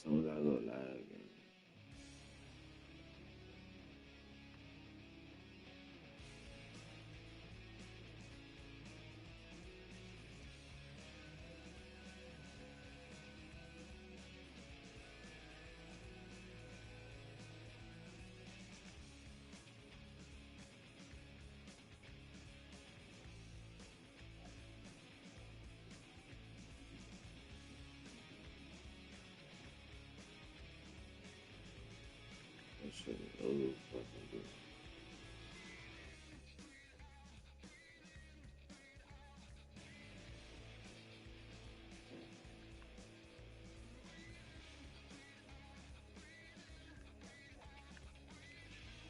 soon as I go live. That shit is old fucking good.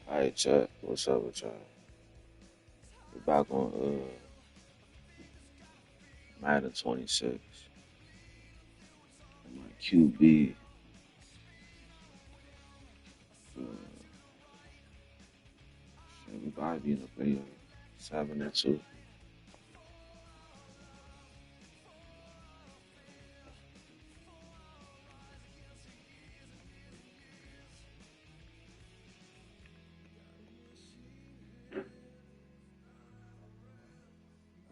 Alright, chat. What's up with y'all? We back on Madden 26. My QB. Everybody be in the video. 7-2.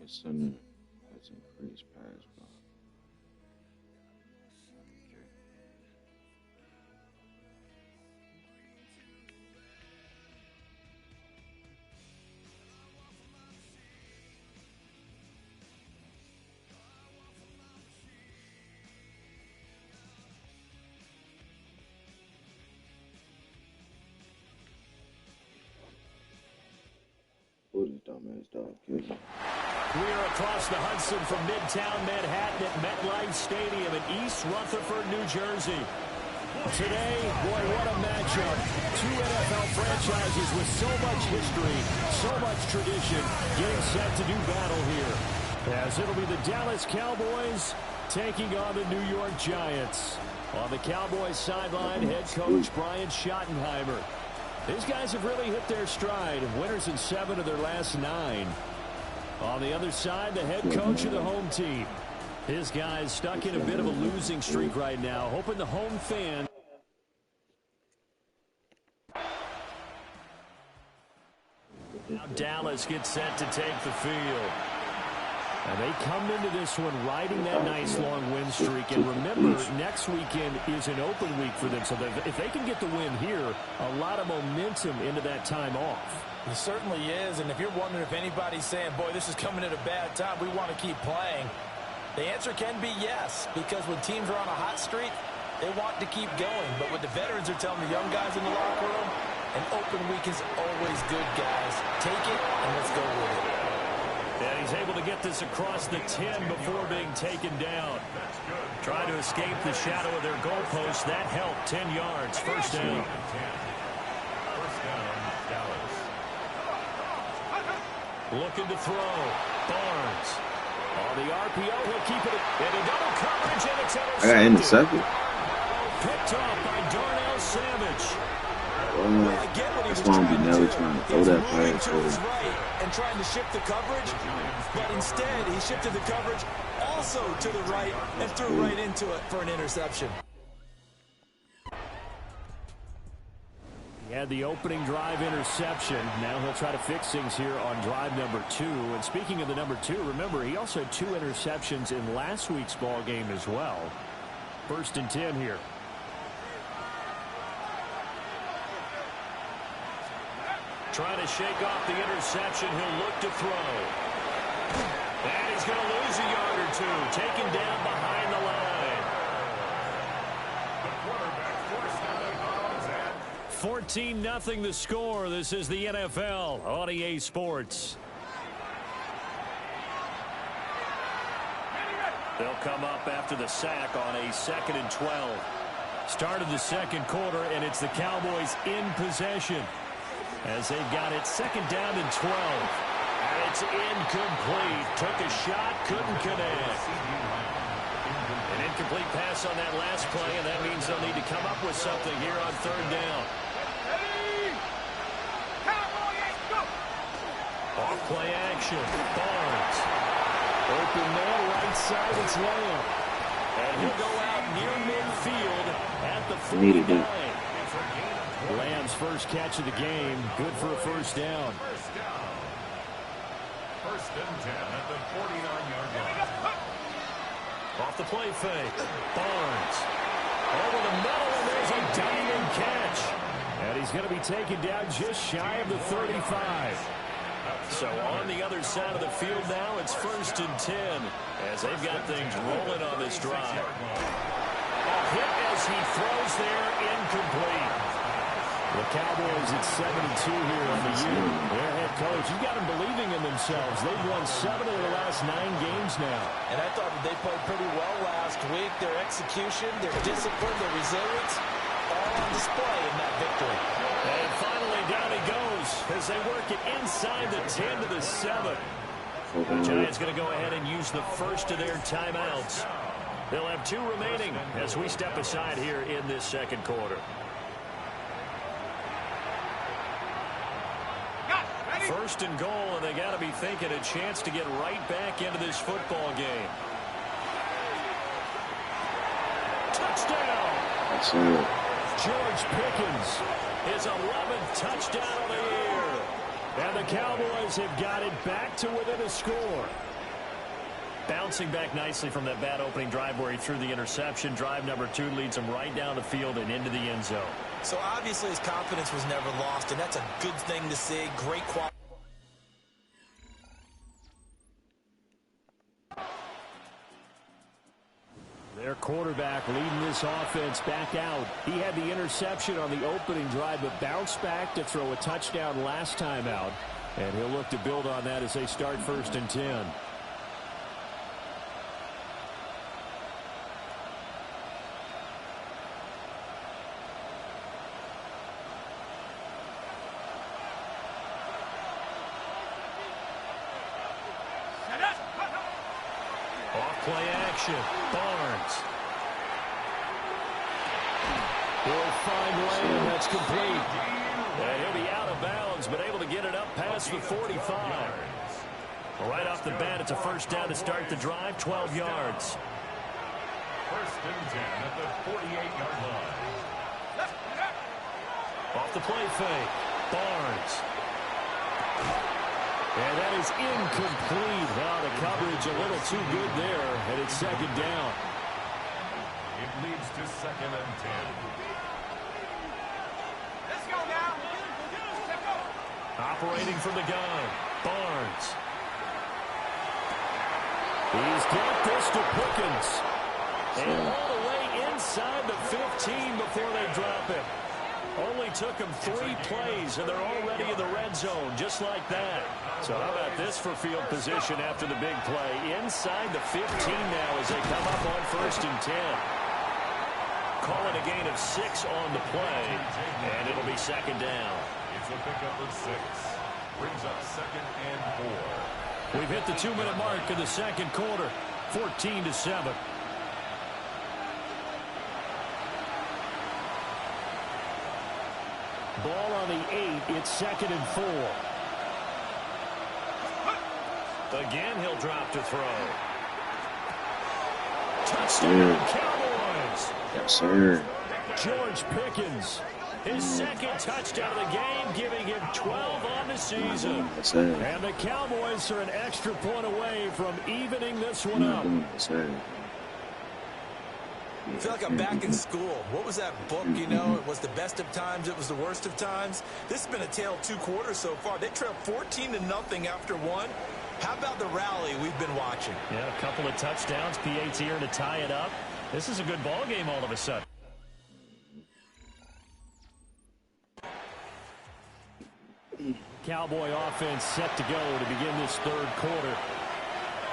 It's in that's increased pass block. Who this dumbass dog killed me? We are across the Hudson from Midtown Manhattan at MetLife Stadium in East Rutherford, New Jersey. Today, boy, what a matchup. Two NFL franchises with so much history, so much tradition, getting set to do battle here. As it'll be the Dallas Cowboys taking on the New York Giants. On the Cowboys sideline, head coach Brian Schottenheimer. These guys have really hit their stride, winners in 7 of their last 9. On the other side, the head coach of the home team. His guys stuck in a bit of a losing streak right now, hoping the home fan. Now Dallas gets set to take the field. And they come into this one riding that nice long win streak. And remember, next weekend is an open week for them. So if they can get the win here, a lot of momentum into that time off. It certainly is. And if you're wondering if anybody's saying, boy, this is coming at a bad time, we want to keep playing, the answer can be yes. Because when teams are on a hot streak, they want to keep going. But what the veterans are telling the young guys in the locker room, an open week is always good, guys. Take it and let's go with it. And he's able to get this across the 10 before being taken down. Trying to escape the shadow of their goalpost. That helped. 10 yards. First down. Looking to throw. Barnes. On the RPO, he'll keep it into double coverage, and it's intercepted. I got intercepted. Picked off by Darnell Savage. That's why I'm be never trying to throw that pass to his right and trying to shift the coverage, but instead he shifted the coverage also to the right and threw right into it for an interception. He had the opening drive interception. Now he'll try to fix things here on drive number 2. And speaking of the number 2, remember, he also had 2 interceptions in last week's ball game as well. 1st and 10 here. Trying to shake off the interception. He'll look to throw. And he's going to lose a yard or 2. Taken down behind the line. 14-0 the score. This is the NFL on EA Sports. They'll come up after the sack on a 2nd and 12. Start of the second quarter, and it's the Cowboys in possession as they've got it 2nd down and 12. And it's incomplete. Took a shot, couldn't connect. An incomplete pass on that last play, and that means they'll need to come up with something here on 3rd down. Off play action. Barnes. Open man, right side, it's Lamb. And he'll go out near midfield at the 49. Needed it. Lamb's first catch of the game. Good for a first down. First and 10 at the 49-yard line. Off the play fake. Barnes. Over the middle, and there's a diving catch. And he's going to be taken down just shy of the 35. So on the other side of the field now, it's first and 10 as they've got things rolling on this drive. A hit as he throws there, incomplete. The Cowboys at 72 here on the year. Their head coach, you got them believing in themselves. They've won 7 of their last 9 games now. And I thought that they played pretty well last week. Their execution, their discipline, their resilience, all on display in that victory. And finally down he goes as they work it inside the 10 to the 7. The Giants going to go ahead and use the first of their timeouts. They'll have 2 remaining as we step aside here in this second quarter. First and goal, and they got to be thinking a chance to get right back into this football game. Touchdown! That's it. George Pickens, his 11th touchdown of the year. And the Cowboys have got it back to within a score. Bouncing back nicely from that bad opening drive where he threw the interception. Drive number 2 leads him right down the field and into the end zone. So obviously his confidence was never lost, and that's a good thing to see. Great quality. Their quarterback leading this offense back out. He had the interception on the opening drive, but bounced back to throw a touchdown last time out. And he'll look to build on that as they start first and 10. Play action. Barnes. He'll find Lamb. That's complete. And he'll be out of bounds, but able to get it up past the 45. Right off the bat, it's a first down to start the drive, 12 yards. First and 10 at the 48-yard line. Off the play fake. Barnes. And that is incomplete. Well, the coverage a little too good there, and it's second down. It leads to second and 10. Let's go now. Operating from the gun, Barnes. He's got this to Pickens. And all the way inside the 15 before they drop it. Only took them 3 plays, and they're already in the red zone, just like that. So how about this for field position after the big play? Inside the 15 now as they come up on first and 10. Calling a gain of 6 on the play, and it'll be second down. It's a pickup of 6. Brings up second and 4. We've hit the 2-minute mark in the second quarter, 14-7. Ball on the 8. It's second and 4. Again, he'll drop to throw. Touchdown, Cowboys. Yes, sir. George Pickens, his second touchdown of the game, giving him 12 on the season. Yes, sir. And the Cowboys are an extra point away from evening this one up. Yes, sir. I feel like I'm back in school. What was that book, you know? It was the best of times. It was the worst of times. This has been a tale of 2 quarters so far. They trailed 14-0 after 1. How about the rally we've been watching? Yeah, a couple of touchdowns. PAT here to tie it up. This is a good ball game all of a sudden. Cowboy offense set to go to begin this third quarter.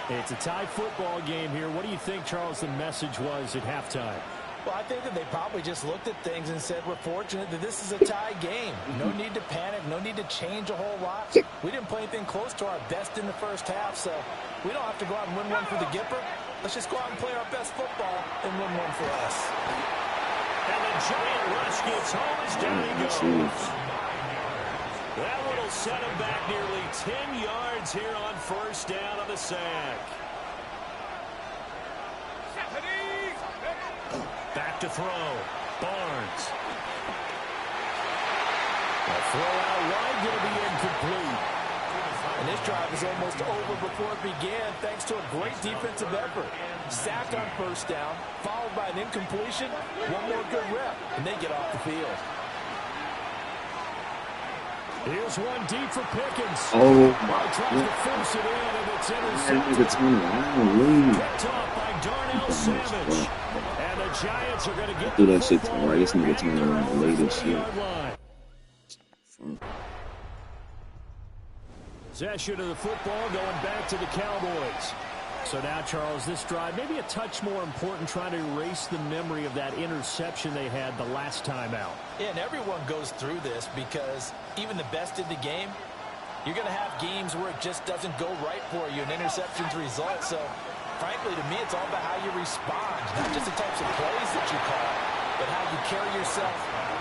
It's a tie football game here. What do you think, Charles, the message was at halftime? Well, I think that they probably just looked at things and said, we're fortunate that this is a tie game. No need to panic. No need to change a whole lot. We didn't play anything close to our best in the first half, so we don't have to go out and win one for the Gipper. Let's just go out and play our best football and win one for us. And the giant rush gets home as down he goes. That one will set him back nearly 10 yards here on first down on the sack. Japanese. back to throw. Barnes. A throw out wide, going to be incomplete. And this drive is almost over before it began thanks to a great defensive effort. Sack on first down, followed by an incompletion, one more good rep, and they get off the field. Here's one deep for Pickens. Oh, my Tries to God. force it in, and it's Leave. picked off by Darnell Savage. And the Giants are going to get Do the that shit to football him, right? This nigga back turn to the around and lay this shit. 40-yard line. Possession of the football going back to the Cowboys. So now, Charles, this drive maybe a touch more important, trying to erase the memory of that interception they had the last time out. Yeah, and everyone goes through this because even the best in the game, you're going to have games where it just doesn't go right for you, and interceptions result. So, frankly, to me, it's all about how you respond, not just the types of plays that you call, but how you carry yourself,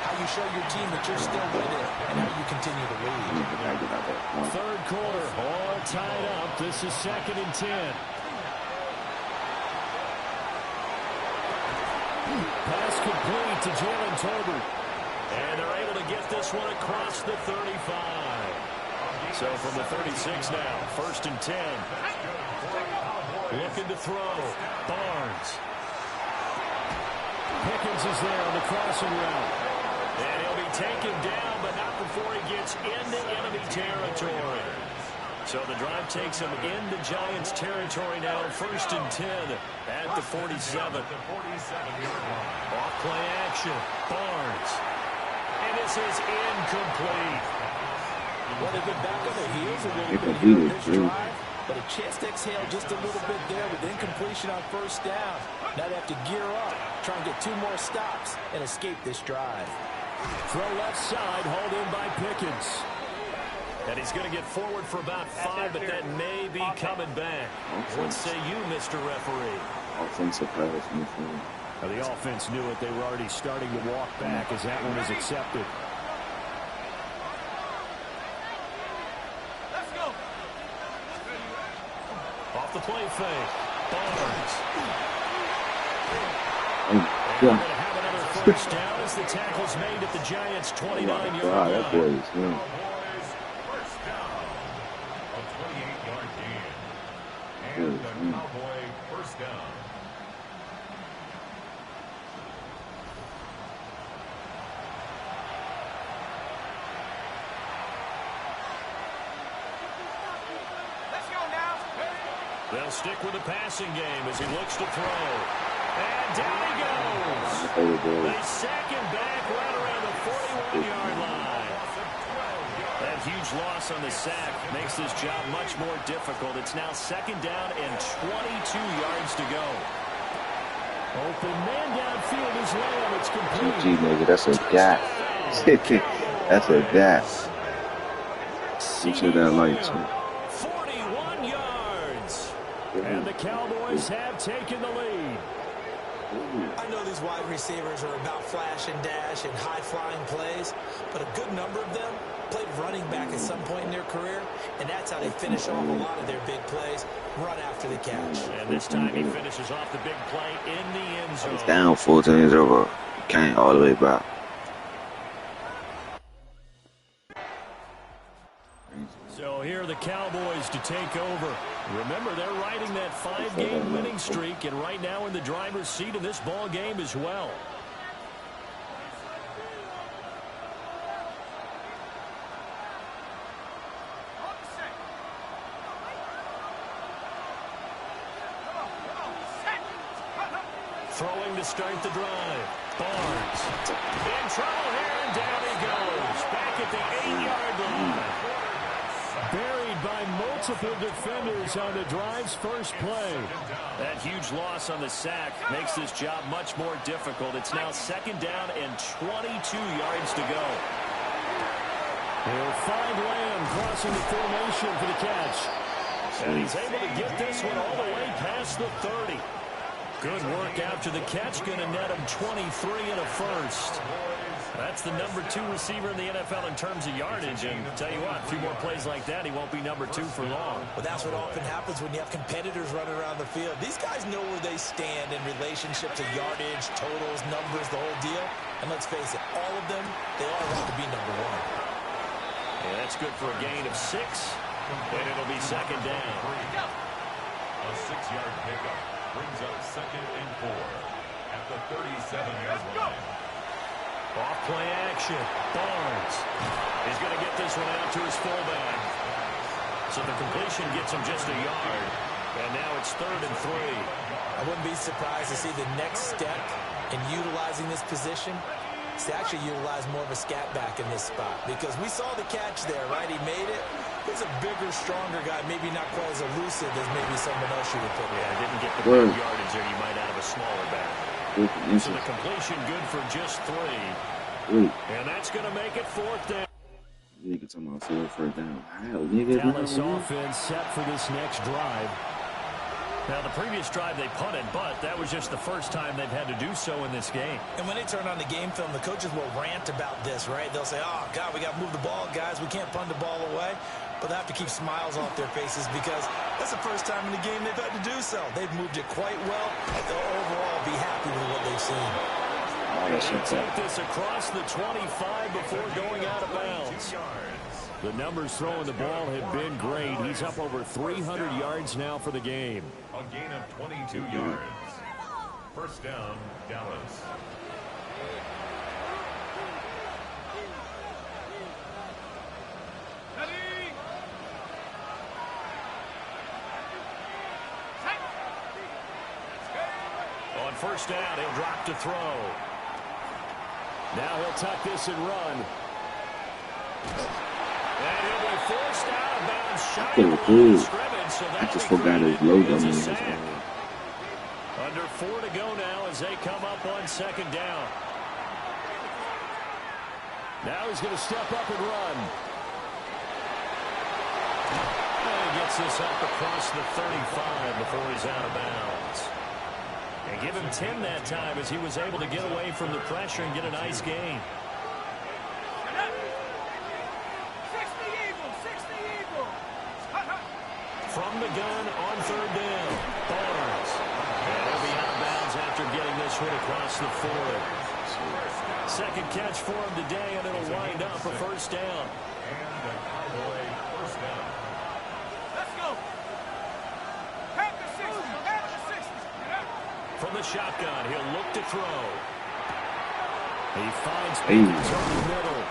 how you show your team that you're still winning, and how you continue to lead. Third quarter, all tied up. This is 2nd and 10. Pass complete to Jalen Tolbert. And they're able to get this one across the 35. So from the 36 now, 1st and 10. Looking to throw. Barnes. Pickens is there on the crossing route. And he'll be taken down, but not before he gets into enemy territory. So the drive takes him into Giants territory now, 1st and 10 at the 47. Off play action. Barnes. And this is incomplete. Well, they've been back on their heels a little bit here in this drive, but a chance to exhale just a little bit there with incompletion on first down. Now they have to gear up, try and get 2 more stops, and escape this drive. Throw left side, hauled in by Pickens. And he's going to get forward for about 5, but that may be coming back. What say you, Mr. Referee? Offensive pass in the field. Well, the offense knew it. They were already starting to walk back as that one is accepted. Let's go. Off the play fake. Barnes. Oh, And they're going to have another first down as the tackle's made at the Giants' 29-yard God, that boy line. is him. Cowboys first down. A 28-yard gain. And the Cowboy first down. Let's go now. They'll stick with the passing game as he looks to throw. And down he goes. Oh, boy. They sack him back right around the 41-yard line. That huge loss on the sack makes this job much more difficult. It's now 2nd down and 22 yards to go. Open man downfield is Lamb. It's complete. GG, nigga, that's a gap. That's a gap. You should have light, too. 41 yards. And the Cowboys have taken the lead. I know these wide receivers are about flash and dash and high-flying plays, but a good number of them played running back at some point in their career, and that's how they finish off a lot of their big plays, run after the catch. And this time he finishes off the big play in the end zone. It's down 14 over. Came all the way back. So here are the Cowboys to take over. Remember, they're riding that 5-game winning streak, and right now in the driver's seat of this ball game as well. Throwing to start the drive. Barnes. In trouble here, and down he goes. Back at the 8-yard line. Buried by multiple defenders on the drive's first play. That huge loss on the sack makes this job much more difficult. It's now 2nd down and 22 yards to go. He'll find Lamb crossing the formation for the catch. And he's able to get this one all the way past the 30. Good work after the catch. Going to net him 23 and a first. That's the number 2 receiver in the NFL in terms of yardage. And tell you what, a few more plays like that, he won't be number 2 for long. Well, that's what often happens when you have competitors running around the field. These guys know where they stand in relationship to yardage, totals, numbers, the whole deal. And let's face it, all of them, they all want to be number 1. Yeah, that's good for a gain of 6. And it'll be second down. A 6-yard pickup brings up 2nd and 4 at the 37-yard line. Off play action. Barnes. He's going to get this one out to his fullback. So the completion gets him just a yard. And now it's 3rd and 3. I wouldn't be surprised to see the next step in utilizing this position is to actually utilize more of a scat back in this spot. Because we saw the catch there, right? He made it. He's a bigger, stronger guy, maybe not quite as elusive as maybe someone else you would put there. Yeah, didn't get the big yardage there you might out of a smaller back. So the completion good for just 3. And that's going to make it 4th down. Nigga talking about 4th down. Wow, nigga. Dallas offense set for this next drive. Now, the previous drive they punted, but that was just the first time they've had to do so in this game. And when they turn on the game film, the coaches will rant about this, right? They'll say, oh, God, we got to move the ball, guys. We can't punt the ball away. But they have to keep smiles off their faces because that's the first time in the game they've had to do so. They've moved it quite well. They'll overall be happy with what they've seen. They'll take this across the 25 before going out of bounds. The numbers throwing the ball have been great. He's up over 300 yards now for the game. A gain of 22 yards. 1st down, Dallas. On 1st down, he'll drop to throw. Now he'll tuck this and run. And he'll be forced out of bounds. Shy of the line of scrimmage, so I just forgot his logo on his Under 4 to go now as they come up on 2nd down. Now he's going to step up and run. And he gets this up across the 35 before he's out of bounds. And give him 10 that time as he was able to get away from the pressure and get a nice gain. From the gun on 3rd down, Barnes. And he'll be out of bounds after getting this one across the 40. 2nd catch for him today, and it'll wind up a 1st down. And the Cowboy 1st down. Let's go. Pack the 60. Pack the 60. From the shotgun, he'll look to throw. He finds Pickens over the middle.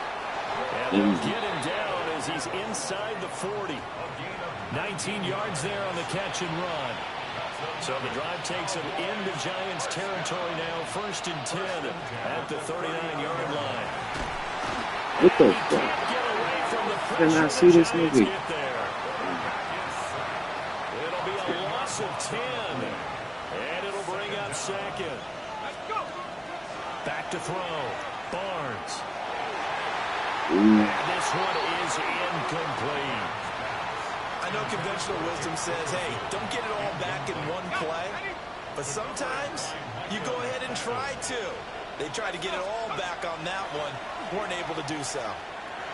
And they'll get him down as he's inside the 40. 19 yards there on the catch and run. So the drive takes him into Giants territory now. 1st and 10 at the 39-yard line. What the fuck? Can I see this nigga? It'll be a loss of 10. And it'll bring up 2nd. Back to throw. Barnes. And this one is incomplete. I know conventional wisdom says, hey, don't get it all back in one play. But sometimes you go ahead and try to. They tried to get it all back on that one. Weren't able to do so.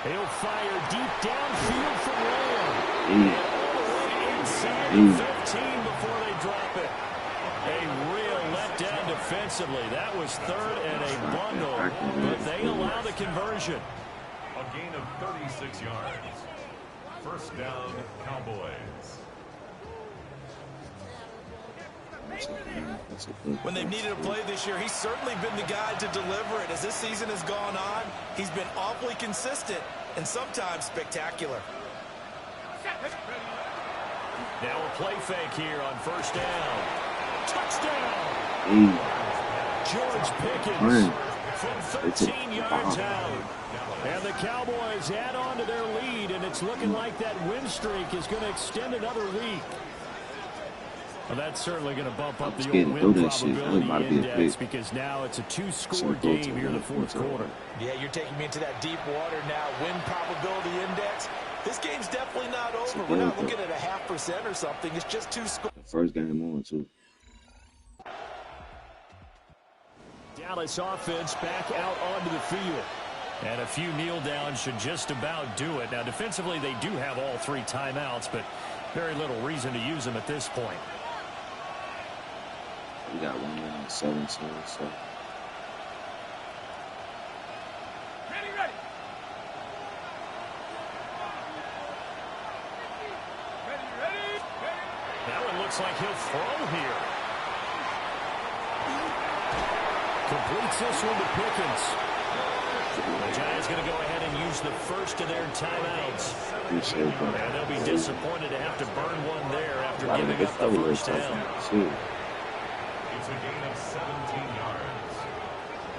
He'll fire deep downfield from Lamb. Inside the 15 before they drop it. A real letdown defensively. That was 3rd and a bundle. But they allow the conversion. A gain of 36 yards. 1st down, Cowboys. When they've needed a play this year, he's certainly been the guy to deliver it. As this season has gone on, he's been awfully consistent and sometimes spectacular. Now a play fake here on 1st down. Touchdown! George Pickens from 13 yards out. And the Cowboys add on to their lead, and it's looking like that win streak is going to extend another week. Well, that's certainly going to bump up the old win probability index because now it's a 2-score game here in the 4th quarter. Yeah, you're taking me into that deep water now. Win probability index. This game's definitely not over. We're not looking at a 0.5% or something. It's just 2 scores. First game on, too. Dallas offense back out onto the field. And a few kneel downs should just about do it. Now, defensively, they do have all 3 timeouts, but very little reason to use them at this point. We got 1 minute 17, so. Ready. Now it looks like he'll throw here. Completes this one to Pickens. The Giants going to go ahead and use the first of their timeouts. And they'll be disappointed to have to burn one there after giving up the first down. It's a gain of 17 yards.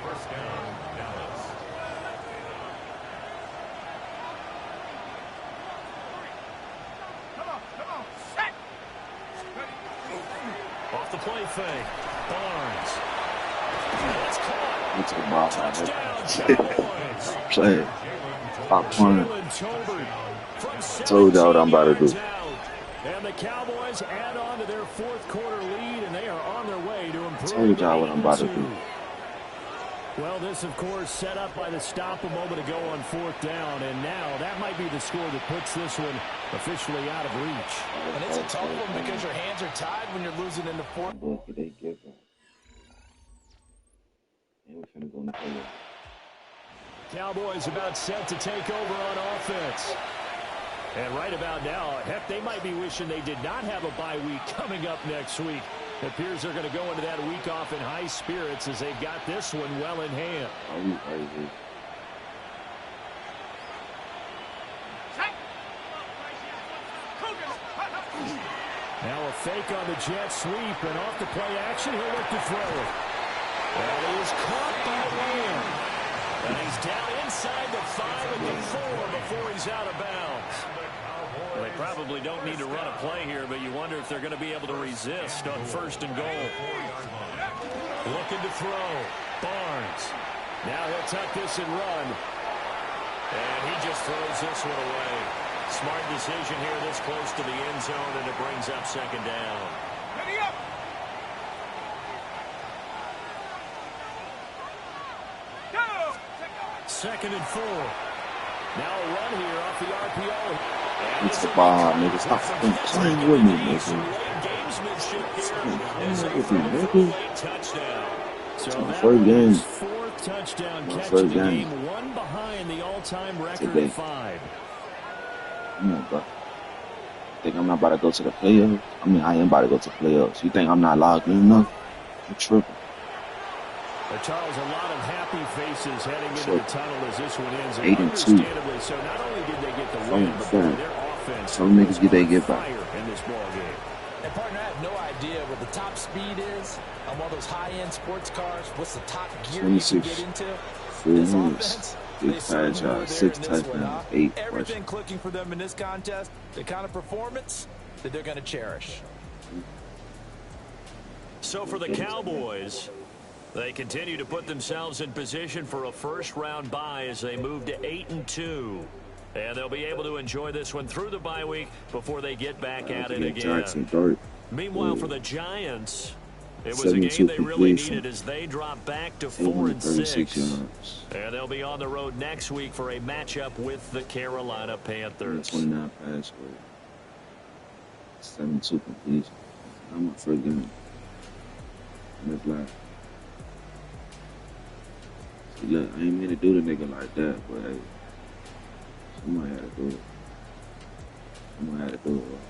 First down, Dallas. Come on. Set. Off the play fake. Barnes. It's caught. It's a ball. Touchdown, Cowboys. Play. Pop corner. From Told y'all what I'm about to do. And the Cowboys add on to their 4th quarter lead, and they are on their way to improve. Told y'all what I'm about to do. Well, this, of course, set up by the stop a moment ago on 4th down, and now that might be the score that puts this one officially out of reach. And it's a tough one because your hands are tied when you're losing in the 4th. What could they give him? And we're finna go in the playoff. Cowboys about set to take over on offense. And right about now, heck, they might be wishing they did not have a bye week coming up next week. It appears they're going to go into that week off in high spirits as they've got this one well in hand. Are you crazy? Now a fake on the jet sweep, and off the play action, he'll look to throw it. And he is caught by Lamb. And he's down inside the 5 at the 4 before he's out of bounds. Well, they probably don't need to run a play here, but you wonder if they're going to be able to resist on 1st and goal. Looking to throw. Barnes. Now he'll tuck this and run. And he just throws this one away. Smart decision here this close to the end zone, and it brings up 2nd down. Ready up. Go. 2nd and 4. Now a run here off the RPO. It's the ball, nigga. Stop playing with me, nigga. So my first game. 4th touchdown My catch first of the game. game, 1 behind the all-time record Today. of 5. Come on, bro. Think I'm not about to go to the playoffs? I mean, I am about to go to the playoffs. You think I'm not logged in enough? I'm tripping. But Charles, a lot of happy faces heading into So, the tunnel as this one ends. 8 and 2. Understandably so, not only did they get the win, but boy, their offense Some niggas get they get back. fire in this ball game. And partner, I have no idea what the top speed is on one of those high-end sports cars. What's the top gear you can 26. get into? 4 This wins. offense, Big they certainly fat were job. there 6 in this one, touchdowns. huh? 8 Everything rushes. clicking for them in this contest, the kind of performance that they're going to cherish. So for the Cowboys, they continue to put themselves in position for a first-round bye as they move to 8 and 2. And they'll be able to enjoy this one through the bye week before they get back at it again. Meanwhile, for the Giants, it was a game they really needed as they drop back to 4 and 6. And they'll be on the road next week for a matchup with the Carolina Panthers. 29 pass rate. 72 completion. I'm my first game. That's like, see, look, I ain't mean to do the nigga like that, but hey, somebody had to do it. Somebody had to do it. Right?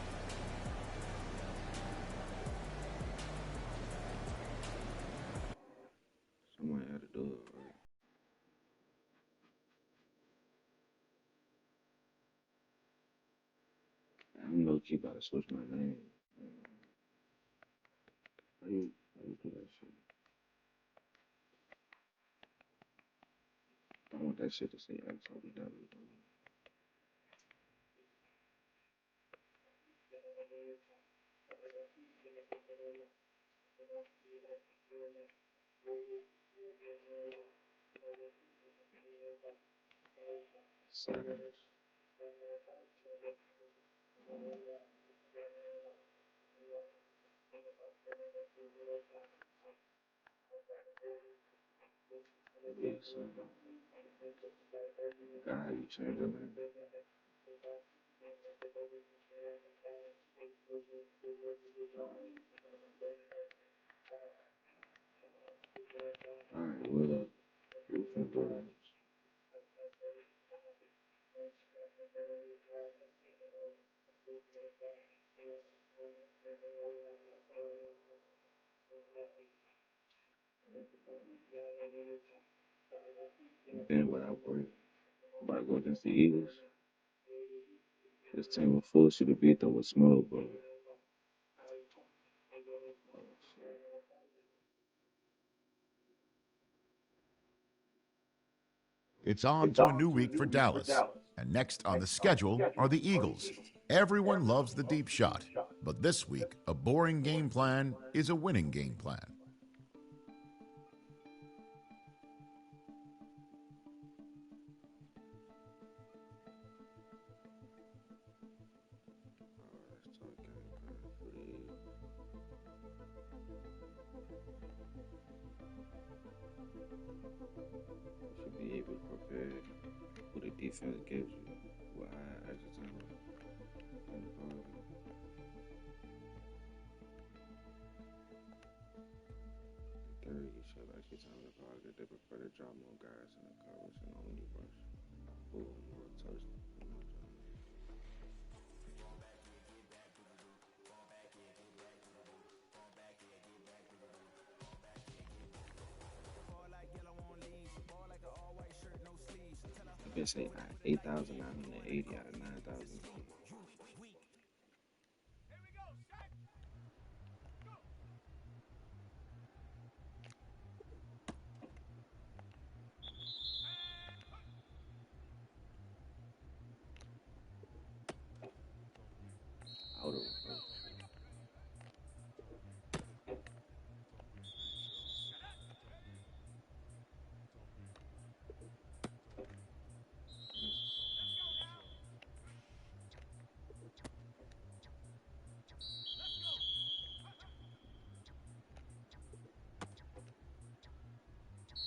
Somebody had to do it. Right? I'm low key about to switch my name. How you do that shit? I want that shit to say XODW. Silence. Yeah, so, God, you change your name. Alright, well, you can go. Then what I worry about to go against the Eagles. This team will force you to beat them with small ball. It's on to a new week for Dallas. And next on the schedule are the Eagles. Everyone loves the deep shot. But this week, a boring game plan is a winning game plan. Let's talk game plan for the Eagles. You should be able to prepare what the defense gives you with high extra time on the ball. Third, you should like your time in the pocket. They prefer to drop more guys in the coverage and only rush. Or more touch. They say 8,980 out of 9,000. Here we go, set. Go. Out of approach.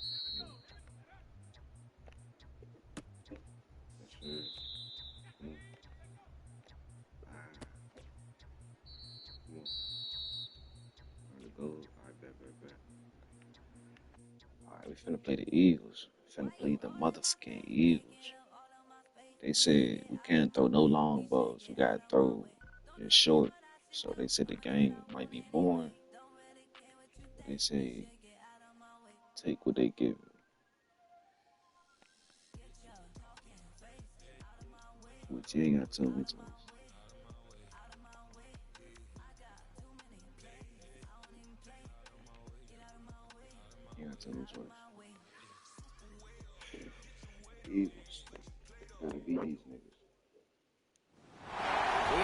Let's go now. Let's go. Here we go. That's good. Come on. Come on. On the goal. Alright, bet. Alright, we finna play the Eagles. Finna play the motherfucking Eagles. They said we can't throw no long balls. We gotta throw it short. So they said the game might be boring. They say take what they give you. Which you ain't gotta tell me twice. You ain't gotta tell me twice. Eagles. Gotta beat these niggas.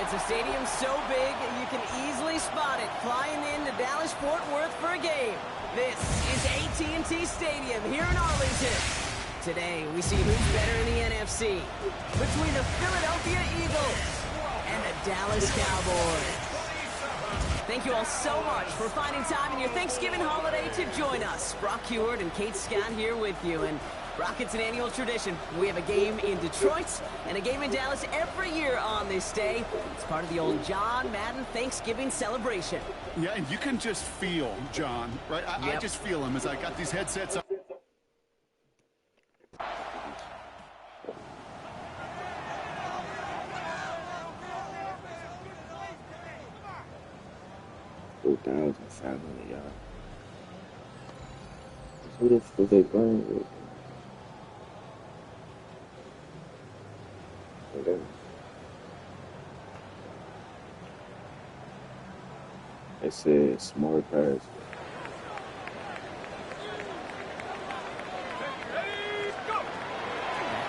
It's a stadium so big you can easily spot it flying into Dallas-Fort Worth for a game. This is AT&T Stadium here in Arlington. Today, we see who's better in the NFC between the Philadelphia Eagles and the Dallas Cowboys. Thank you all so much for finding time in your Thanksgiving holiday to join us. Brock Heward and Kate Scott here with you. And Brock, it's an annual tradition. We have a game in Detroit and a game in Dallas every year on this day. It's part of the old John Madden Thanksgiving celebration. Yeah, and you can just feel John, right? I just feel him as I got these headsets up. $4,500 yards. Who the fuck they playing with? Okay. They said smart pass.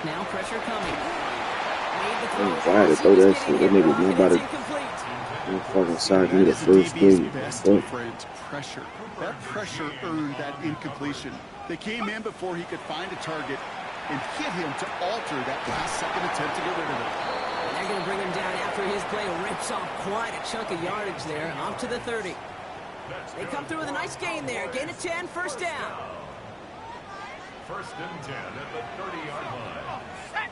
Now pressure coming. I'm glad to throw that shit. That nigga knew about it. You fucking sack me the first play. Best friend's pressure. That pressure earned that incompletion. They came in before he could find a target and hit him to alter that last-second attempt to get rid of it. They're going to bring him down after his play rips off quite a chunk of yardage there, up to the 30. They come through with a nice gain there. Gain of 10, first down. First and 10 at the 30-yard line.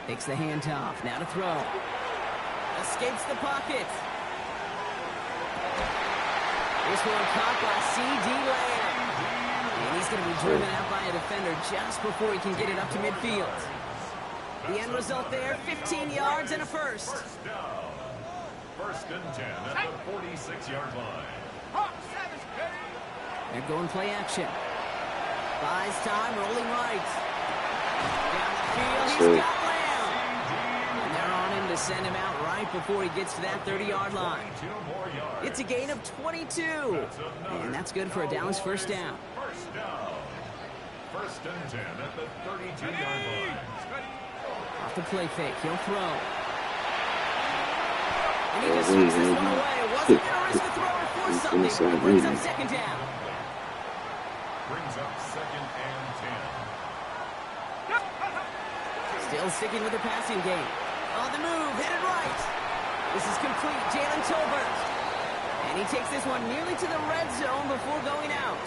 Takes the handoff. Now to throw. Escapes the pocket. This one caught by C.D. Lamb. And he's going to be driven out by a defender just before he can get it up to midfield. The end result there, 15 yards and a first. First down. First and 10 at the 46-yard line. They're going play action. Buys time, rolling right. Down the field, he's got Lamb. And they're on him to send him out right before he gets to that 30-yard line. It's a gain of 22. And that's good for a Dallas first down. First down. First and 10 at the 32-yard line. Off the play fake, he'll throw. And he just swings this one away. Wasn't going to risk a throw or force something. But it brings up second down. Brings up second and 10. Still sticking with the passing game. On the move, headed right. This is complete, Jalen Tolbert. And he takes this one nearly to the red zone before going out.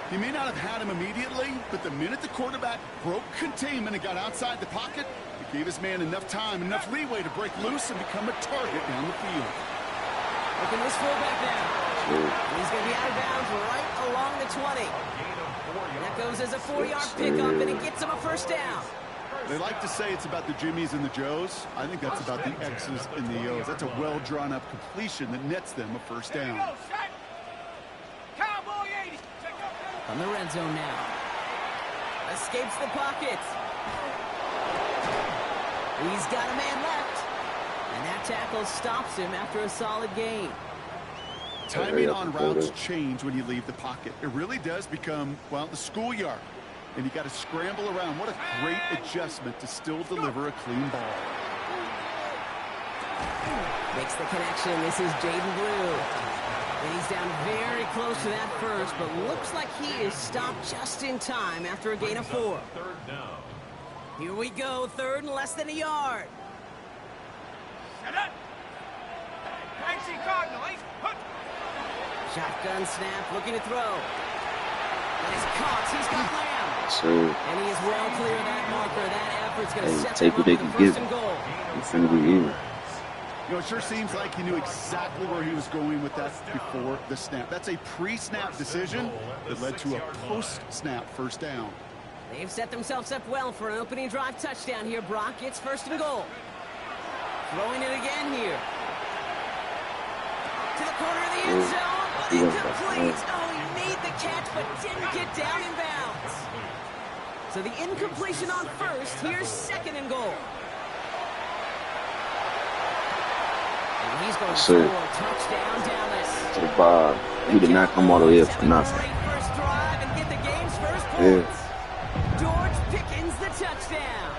He may not have had him immediately, but the minute the quarterback broke containment and got outside the pocket, it gave his man enough time, enough leeway to break loose and become a target down the field. Look at this fullback now. And he's going to be out of bounds right along the 20. That goes as a 4-yard pickup, and it gets him a first down. They like to say it's about the Jimmies and the Joes. I think that's about the X's and the O's. That's a well-drawn-up completion that nets them a first down. From the red zone now. Escapes the pocket. He's got a man left. And that tackle stops him after a solid gain. Timing on routes change when you leave the pocket. It really does become, well, the schoolyard. And you got to scramble around. What a great adjustment to still deliver a clean ball. Makes the connection. This is Jaden Blue. And he's down very close to that first, but looks like he is stopped just in time after a gain of 4. Third down. Here we go, third and less than a yard. Shotgun snap, looking to throw. And he's caught. He's got Lamb. And he is well clear of that marker. That effort's going to set them up with the first and goal. You know, it sure seems like he knew exactly where he was going with that before the snap. That's a pre-snap decision that led to a post-snap first down. They've set themselves up well for an opening drive touchdown here, Brock. It's first and goal. Throwing it again here. To the corner of the end zone, but incomplete. Oh, he made the catch, but didn't get down in bounds. So the incompletion on first. Here's second and goal. And he's going to score a touchdown, Dallas. So Bob, he did not come all the way up for nothing. Great first drive and get the game's first points. George Pickens, the touchdown.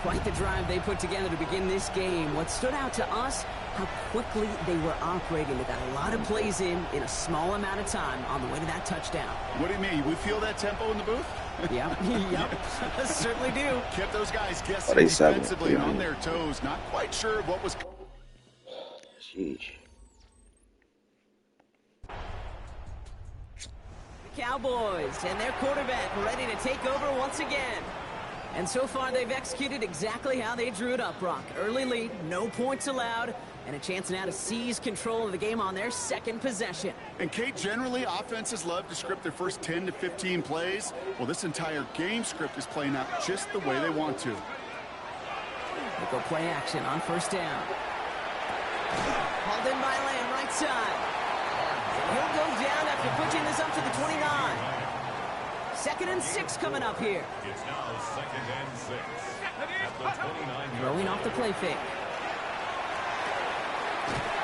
Quite the drive they put together to begin this game. What stood out to us, how quickly they were operating. They got a lot of plays in a small amount of time on the way to that touchdown. What do you mean? We feel that tempo in the booth? Yep, certainly do. Kept those guys guessing defensively and on their toes. Not quite sure of what was... Sheesh. The Cowboys and their quarterback ready to take over once again. And so far, they've executed exactly how they drew it up, Brock. Early lead, no points allowed, and a chance now to seize control of the game on their second possession. And, Kate, generally, offenses love to script their first 10 to 15 plays. Well, this entire game script is playing out just the way they want to. They go play action on first down. Hauled in by Lamb, right side. And he'll go down after pushing this up to the 29. 2nd and 6 coming up here. It's now 2nd and 6 at the 29. Throwing off the play fake.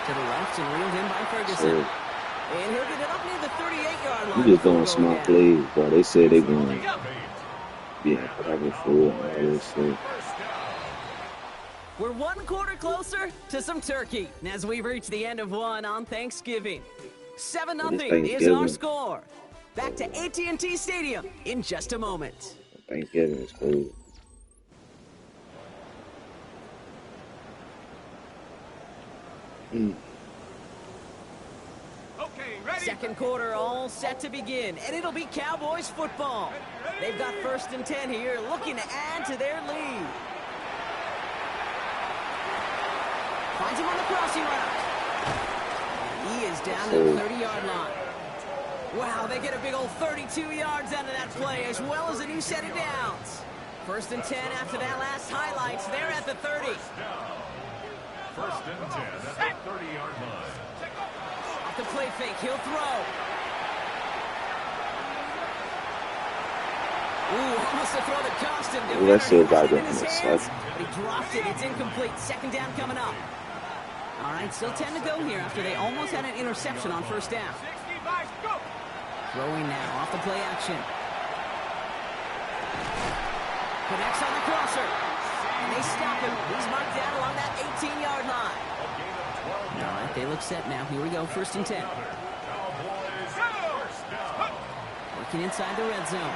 To the left and reeled in by Ferguson. And he'll get it up near the 38-yard line. You just doing small plays, bro. They say they're going to cover for it. We're one quarter closer to some turkey as we've reached the end of one on Thanksgiving. 7-0 is our score. Back to AT&T Stadium in just a moment. Thanksgiving is cool. Okay, ready? Second quarter all set to begin, and it'll be Cowboys football. They've got 1st and 10 here, looking to add to their lead. Finds him on the crossing route. He is down to the 30-yard line. Wow, they get a big old 32 yards out of that play, as well as a new set of downs. 1st and 10 after that last highlights. They're at the 30. 1st and 10 at the 30-yard line. Off the play fake, he'll throw. Ooh, almost a throw that cost him. Ooh, that shit got Defender him in his in the hands, sack. but he dropped it. It's incomplete. 2nd down coming up. All right, still 10 to go here after they almost had an interception on 1st down. Throwing now off the play action. Connects on the crosser. And they stop him. He's marked down along that 18-yard line. All right, they look set now. Here we go, 1st and 10. Working inside the red zone.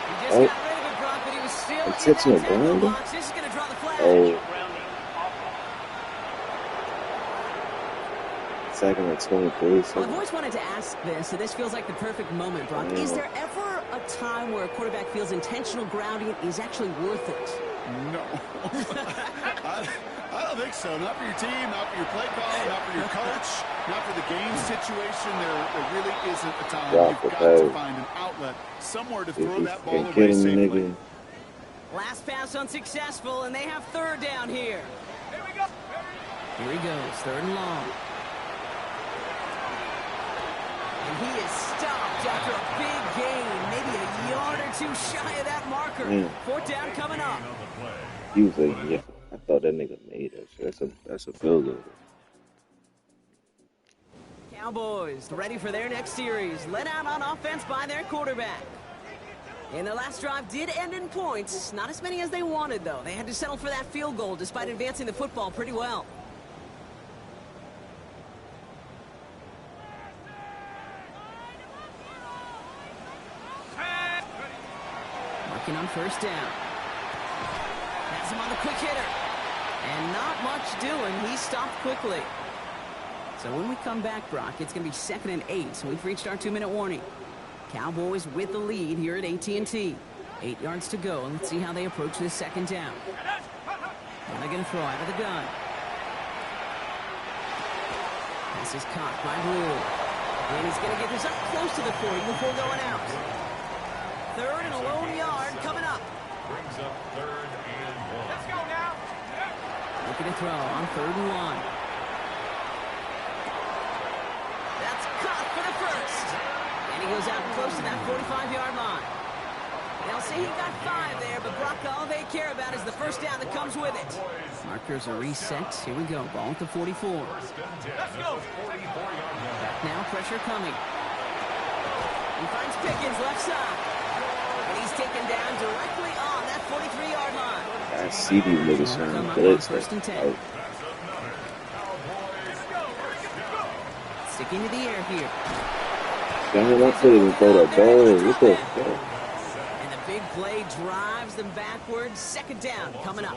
He just got rid of it, Brock, but he was still in that tackle box. This is going to draw the flag. Second and 23. Well, I've always wanted to ask this, and this feels like the perfect moment, Brock. Is there ever a time where a quarterback feels intentional grounding is actually worth it? No. I don't think so. Not for your team, not for your play call, not for your coach, not for the game situation. There really isn't a time. You've got to find an outlet, somewhere to throw that ball away safely. Last pass unsuccessful, and they have 3rd down here. Here we go. Here he goes, 3rd and long. And he is stopped after a big gain, maybe a yard or 2 shy of that marker. 4th down coming up. He was like, yeah, I thought that nigga made that. That's a field goal. Cowboys ready for their next series, led out on offense by their quarterback. And their last drive did end in points. Not as many as they wanted, though. They had to settle for that field goal despite advancing the football pretty well. Marking on 1st down. Has him on the quick hitter. And not much doing. He stopped quickly. So when we come back, Brock, it's going to be 2nd and 8. So we've reached our 2-minute warning. Cowboys with the lead here at AT&T. 8 yards to go, and let's see how they approach this 2nd down. Now they're going to throw out of the gun. Pass is caught by Blue. And he's going to get this up close to the 40 before going out. 3rd and a lone yard coming up. Brings up 3rd and 1. Let's go now. Looking to throw on 3rd and 1. That's caught for the 1st. And he goes out close to that 45-yard line. They'll say he got 5 there, but Brock, all they care about is the 1st down that comes with it. Markers are reset. Here we go. Ball at the 44. Let's go. 44-yard line. Back now, pressure coming. He finds Pickens left side. And he's taken down directly on that 43-yard line. I see these niggas trying to blitz. 1st and 10. Sticking to the air here. Damn, I couldn't even throw that ball. What the fuck? And the big play drives them backwards. 2nd down coming up.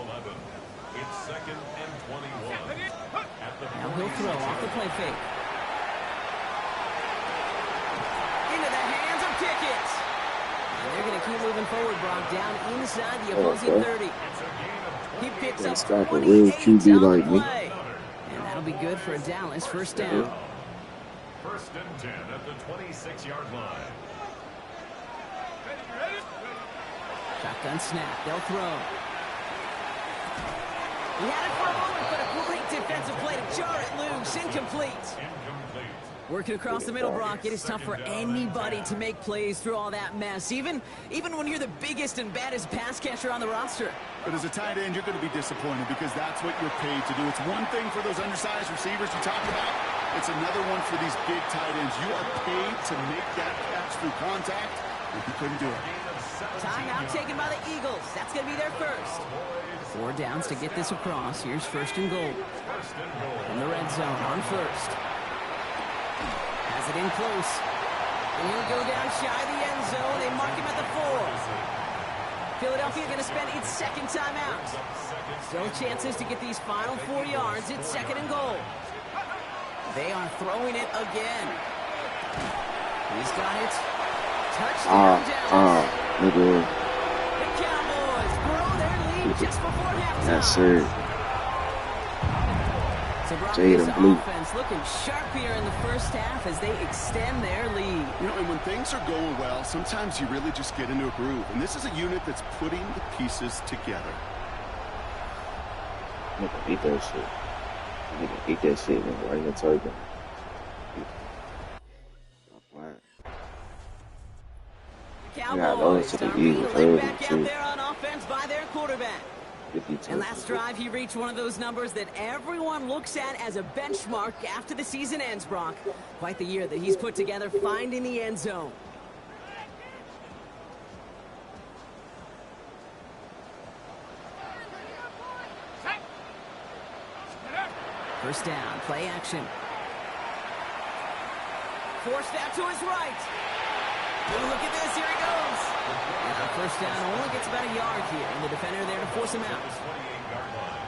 It's 2nd and 21. Now he'll throw off the play fake. Into the hands of Pickens. And they're going to keep moving forward, Brock, down inside the opposing 30. He picks up Stop a real 28 QB on like the me. play. And that'll be good for a Dallas 1st down. 1st and 10 at the 26-yard line. Shotgun snap. They'll throw. He had it for a moment, but a great defensive play to jar it loose. Incomplete. Working across the middle, Brock, it is tough for anybody to make plays through all that mess, even when you're the biggest and baddest pass catcher on the roster. But as a tight end, you're going to be disappointed because that's what you're paid to do. It's one thing for those undersized receivers you talked about. It's another one for these big tight ends. You are paid to make that catch through contact, and he couldn't do it. Timeout taken by the Eagles. That's going to be their 1st. 4 downs to get this across. Here's 1st and goal. In the red zone on 1st. Has it in close. And he'll go down shy of the end zone. They mark him at the 4. Philadelphia going to spend its 2nd timeout. Still chances to get these final 4 yards. It's 2nd and goal. They are throwing it again. He's got it. Touchdown, Dallas. Nigga. The Cowboys grow their lead just before halftime. That's it. So Jade Broncos and blue. offense looking sharp here in the first half as they extend their lead. You know, and when things are going well, sometimes you really just get into a groove. And this is a unit that's putting the pieces together. Nigga hate that shit. Nigga hate that shit when right here target. Cowboys to the are being Eagles led early, back too. out there on offense by their quarterback. And last drive, he reached one of those numbers that everyone looks at as a benchmark after the season ends, Brock. Quite the year that he's put together finding the end zone. First down, play action. Forced out to his right. Ooh, look at this, here he goes. And the first down only gets about a yard here, and the defender there to force him out.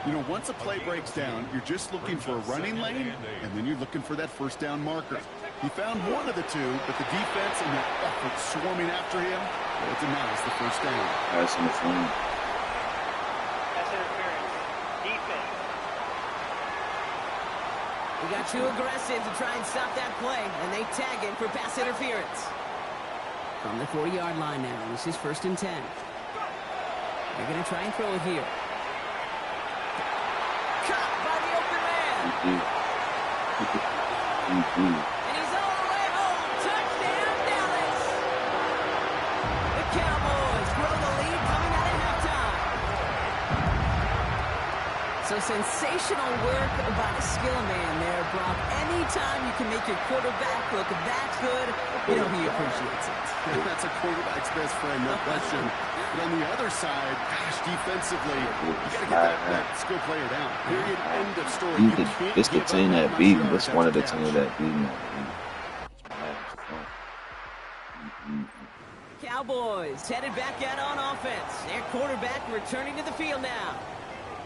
You know, once a play breaks down, you're just looking for a running lane, and then you're looking for that first down marker. He found one of the two, but the defense and that effort swarming after him, well, it denies the first down. Pass in the front. Pass interference. Defense. He got too aggressive to try and stop that play, and they tag him for pass interference. From the 40-yard line now, this is 1st and 10. They're going to try and throw it here. Caught by the open man. And he's all the way home. Touchdown, Dallas. The Cowboys grow the lead coming out of halftime. So sensational work by the skill man there, Brock. Anytime you can make your quarterback look that good, you know he appreciates it. That's a quarterback's best friend, no question. But on the other side, gosh, defensively, you got to get that skill player down. Period. End of story. It's the team that beat him. It's one of the teams that beat him. Cowboys headed back out on offense. Their quarterback returning to the field now.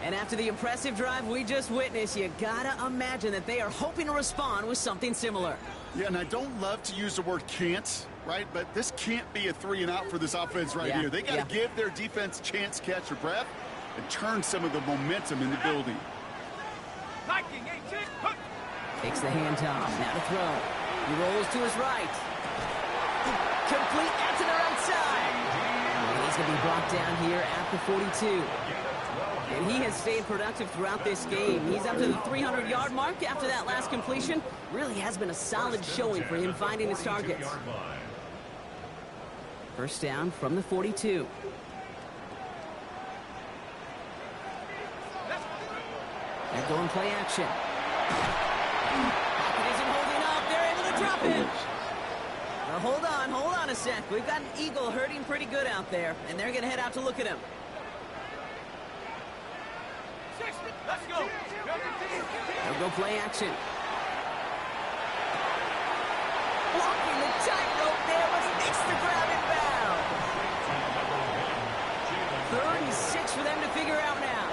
And after the impressive drive we just witnessed, you gotta imagine that they are hoping to respond with something similar. Yeah, and I don't love to use the word can't, right? But this can't be a 3-and-out for this offense right here. They got to give their defense a chance to catch their breath and turn some of the momentum in the building. Takes the handoff, now to throw. He rolls to his right. Complete out to the right side. And he's going to be brought down here at the 42. And he has stayed productive throughout this game. He's up to the 300-yard mark after that last completion. Really has been a solid showing for him finding his targets. First down from the 42. They're going play action. Pocket isn't holding up. They're able to drop it. Now hold on a sec. We've got an Eagle hurting pretty good out there, and they're going to head out to look at him. Let's go. They'll go play action. Walking the tightrope there, but he makes the grab and bound. 36 for them to figure out now.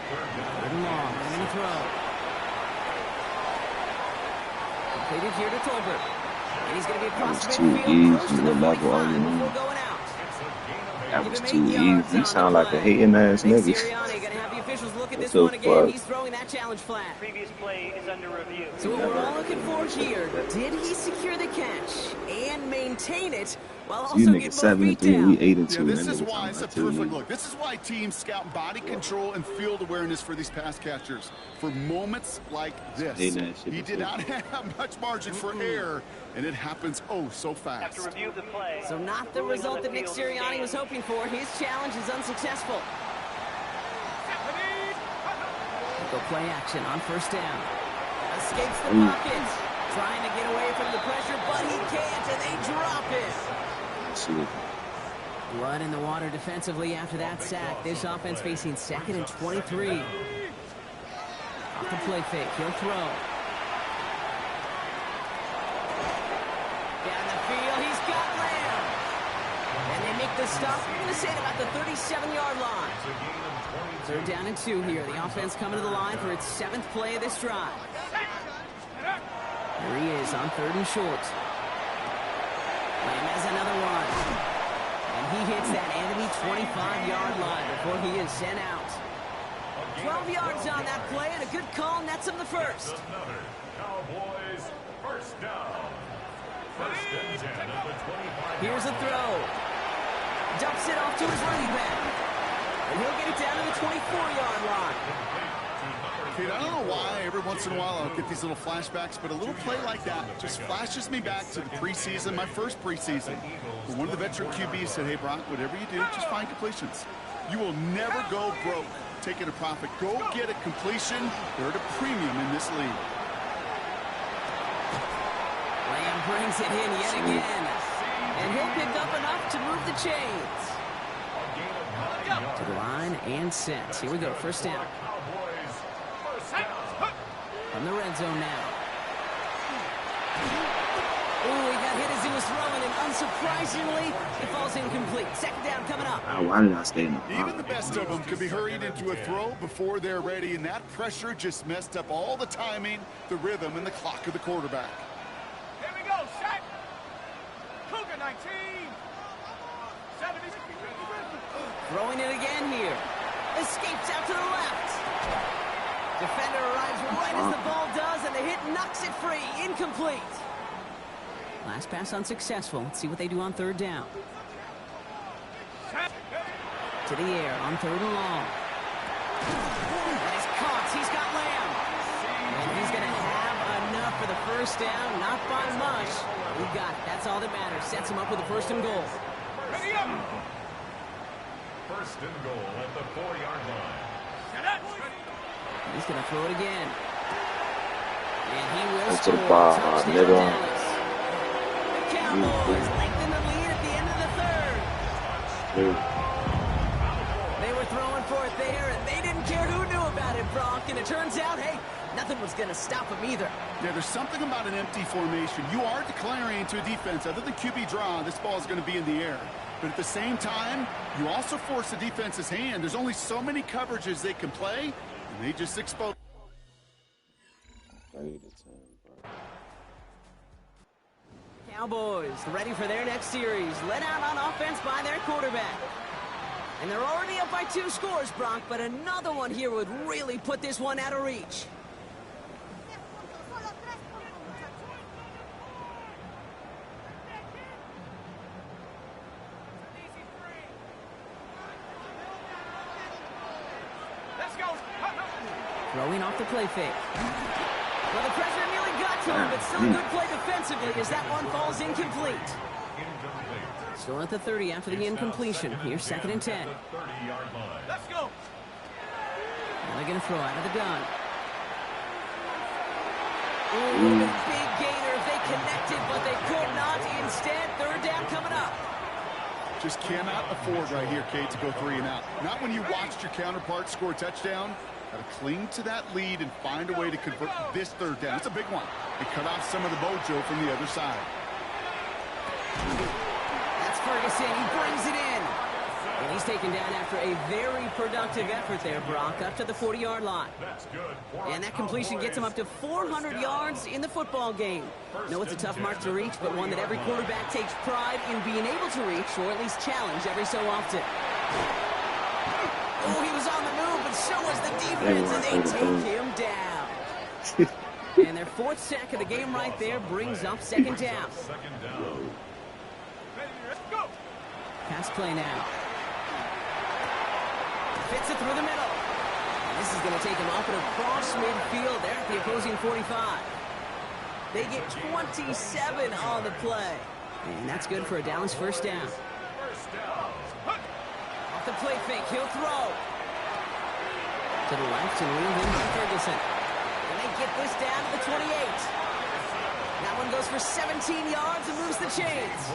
Third and long. They're going to throw. Completed here to Tolbert. And he's going to be across the midfield, close to the 45 before going out. That was too easy. You sound like a hating ass nigga. Sirianni going to have the officials look at this one again. He's throwing that challenge flag. Previous play is under review. So what we're all looking for here, did he secure the catch and maintain it while also You getting niggas both feet 7-3, we down? 8-2. Yeah, this is why it's a perfect look. This is why teams scout body control and field awareness for these pass catchers. For moments like this, he did not have much margin for error, and it happens so fast. After review of the play, So not the result that Nick Sirianni was hoping for. His challenge is unsuccessful. Go play action on first down. Escapes the pocket. Trying to get away from the pressure, but he can't, and they drop it. Blood in the water defensively after that sack. This offense facing 2nd and 23. Off the play fake, he'll throw. Down the field, he's got Lamb. And they make the stop. We're going to say at about the 37-yard line. 3rd down and 2 here. The offense coming to the line for its 7th play of this drive. Here he is on 3rd and short. Lamb has another one. And he hits that enemy 25-yard line before he is sent out. 12 yards on that play, and a good call nets him the first. Another Cowboys first down. First and 10 at the 25. Here's a throw. Dumps it off to his running back. And he'll get it down to the 24-yard line. Kate, I don't know why every once in a while I'll get these little flashbacks, but a little play like that just flashes me back to the preseason, my first preseason. One of the veteran QBs said, hey, Brock, whatever you do, just find completions. You will never go broke taking a profit. Go get a completion. They're at a premium in this league. Lamb brings it in yet again. And he'll pick up enough to move the chains. To the line and set. Here we go, first down. From the red zone now. Ooh, he got hit as he was throwing, and unsurprisingly, it falls incomplete. Second down coming up. Why did I stay in the box? Even the best of them could be hurried into a throw before they're ready, and that pressure just messed up all the timing, the rhythm, and the clock of the quarterback. Here we go, set. Cougar 19. 70. Throwing it again here. Escapes out to the left. Defender arrives right as the ball does, and the hit knocks it free. Incomplete. Last pass unsuccessful. Let's see what they do on 3rd down. To the air on 3rd and long. That is caught. He's got Lamb. And he's going to have enough for the first down. Not by much. He got it. That's all that matters. Sets him up with a 1st and goal. Ready up. 1st and goal at the 4-yard line. He's going to throw it again. And he will That's to the score. ball, Touchdown, nigga. Dallas. The Cowboys lengthen the lead at the end of the 3rd. They were throwing for it there, and they didn't care who knew about it, Brock. And it turns out, hey, nothing was going to stop them either. Yeah, there's something about an empty formation. You are declaring to a defense, other than QB draw, this ball is going to be in the air. But at the same time, you also force the defense's hand. There's only so many coverages they can play, and they just expose. Cowboys ready for their next series. Led out on offense by their quarterback. And they're already up by 2 scores, Brock, but another one here would really put this one out of reach. Let's go. Throwing off the play fake. Well, the pressure nearly got to him, but still a good play defensively as that one falls incomplete. Still at the 30 after the incompletion. Here's 2nd and 10. Let's go. Now they're going to throw out of the gun. Ooh, big gainer if they connected, but they could not. Instead, 3rd down coming up. Just cannot afford right here, Kate, to go 3 and out. Not when you watched your counterpart score a touchdown. Got to cling to that lead and find a way to convert this 3rd down. It's a big one. They cut off some of the mojo from the other side. That's Ferguson. He brings it in. And he's taken down after a very productive effort there, Brock, up to the 40-yard line. And that completion gets him up to 400 yards in the football game. No, it's a tough mark to reach, but one that every quarterback takes pride in being able to reach, or at least challenge every so often. Oh, he was on the move, but so was the defense, and they take him down. And their 4th sack of the game right there brings up 2nd down. Pass play now. Fits it through the middle. And this is going to take him up and across midfield there at the opposing 45. They get 27 on the play. And that's good for a Dallas 1st down. Off the play fake, he'll throw. To the left and reeled in by Ferguson. And they get this down to the 28. That one goes for 17 yards and moves the chains.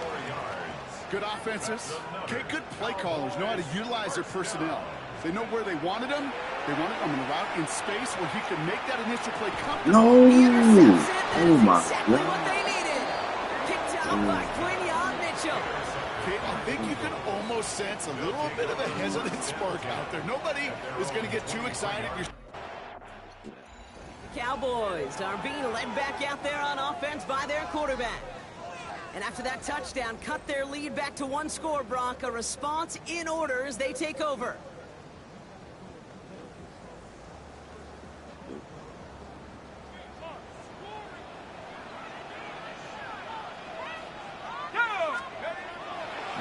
Good offenses. Okay, good play callers know how to utilize their personnel. They know where they wanted them. They wanted them in a route in space where he could make that initial play comfortable. No! Oh my exactly God! What they needed. Picked out by Quinion Mitchell. Okay, I think you can almost sense a little bit of a hesitant spark out there. Nobody is going to get too excited. Cowboys are being led back out there on offense by their quarterback. And after that touchdown, cut their lead back to 1 score, Brock. A response in order as they take over.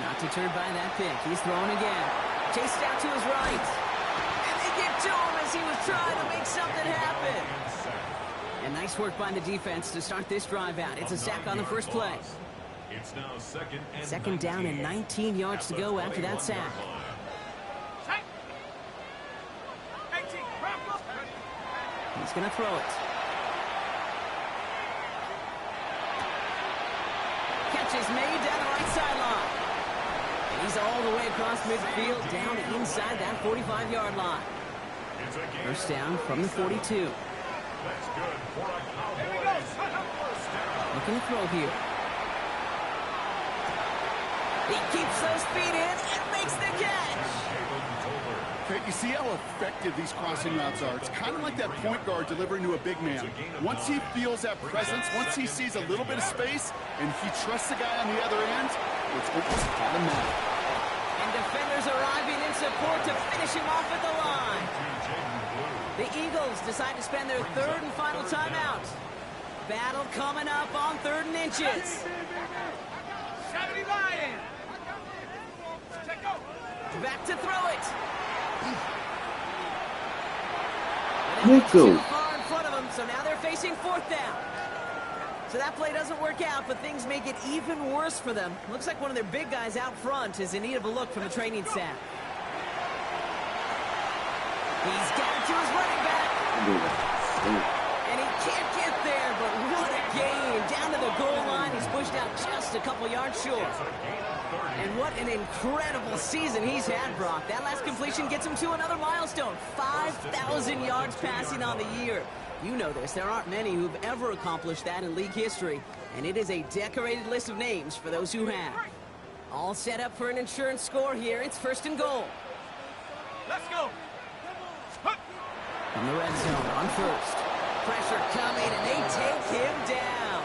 Not deterred by that pick. He's throwing again. Chased out to his right. And they get to him as he was trying to make something happen. And nice work by the defense to start this drive out. It's a sack on the first play. It's now second down and 19 yards to go after that sack. He's going to throw it. Catch is made down the right sideline. And he's all the way across midfield down inside that 45-yard line. First down from the 42. Looking to throw here. He keeps those feet in and makes the catch. Okay, you see how effective these crossing routes are. It's kind of like that point guard delivering to a big man. Once he feels that presence, once he sees a little bit of space, and he trusts the guy on the other end, it's almost automatic. And defenders arriving in support to finish him off at the line. The Eagles decide to spend their third and final timeout. Battle coming up on 3rd and inches. Back to throw it. Too far in front of them, so now they're facing 4th down. So that play doesn't work out, but things make it even worse for them. Looks like one of their big guys out front is in need of a look from the training staff. He's got it to his running back. And he can't get there, but what a gain. Down to the goal line, he's pushed out just a couple yards short. And what an incredible season he's had, Brock. That last completion gets him to another milestone. 5,000 yards passing on the year. You know this. There aren't many who've ever accomplished that in league history. And it is a decorated list of names for those who have. All set up for an insurance score here. It's 1st and goal. Let's go. From the red zone on 1st. Pressure coming, and they take him down.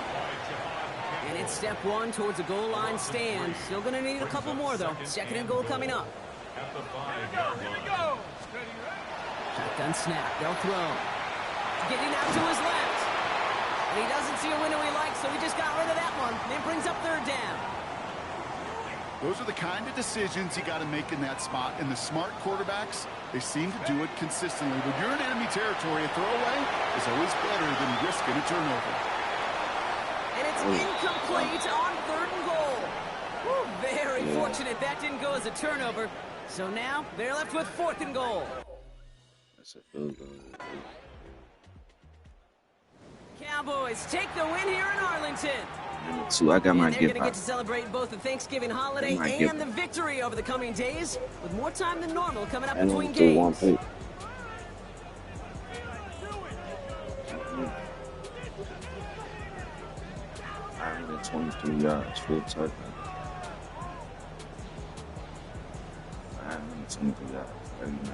And it's step 1 towards a goal line stand. Still going to need a couple more, though. 2nd and goal coming up. Here we go. Shotgun snap. They'll throw. Getting out to his left. And he doesn't see a window he likes, so he just got rid of that one. And it brings up 3rd down. Those are the kind of decisions you got to make in that spot. And the smart quarterbacks, they seem to do it consistently. When you're in enemy territory, a throwaway is always better than risking a turnover. And it's incomplete on 3rd and goal. Woo, very fortunate that didn't go as a turnover. So now they're left with 4th and goal. That's a field goal. Cowboys take the win here in Arlington. So I got my gift. They're going to get to celebrate both the Thanksgiving holiday and the victory over the coming days, with more time than normal coming up between games. 523 yards, full touchdown. 523 yards, 39.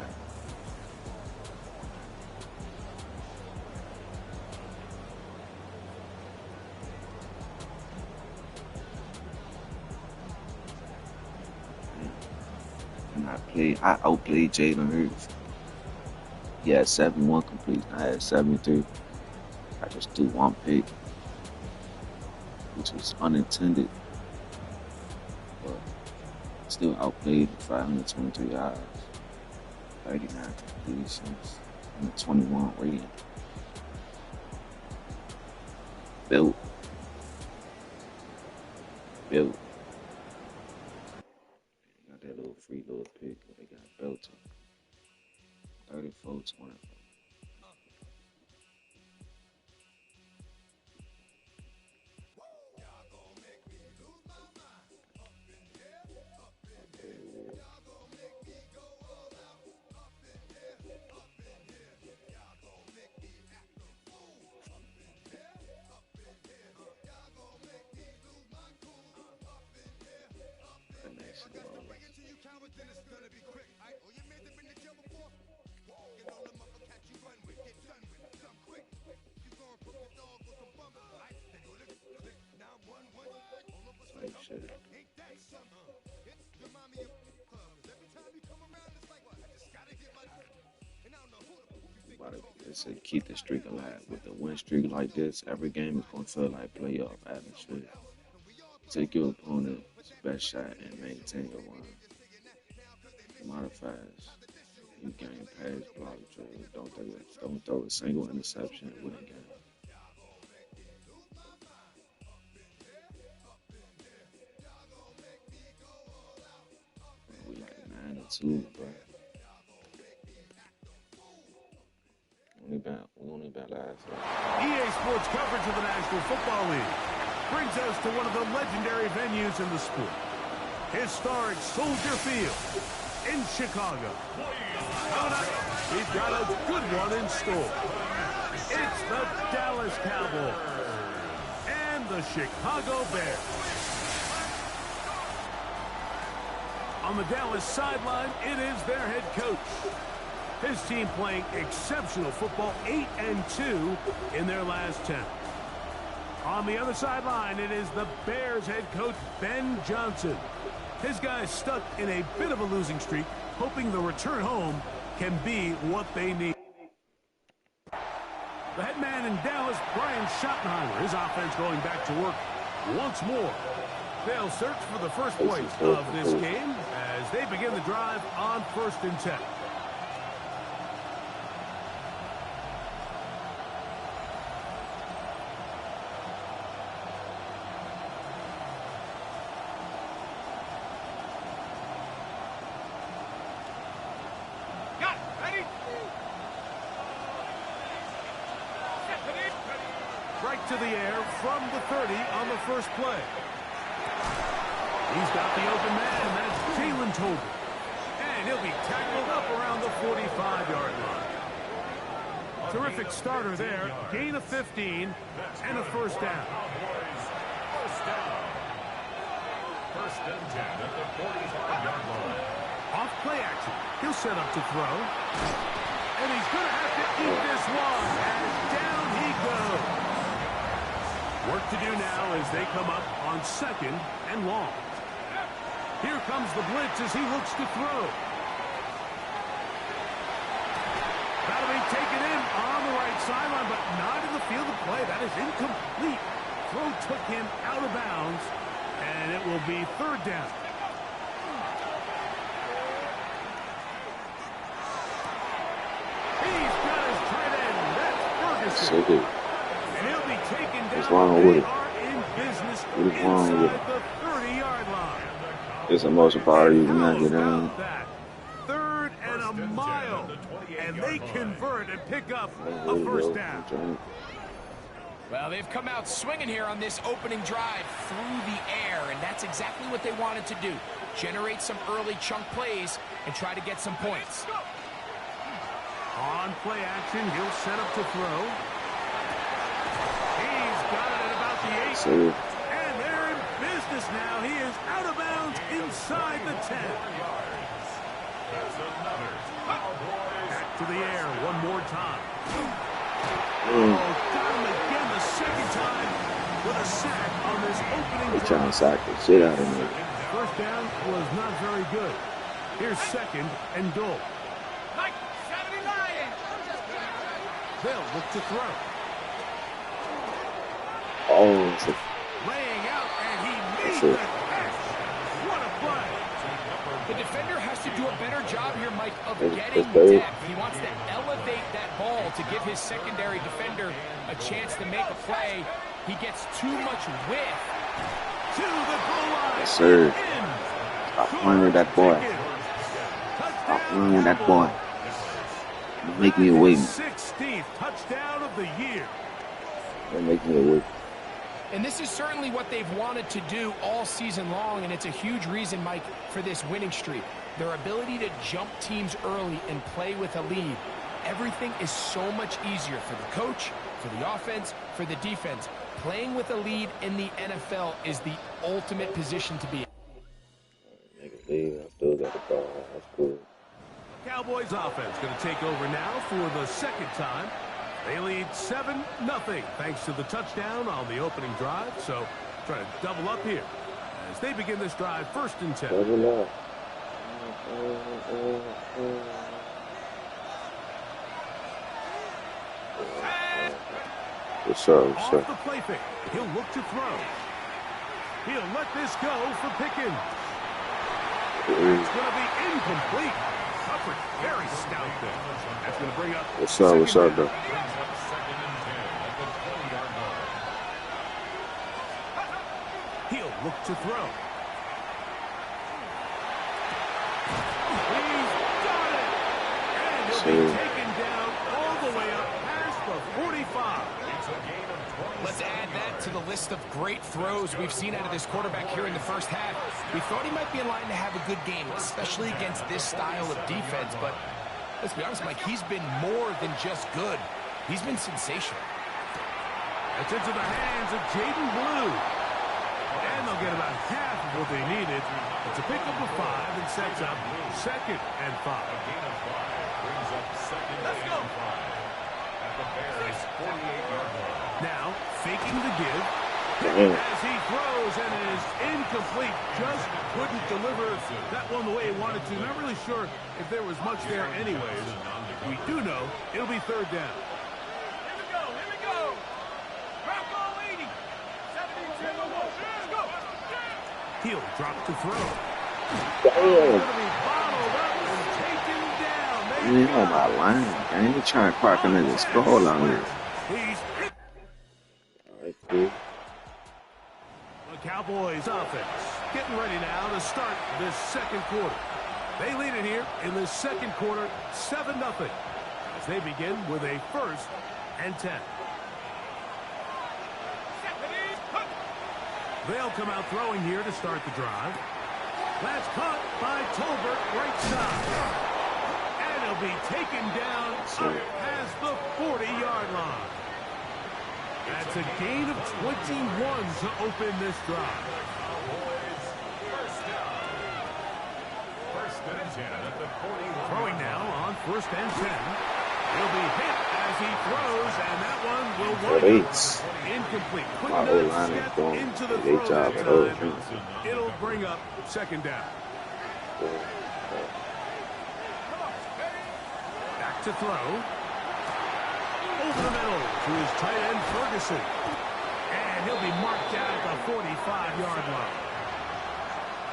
I outplayed Jalen Hurts. He had 71 completion. I had 73. I just threw 1 pick, which was unintended, but still outplayed 523 yards, 39 completions, and a 21 rating. Built. That little free little pick, they got belted. 34-20. They say keep the streak alive. With a win streak like this, every game is going to feel like playoff atmosphere. Take your opponent's best shot and maintain your run. Modifiers. You gain pass, block, dribble. Don't throw a single interception and win a game. We like 9-2, bro. We only been live for EA Sports coverage of the National Football League brings us to one of the legendary venues in the sport. Historic Soldier Field in Chicago. Coming up, we've got a good one in store. It's the Dallas Cowboys and the Chicago Bears. On the Dallas sideline, it is their head coach. His team playing exceptional football, 8-2 in their last 10. On the other sideline, it is the Bears head coach, Ben Johnson. His guys stuck in a bit of a losing streak, hoping the return home can be what they need. The head man in Dallas, Brian Schottenheimer, his offense going back to work once more. They'll search for the first points of this game as they begin the drive on 1st and 10. Right to the air from the 30 on the first play. He's got the open man. That's Jalen Tolbert. And he'll be tackled up around the 45-yard line. Terrific starter there. Gain of 15 and a first down. First and 10 at the 45-yard line. Off play action. He'll set up to throw. And he's going to have to eat this one. And down he goes. Work to do now as they come up on 2nd and long. Here comes the blitz as he looks to throw. That'll be taken in on the right sideline, but not in the field of play. That is incomplete. Throw took him out of bounds, and it will be 3rd down. He's got his tight end. That's Ferguson. so good. And he'll be taken down. What's wrong with it? In business What is wrong with it? the 30-yard line. It's the most part you can not get down. 3rd and a mile. And they convert and pick up a first down. Well, they've come out swinging here on this opening drive through the air, and that's exactly what they wanted to do. Generate some early chunk plays and try to get some points. On play action, he'll set up to throw. He's got it at about the 8. And they're in business now. He is out of bounds inside the 10. Back to the air one more time. Oh, got him again the second time with a sack on this opening drive. They're trying to sack the shit out of me. First down was not very good. Here's 2nd and goal. Mike, 79. They'll look to throw. Oh, it's a, Laying out, and he made that's it. the catch. What a play. The defender has to do a better job here, Mike, of That's getting better. depth. He wants to elevate that ball to give his secondary defender a chance to make a play. He gets too much width. To the goal line. Yes, sir. In. Stop playing with that boy. Stop playing with that boy. Don't make me away. 16th touchdown of the year. Don't make me away. And this is certainly what they've wanted to do all season long, and it's a huge reason, Mike, for this winning streak. Their ability to jump teams early and play with a lead. Everything is so much easier for the coach, for the offense, for the defense. Playing with a lead in the NFL is the ultimate position to be in. Nigga, leave. I still got the ball. That's cool. Cowboys offense going to take over now for the 2nd time. They lead 7-0 thanks to the touchdown on the opening drive. So try to double up here as they begin this drive 1st and 10. Double up. What's up? What's Off up? the play fake. He'll look to throw. He'll let this go for Pickens. It's going to be incomplete. Coverage very stout there. That's going to bring up. What's up? What's up, though? He'll look to throw. He's got it. And he'll be taken down all the way up past the 45. Let's add that to the list of great throws we've seen out of this quarterback here in the first half. We thought he might be in line to have a good game, especially against this style of defense. But let's be honest, Mike, he's been more than just good. He's been sensational. It's into the hands of Jaden Blue. And they'll get about half of what they needed. It's a pickup of 5 and sets up 2nd and 5. Let's go. At the Bears' 48-yard line. Now, faking the give. As he throws, and it is incomplete. Just couldn't deliver that one the way he wanted to. Not really sure if there was much there anyways. We do know it'll be 3rd down. Here we go. Here we go. Bronco 80. 72. Let's go. He'll drop to throw. Damn. Going to be bottled up and taken down. You on my line, man. You trying to crack a nigga skull on me. He's Alright, cool. the Cowboys offense getting ready now to start this 2nd quarter. They lead it here in the 2nd quarter, 7-0, as they begin with a 1st and 10. They'll come out throwing here to start the drive. That's caught by Tolbert right side. And he'll be taken down up past the 40-yard line. That's a gain of 21 to open this drive. Throwing now on 1st and 10. He'll be hit as he throws, and that one will wind up incomplete. My whole line is going Into the great throw job that at all. time. It'll bring up 2nd down. Back to throw. Over the middle to his tight end, Ferguson. And he'll be marked down at the 45-yard line.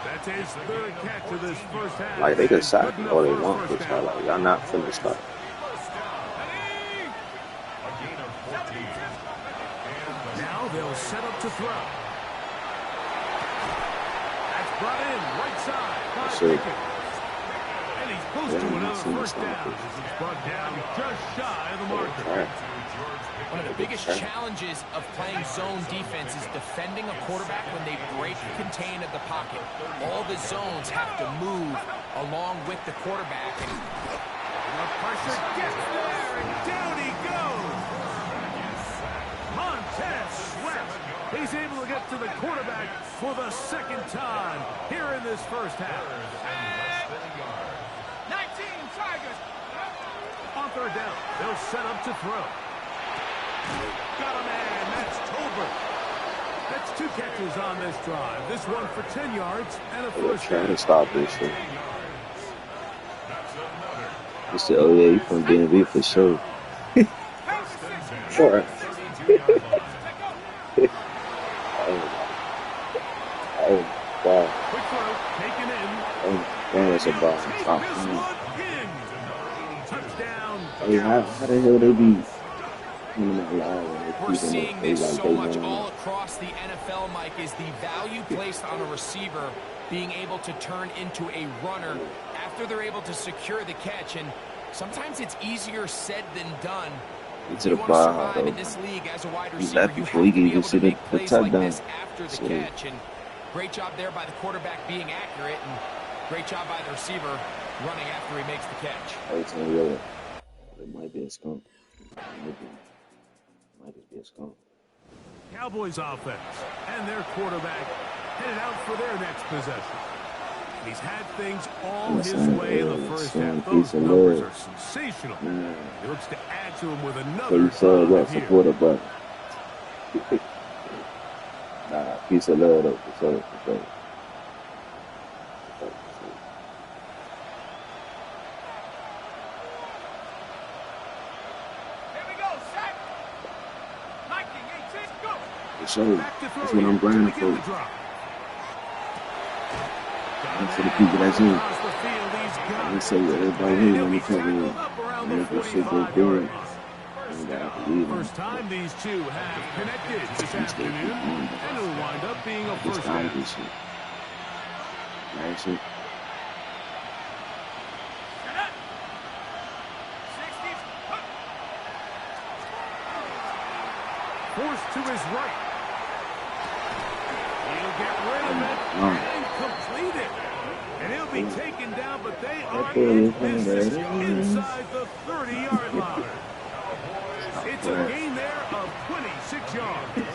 That's his 3rd catch of this first half. Like, they can sack me all they want, but y'all not finna stop. Now they'll set up to throw. That's brought in right side by Pickens. And he's close to another 1st down as it's brought down just shy of the marker. One of the biggest challenges of playing zone defense is defending a quarterback when they break contain of the pocket. All the zones have to move along with the quarterback. And the pressure gets there, and down he goes. Montez Sweat. He's able to get to the quarterback for the 2nd time here in this first half. 19 Tigers. On 3rd down, they'll set up to throw. Got a man, that's Tolbert. That's 2 catches on this drive. This one for 10 yards and a 1st Trying down. to stop this shit. You said, oh yeah, you from DMV for sure. Sure. Oh, wow. Quick throw, taken in. Oh, damn, that's a ball. Stop. This one in. Touchdown. Hey, how the hell they be coming out loud when they we're keep seeing them this like so they much want? all across the NFL, Mike, is the value placed on a receiver being able to turn into a runner after they're able to secure the catch. And sometimes it's easier said than done. Get to the You want to ball, survive though. in this league as a wide He receiver, left you before have he to could be even able see to the make plays like touchdown. this after the So, catch. And great job there by the quarterback being accurate, and great job by the receiver running after he makes the catch. it's gonna be it might be a skunk. Might just be a skunk. Cowboys offense and their quarterback headed out for their next possession. He's had things all his way in the first half. Those numbers are sensational. He looks to add to him with another drive here. Support a brother. Nah, piece of love though, for sure. Here we go, set. Mikey. sure. That's what I'm grinding for. And for the people that's in. I say everybody here, let me tell you, make this shit go good. First time these two have connected this afternoon, and it'll wind up being a first down. That's it. Forced to his right. He'll get rid of it and complete it. And he'll be taken down, but they are in business inside the 30-yard line. It's a gain there of 26 yards.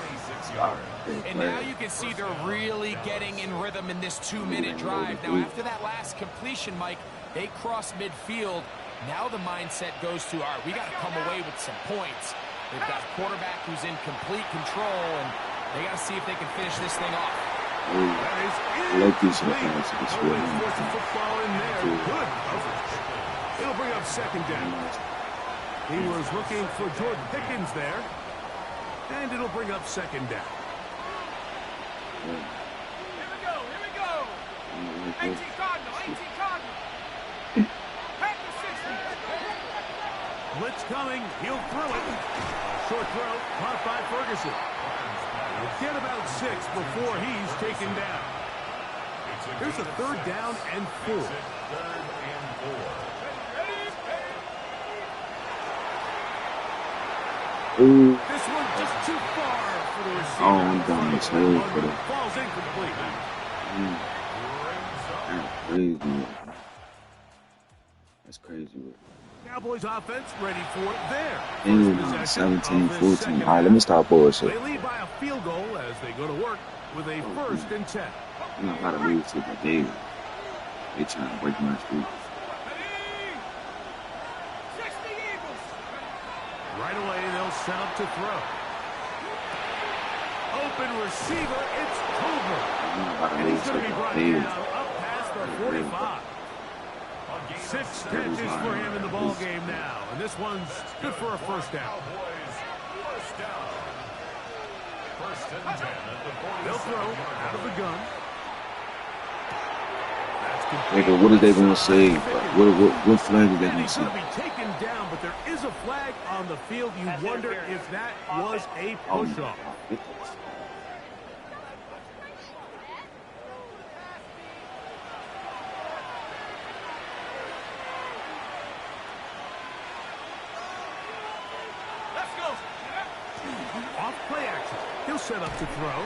And now you can see they're really getting in rhythm in this 2-minute drive. Now, after that last completion, Mike, they cross midfield. Now the mindset goes to, all right, we got to come away with some points. They've got a quarterback who's in complete control, and they got to see if they can finish this thing off. That is incomplete. Football in there. Good coverage. It'll bring up second down. He was looking for Jordan Pickens there, and it'll bring up second down. Here we go. 18 Cardinal. Back to 60. Blitz coming. He'll throw it. Short throw. Caught by Ferguson. He'll get about 6 before he's taken down. Here's a 3rd down and 4. Ooh. This one just too far for the receiver. Oh, I'm done. It's really for the falls incomplete. That's crazy. Cowboys offense ready for it there. 17-14. All right, let me stop bullshit. They lead by a field goal as they go to work with a 1st and 10. You know how to lose to the day. They trying to break my streak. Right away, they'll set up to throw. Open receiver, it's Cooper. And he's going to be brought down up past the 45. 6 catches for him in the ball game now. And this one's good for a first down. They'll throw out of the gun. Nigga, what are they going to say? What flag are they going to say? Taken down, but there is a flag on the field. You wonder if that was a push-off. Let's go. Off play action. He'll set up to throw.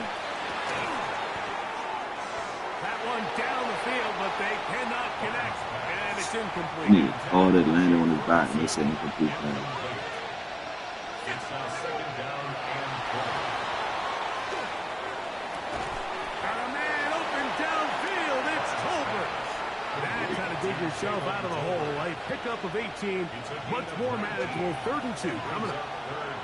That one down the field, but they cannot connect. And it's incomplete. Yeah, all that landed on his back, and they said incomplete pass. It's now 2nd down and 20. Got a man open downfield. It's Tolbert. That's how to dig yourself out of the hole. A pickup of 18. Much more manageable. 3rd and 2 coming up.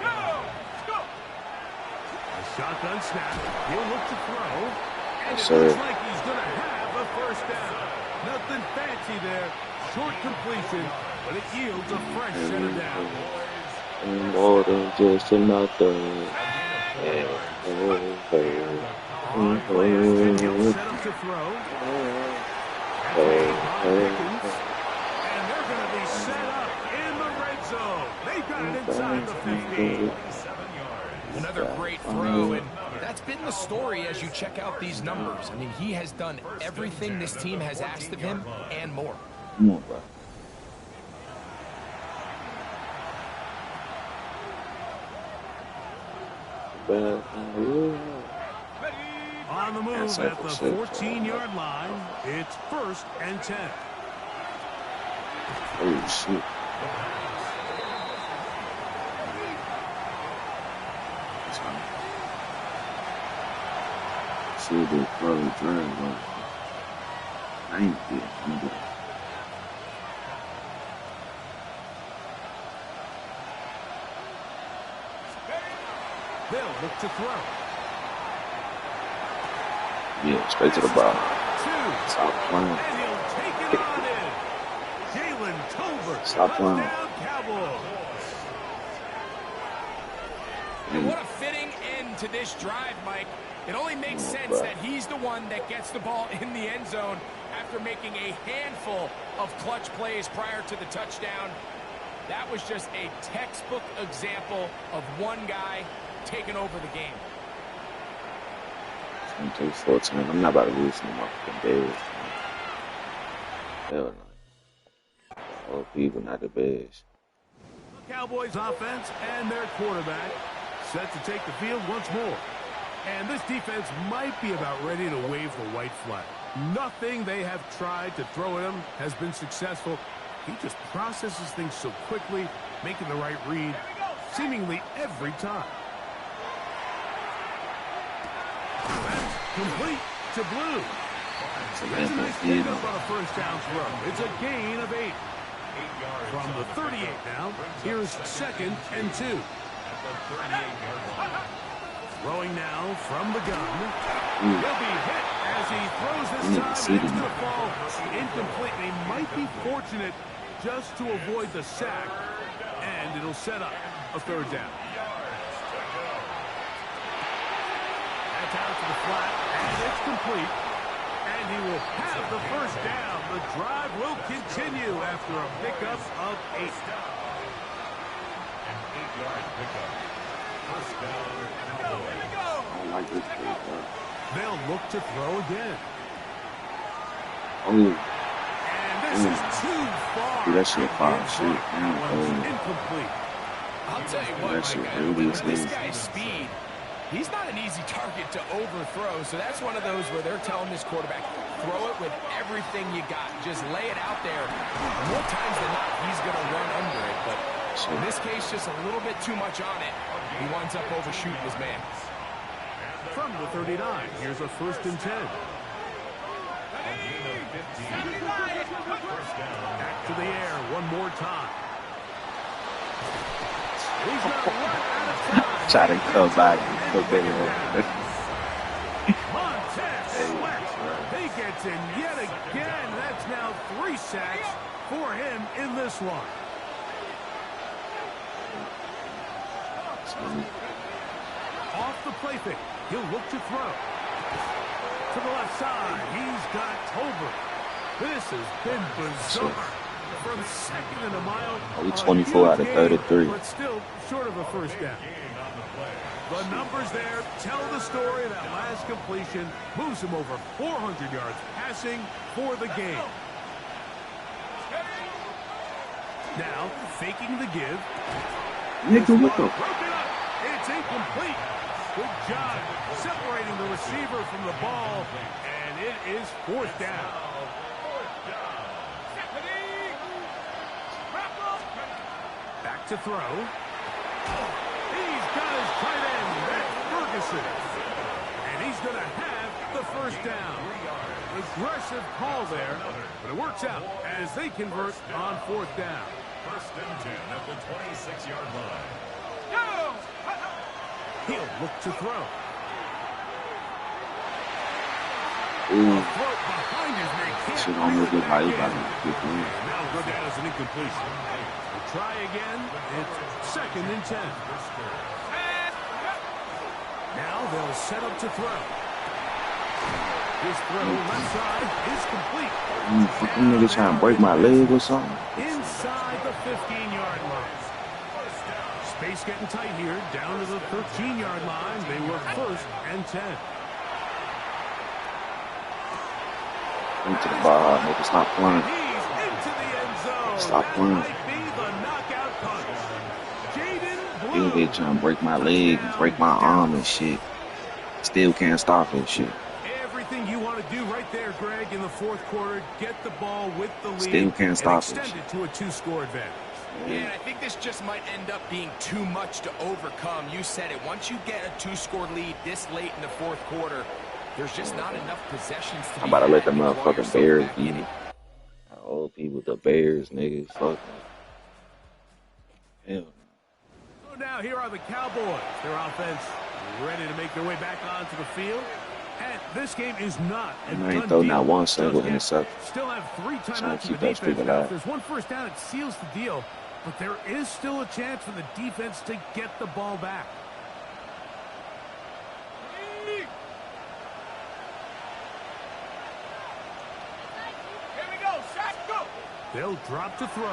Go. A shotgun snap. He'll look to throw. And it Sir. looks like he's going to have a first down. Nothing fancy there. Short completion, but it yields a fresh set of downs. More than just another. On play action, he'll set up to throw. And they're going to be set up in the red zone. They've got it inside the 15. Another great throw, and that's been the story as you check out these numbers. I mean, he has done everything this team has asked of him and more. Come on, bro. On the move at the 14-yard line, it's 1st and 10. Oh, shit. See the probably drive, but I ain't good. I'm good. They'll look to throw. Yeah, straight to the ball. Stop playing. And he'll take it on in. Jalen Tolbert. Stop playing. Touchdown, Cowboys. And what a fitting end to to this drive, Mike. It only makes sense that he's the one that gets the ball in the end zone after making a handful of clutch plays prior to the touchdown. That was just a textbook example of one guy taking over the game. It's going to take 14. I'm not about to lose no motherfucking Bears. Hell no. Old people, not the Bears. Cowboys offense and their quarterback set to take the field once more. And this defense might be about ready to wave the white flag. Nothing they have tried to throw at him has been successful. He just processes things so quickly, making the right read seemingly every time. That's complete to Blue. That's a nice pickup on a first down throw. It's a gain of 8. From the 38 now, here's 2nd and 2. Throwing now from the gun. He'll be hit as he throws this time. It's going to fall incomplete. He might be fortunate just to avoid the sack, and it'll set up a 3rd down. That's out to the flat, and it's complete. And he will have the first down. The drive will continue after a pickup of 8. An 8-yard pickup. First down. I don't like this play, bro. They'll look to throw again. Oh. And this is too far. Dude, that shit fire. Shit. Incomplete. I'll tell you what, Mike, this guy's speed, he's not an easy target to overthrow, so that's one of those where they're telling this quarterback, throw it with everything you got. Just lay it out there. More times than not, he's going to run under it, but in this case, just a little bit too much on it. He winds up overshooting his man. From the 39, here's a 1st and 10. Back to the air one more time. He's going to run out of time. Try to come back and put it Montez Sweat. He gets in yet again. That's now 3 sacks for him in this one. Off the play fake. He'll look to throw. To the left side. He's got Tolbert. This has been bizarre. From 2nd and a mile. Only 24 out of 33. But still short of a first down. The numbers there tell the story. That last completion moves him over 400 yards passing for the game. Now, faking the give. Nigga, what the? It's incomplete. Good job separating the receiver from the ball, and it is 4th down. Back to throw. He's got his tight end, Matt Ferguson. And he's going to have the first down. Aggressive call there, but it works out as they convert on 4th down. 1st and 10 at the 26-yard line. He'll look to throw. Ooh. Throw behind his man. Shit almost look like about to get through. Now go down as an incompletion. We'll try again. It's 2nd and 10. Now they'll set up to throw. His throw left side is complete. Fucking nigga trying to break my leg or something. Inside the 15-yard line. Space getting tight here. Down to the 13-yard line. They were 1st and 10. Into the bar, nigga, stop playing. He's into the end zone. Stop playing. That might be the knockout punch. Jaden He Blue. trying to break my leg, break my arm and shit. Still can't stop it, shit. Everything you want to do right there, Greg, in the 4th quarter. Get the ball with the lead. Still can't stop it. And extend it to a 2-score advantage. Yeah, and I think this just might end up being too much to overcome. You said it. Once you get a 2-score lead this late in the 4th quarter, there's just not enough possessions to I'm about to let the had to claw motherfucking yourself Bears back beat in it. Old people, the Bears, nigga. Fuck them. Hell no. So now here are the Cowboys. Their offense ready to make their way back onto the field. And this game is not a I ain't done throw deal. not one single interception. Still have 3 Trying timeouts to in keep the that streak defense. Now, alive. if there's one first down, it seals the deal. But there is still a chance for the defense to get the ball back. They'll drop to throw.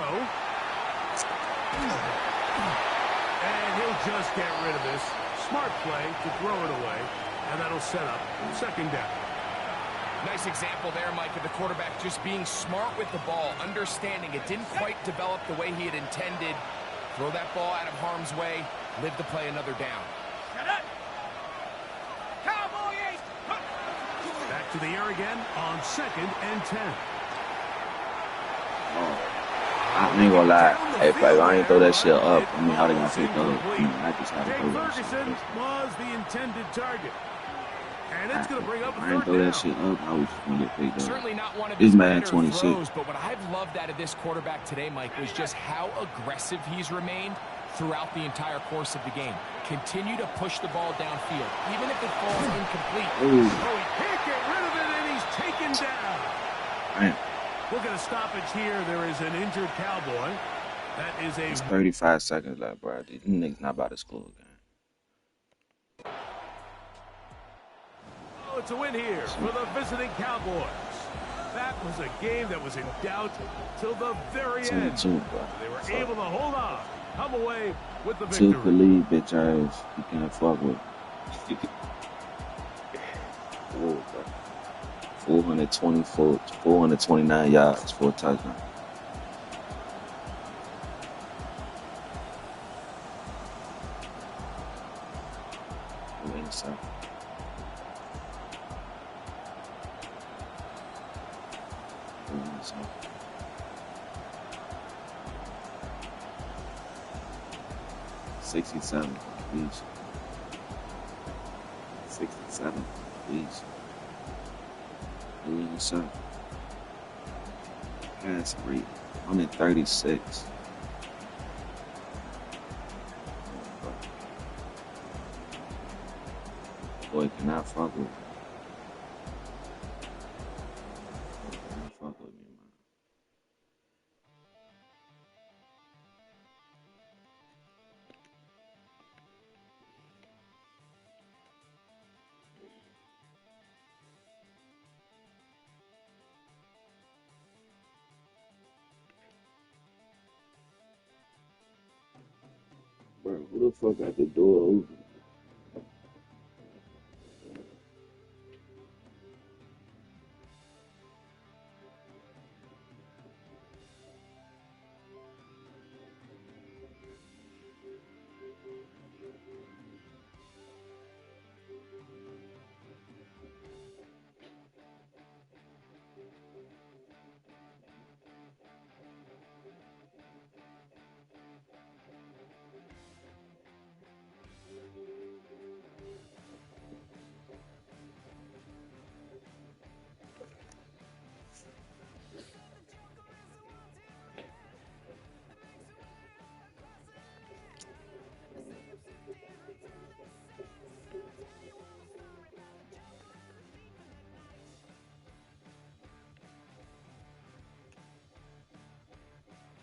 And he'll just get rid of this. Smart play to throw it away. And that'll set up second down. Nice example there, Mike, of the quarterback just being smart with the ball, understanding it didn't quite develop the way he had intended. Throw that ball out of harm's way, live to play another down. Back to the air again on 2nd and 10. I ain't gonna lie. Hey, if I ain't throw that shit up, I mean, how they gonna pick up? I just had to throw that shit. Ferguson was the intended target. And it's going to bring up a I ain't throw that shit up, I was just gonna get picked up. Certainly not one of It's his Madden better 26. throws, but what I've loved out of this quarterback today, Mike, was just how aggressive he's remained throughout the entire course of the game. Continue to push the ball downfield, even if it falls incomplete. He can't get rid of it, and he's taken down. Man. We'll get a stoppage here. There is an injured Cowboy. That is a... It's 35 seconds left, bro. These niggas not about to score again. Oh, it's a win here for the visiting Cowboys. That was a game that was in doubt till the very end. They were able to hold on, come away with the victory. 2 could lead, bitch ass. You can't fuck with. 424, 429 yards, 4 touchdowns. Inside. Inside. 67, please. 67, please. Inside. Pass rate 136. Boy, cannot fuck with me. Cannot fuck with me, man. Bro, who the fuck got the door open?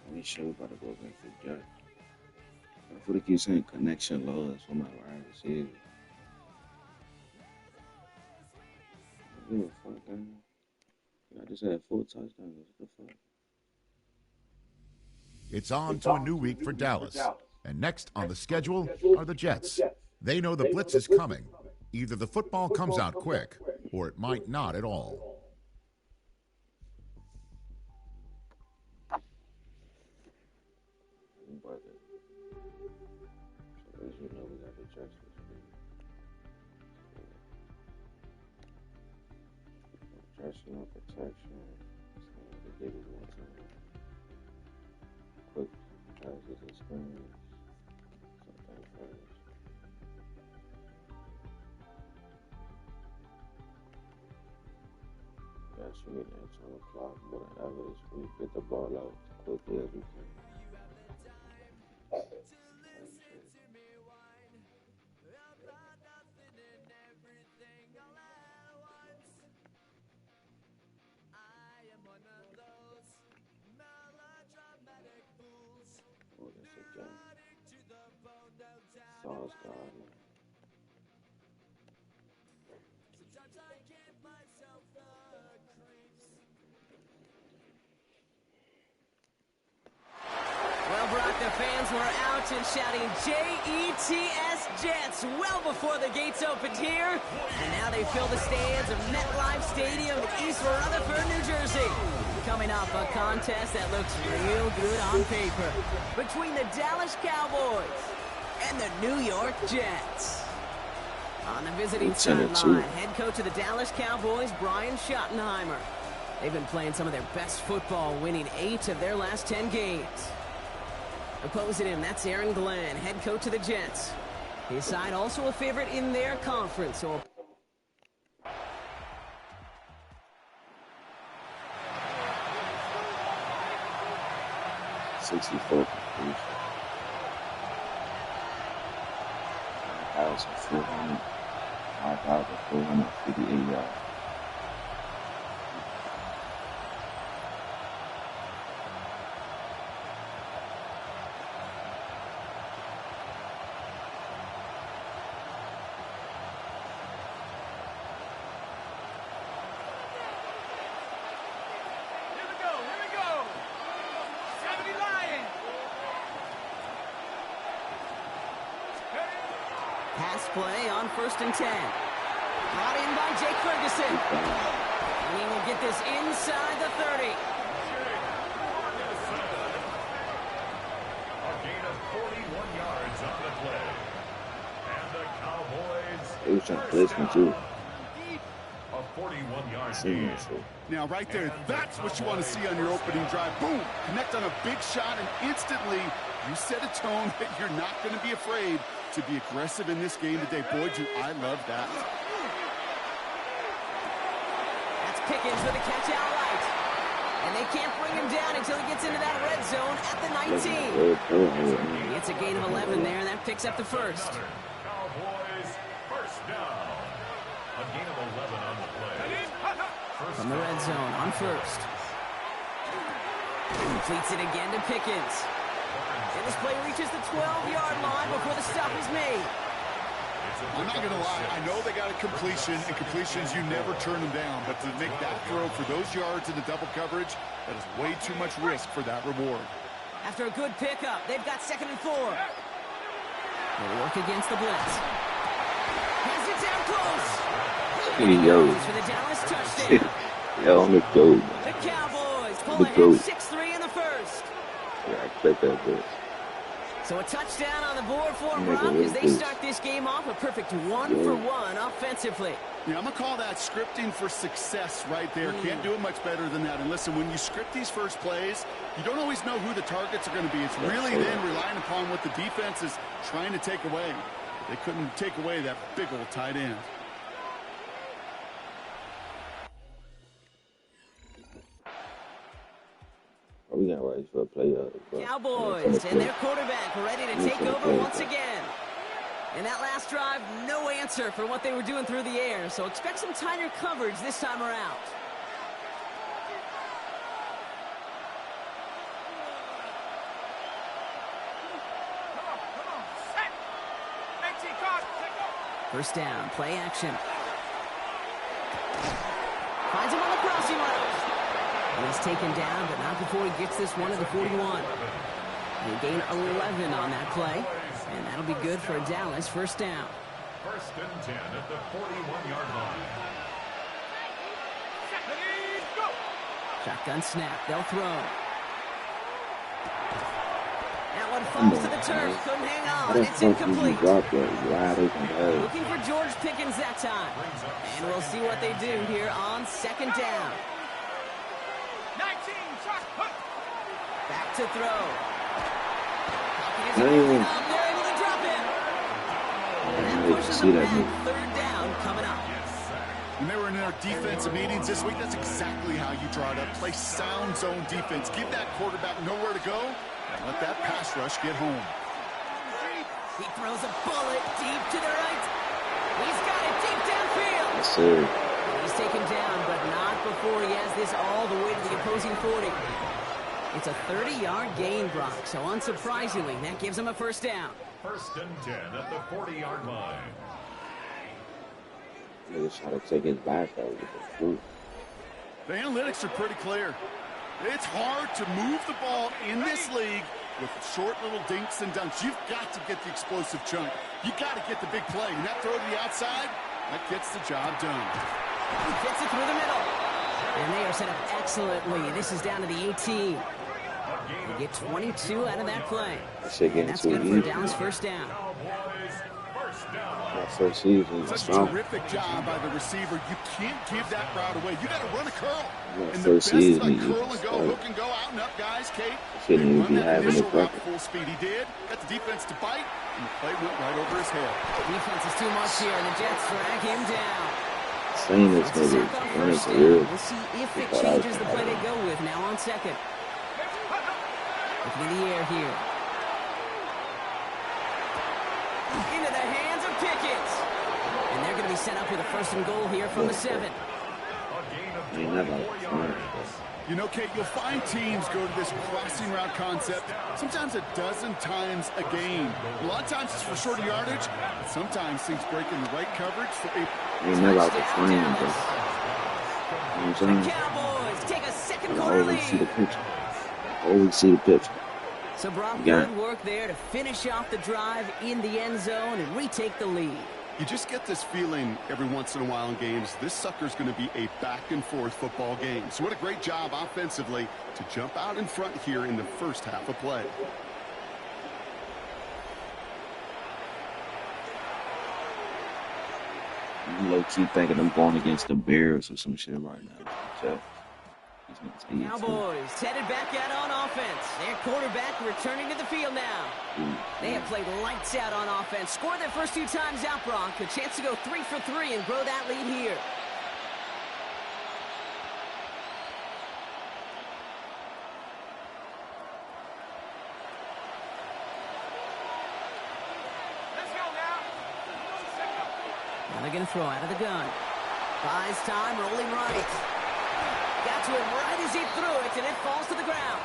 Let me show you about to go back to Jack. For the keep saying connection loss for my wide receiver. Give a fuck, man. I just had 4 touchdowns. What the fuck? It's on to a new week for Dallas. And next on the schedule are the Jets. They know the blitz is coming. Either the football comes out quick, or it might not at all. As you know, we got the Jets this week. Dressing up protection. The biggest one time. Quick passes and screens. Something fast. Got you in the internal clock more than ever this week. Get the ball out as quickly as we can. Oh, that's a jump. Sauce Gardner. The fans were out and shouting J-E-T-S, Jets, well before the gates opened here. And now they fill the stands of MetLife Stadium in East Rutherford, New Jersey. Coming up, a contest that looks real good on paper between the Dallas Cowboys and the New York Jets. On the visiting sideline, head coach of the Dallas Cowboys, Brian Schottenheimer. They've been playing some of their best football, winning 8 of their last 10 games. Opposing him, that's Aaron Glenn, head coach of the Jets. His side also a favorite in their conference. So 64 completion. 5,458 yards. Pass play on 1st and 10. Brought in by Jake Ferguson. And he will get this inside the 30. A gain of 41 yards on the play. And the Cowboys. They was trying to blitz me too. A 41-yard gain. Now, right there, that's what you want to see on your opening drive. Boom! Connect on a big shot, and instantly you set a tone that you're not going to be afraid to be aggressive in this game today. Boy, do I love that. That's Pickens with a catch out right. And they can't bring him down until he gets into that red zone at the 19. It's a gain of 11 there. That picks up the first. Cowboys first down. A gain of 11 on the play. From the red zone on 1st. Completes it again to Pickens. And this play reaches the 12-yard line before the stop is made. I'm not going to lie. I know they got a completion, and completions, you never turn them down. But to make that throw for those yards in the double coverage, that is way too much risk for that reward. After a good pickup, they've got 2nd and 4. They work against the blitz. Has it down close. For the Dallas touchdown. Yo, on the go. The Cowboys pull ahead 6-3 in the first. Yeah, I expect that blitz. So a touchdown on the board for Brock as they start this game off a perfect 1-for-1 offensively. Yeah, I'm going to call that scripting for success right there. Can't do it much better than that. And listen, when you script these first plays, you don't always know who the targets are going to be. It's really then relying upon what the defense is trying to take away. They couldn't take away that big old tight end. We got ready for a playoff. Cowboys and their quarterback ready to take over once again. And that last drive, no answer for what they were doing through the air. So expect some tighter coverage this time around. First down, play action. Finds him on the crossing route. He's taken down, but not before he gets this one to the 41. He'll gain 11 on that play, and that'll be good for Dallas. First down. 1st and 10 at the 41-yard line. Shotgun snap. They'll throw. That one falls to the turf. Couldn't hang on. It's incomplete. Looking for George Pickens that time. And we'll see what they do here on 2nd down. Back to throw. They're able to drop him. And that pushes them back. 3rd down coming up. When they were in their defensive meetings this week, that's exactly how you draw it up. Play sound zone defense. Give that quarterback nowhere to go and let that pass rush get home. He throws a bullet deep to the right. He's got it deep downfield. Yes, sir. He's taken down, but not before he has this all the way to the opposing 40. It's a 30-yard gain, Brock, so unsurprisingly, that gives him a first down. 1st and 10 at the 40-yard line. Niggas trying to take his back out with the fruit. The analytics are pretty clear. It's hard to move the ball in this league with short little dinks and dunks. You've got to get the explosive chunk. You got to get the big play. And that throw to the outside, that gets the job done. He fits it through the middle. And they are set up excellently. This is down to the 18. They get 22 out of that play. And that's good for a Dallas first down. First season, such a terrific job by the receiver. You can't give that route away. You got to run a curl. And the first best season, like curl and go, hook and go, out and up, guys. Kate, shouldn't run be that having initial a route full speed. He did. Got the defense to bite, and the play went right over his head. Defense is too much here, and the Jets drag him down. Same as niggas running to real. We'll see if it changes the play they go with now on second. Looking in the air here. Into the hands of Pickens. And they're going to be set up with a first and goal here from the 7. You know, Kate, you'll find teams go to this crossing route concept sometimes a dozen times a game. A lot of times it's for shorter yardage, but sometimes things break in the right coverage for a touchdown. The Cowboys take a second quarter lead. Always see the picture. So Brock, good work there to finish off the drive in the end zone and retake the lead. You just get this feeling every once in a while in games, this sucker's going to be a back-and-forth football game. So what a great job offensively to jump out in front here in the first half of play. I'm low-key thinking I'm going against the Bears or some shit right now. Cowboys headed back out on offense. Their quarterback returning to the field now. They have played lights out on offense. Scored their first 2 times out, Bronk. A chance to go 3 for 3 and grow that lead here. Let's go now. Now they're going to throw out of the gun. Buys time, rolling right. Got to him right as he threw it, and it falls to the ground.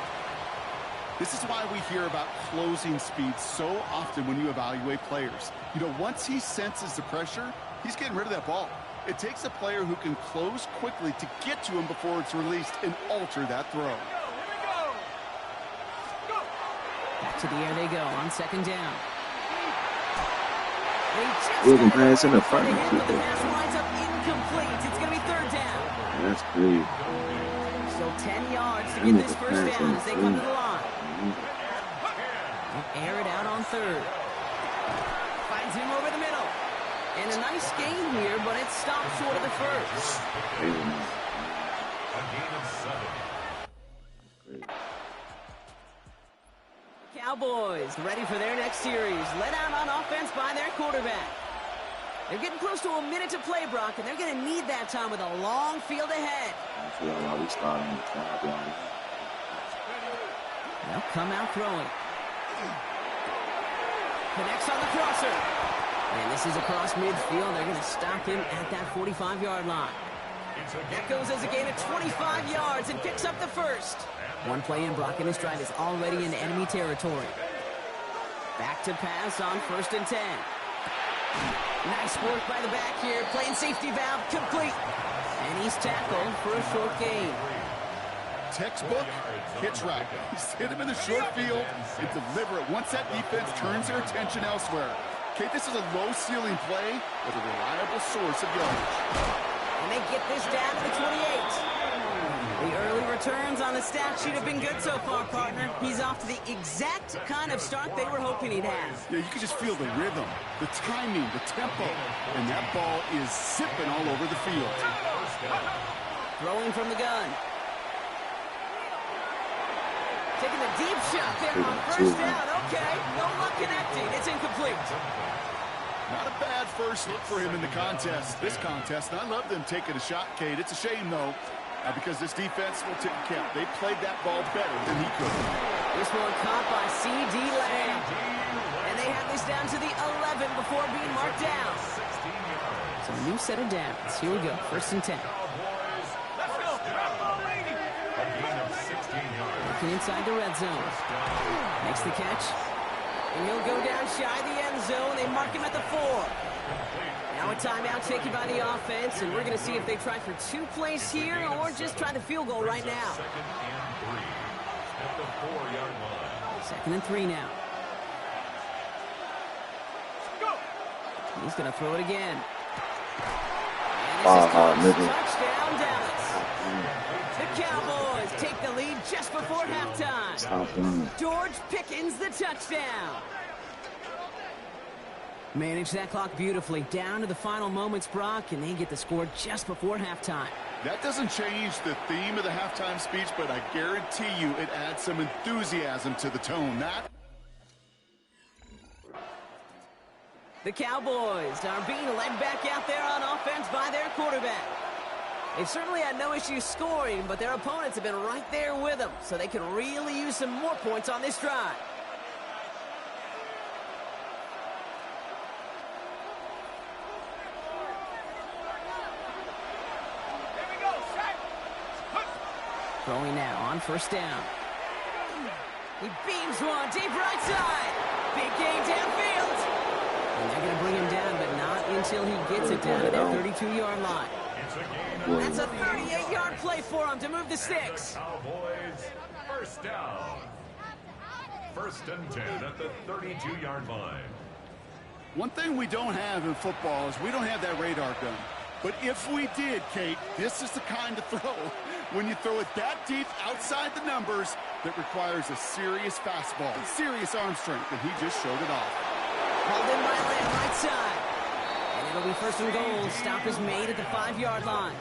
This is why we hear about closing speed so often when you evaluate players. You know, once he senses the pressure, he's getting rid of that ball. It takes a player who can close quickly to get to him before it's released and alter that throw. Back to the air they go on second down. We can pass in the front. But the pass winds up incomplete. It's going to be third down. That's great. So 10 yards to get this first down as they come to the line. They'll air it out on third. Finds him over the middle. And a nice gain here, but it stops short of the first. A gain of 7. Cowboys ready for their next series. Let out on offense by their quarterback. They're getting close to a minute to play, Brock, and they're going to need that time with a long field ahead. They'll come out throwing. Connects on the crosser. And this is across midfield. They're going to stop him at that 45-yard line. That goes as a gain of 25 yards and picks up the first. One play in, Brock, and his drive is already in enemy territory. Back to pass on 1st and 10. Nice work by the back here. Playing safety valve complete. And he's tackled for a short gain. Textbook hitch route. He's hit him in the short field and deliver it once that defense turns their attention elsewhere. Okay, this is a low-ceiling play with a reliable source of yardage. And they get this down to the 28. The early returns on the stat sheet have been good so far, partner. He's off to the exact kind of start they were hoping he'd have. Yeah, you can just feel the rhythm, the timing, the tempo, and that ball is zipping all over the field. Throwing from the gun. Taking a deep shot there on first down. Okay, no luck connecting. It's incomplete. Not a bad first look for him in the contest. This contest, and I love them taking a shot, Kate. It's a shame, though, because this defense will tip the cap. They played that ball better than he could. This one caught by C.D. Lamb. And they have this down to the 11 before being marked down. So a new set of downs. Here we go, 1st and 10. Looking inside the red zone. Makes the catch. And he'll go down shy of the end zone. They mark him at the 4. Now a timeout taken by the offense, and we're going to see if they try for 2 plays here or just try the field goal right now. 2nd 2nd and 3 now. He's going to throw it again. And this is touchdown, Dallas. The Cowboys take the lead just before halftime. George Pickens, the touchdown. Manage that clock beautifully. Down to the final moments, Brock, and they get the score just before halftime. That doesn't change the theme of the halftime speech, but I guarantee you it adds some enthusiasm to the tone. The Cowboys are being led back out there on offense by their quarterback. They've certainly had no issues scoring, but their opponents have been right there with them, so they can really use some more points on this drive. Throwing now on 1st down. He beams one deep right side. Big gain downfield. And they're going to bring him down, but not until he gets it down to that 32-yard line. That's a 38-yard play for him to move the sticks. Cowboys, 1st down. 1st and 10 at the 32-yard line. One thing we don't have in football is we don't have that radar gun. But if we did, Kate, this is the kind of throw when you throw it that deep outside the numbers that requires a serious fastball, serious arm strength, and he just showed it off. Hold in by Lamb right side. And it'll be 1st and goal. Stop is made at the 5-yard line.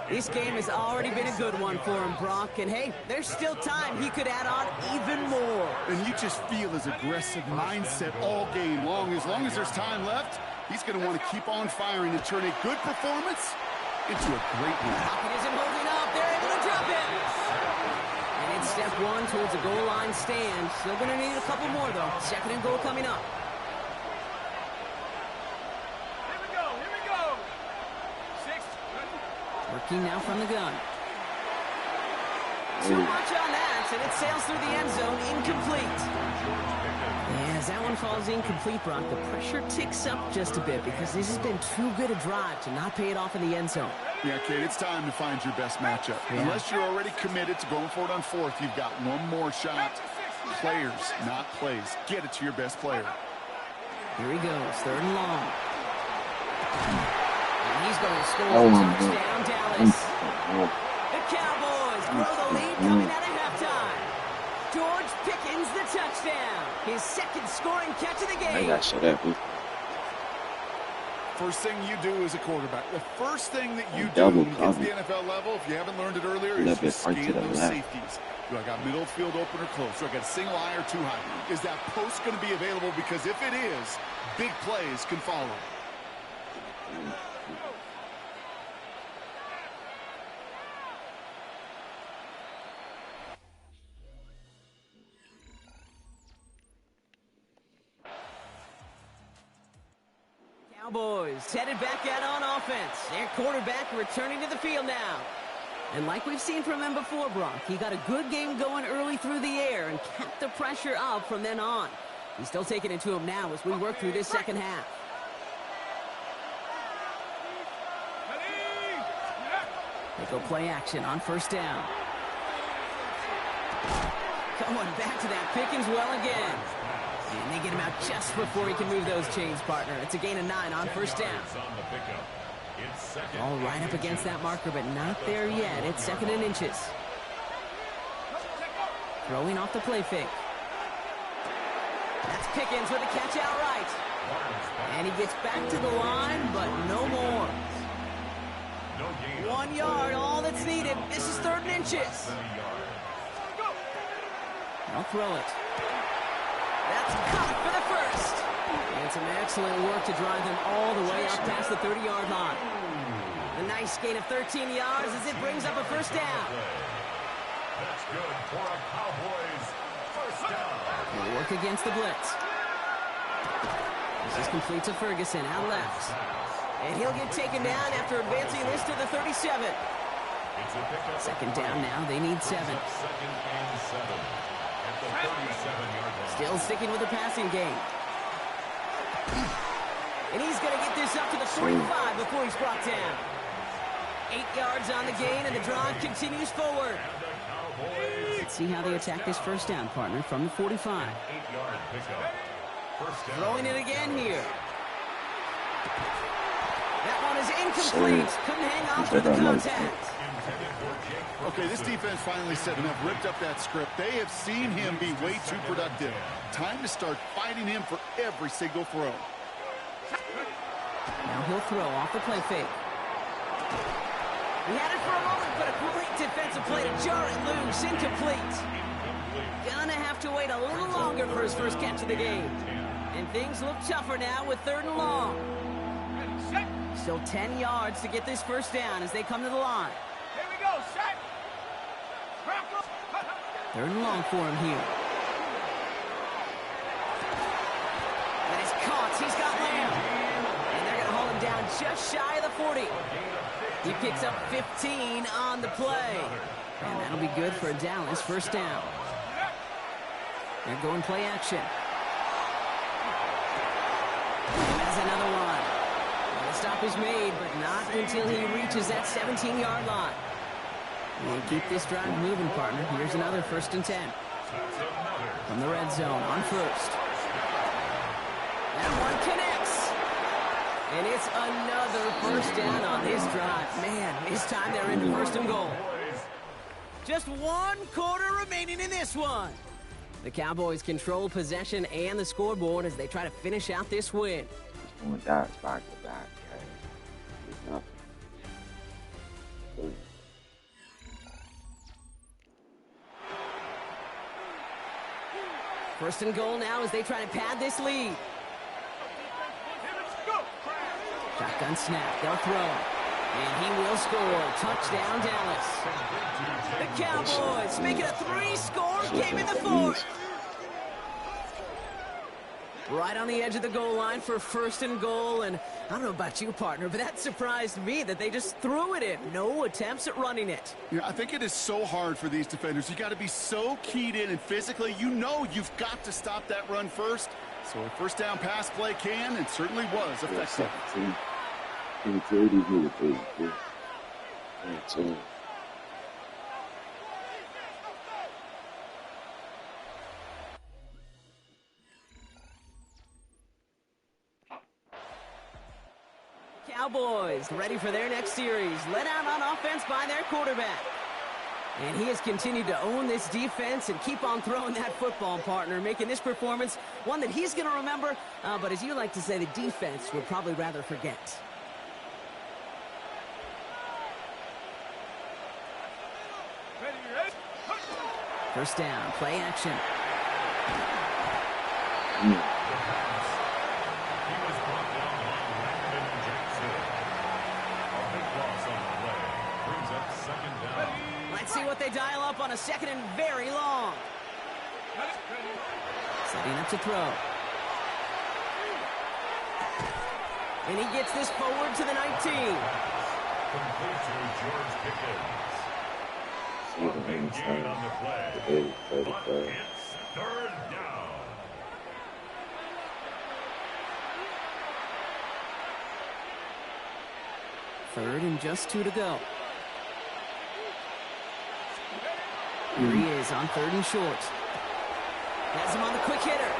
This game has already been a good one for him, Brock. And hey, there's still time. He could add on even more. And you just feel his aggressive mindset all game long. As long as there's time left, he's going to want to keep on firing and turn a good performance into a great one. Pocket isn't holding up. They're able to drop it. And it's step 1 towards a goal line stand. Still going to need a couple more, though. 2nd and goal coming up. Here we go. 6. Working now from the gun. Too much on that, and it sails through the end zone, incomplete. And as that one falls incomplete, Brock, the pressure ticks up just a bit because this has been too good a drive to not pay it off in the end zone. Yeah, Kate, it's time to find your best matchup. Yeah. Unless you're already committed to going for it on 4th, you've got one more shot. Players, not plays. Get it to your best player. Here he goes, 3rd and long. And he's going to score a touchdown, Dallas. The Cowboys grow the lead coming out of halftime. George Pickens, the touchdown. His 2nd scoring catch of the game. First thing you do as a quarterback, the first thing that you do at the NFL level, if you haven't learned it earlier, is you scan those safeties. Do I got middle field open or close? Do I got a single eye or 2 high? Is that post going to be available? Because if it is, big plays can follow. Cowboys headed back out on offense. Their quarterback returning to the field now. And like we've seen from him before, Brock, he got a good game going early through the air and kept the pressure up from then on. He's still taking it to him now as we work through this 2nd half. They go play action on 1st down. Going back to that Pickens well again. And they get him out just before he can move those chains, partner. It's a gain of 9 on 1st down. All right up against that marker, but not there yet. It's 2nd and inches. Throwing off the play fake. That's Pickens with a catch outright. And he gets back to the line, but no more. 1 yard, all that's needed. This is 3rd and inches. I'll throw it. That's caught for the 1st. And some excellent work to drive them all the way up past the 30-yard line. A nice gain of 13 yards as it brings up a 1st down. That's good for a Cowboys 1st down. They'll work against the blitz. This is complete to Ferguson out left. And he'll get taken down after advancing this to the 37. 2nd down now. They need 7. 2nd and 7 at the 37-yard line. Still sticking with the passing game. And he's going to get this up to the 45 before he's brought down. 8 yards on the gain, and the drive continues forward. Let's see how they attack this first down, partner, from the 45. Throwing it again here. That one is incomplete. Couldn't hang on through the contact. Okay, this defense finally said enough, ripped up that script. They have seen him be way too productive. Time to start fighting him for every single throw. Now he'll throw off the play fake. He had it for a moment, but a great defensive play to jar it loose. Incomplete. Gonna have to wait a little longer for his first catch of the game. And things look tougher now with 3rd and long. Still 10 yards to get this first down as they come to the line. Here we go, set. 3rd and long for him here. That is caught. He's got Lamb. And they're going to hold him down just shy of the 40. He picks up 15 on the play. And that'll be good for Dallas first down. They're going play action. And that's another one. And the stop is made, but not until he reaches that 17-yard line. And keep this drive moving, partner. Here's another 1st and 10. From the red zone on first. That one connects. And it's another first down on this drive. Man, this time they're into 1st and goal. Just 1 quarter remaining in this one. The Cowboys control possession and the scoreboard as they try to finish out this win. Just doing dots back to back, okay? There's nothing. Boom. First and goal now as they try to pad this lead. Shotgun snap, they'll throw. And he will score. Touchdown, Dallas. The Cowboys make it a 3-score game in the 4th. Right on the edge of the goal line for 1st and goal. And I don't know about you, partner, but that surprised me that they just threw it in. No attempts at running it. Yeah, I think it is so hard for these defenders. You got to be so keyed in and physically, you know you've got to stop that run first. So a first down pass play can and certainly was effective. Cowboys ready for their next series. Led out on offense by their quarterback. And he has continued to own this defense and keep on throwing that football, partner, making this performance one that he's going to remember, but as you like to say, the defense would probably rather forget. First down, play action. Let's see what they dial up on a 2nd and very long. Setting up to throw. And he gets this forward to the 19. Complete to George Pickens. On the play. But it's 3rd down. Third and just 2 to go. Here he is on 3rd and short. Has him on the quick hitter.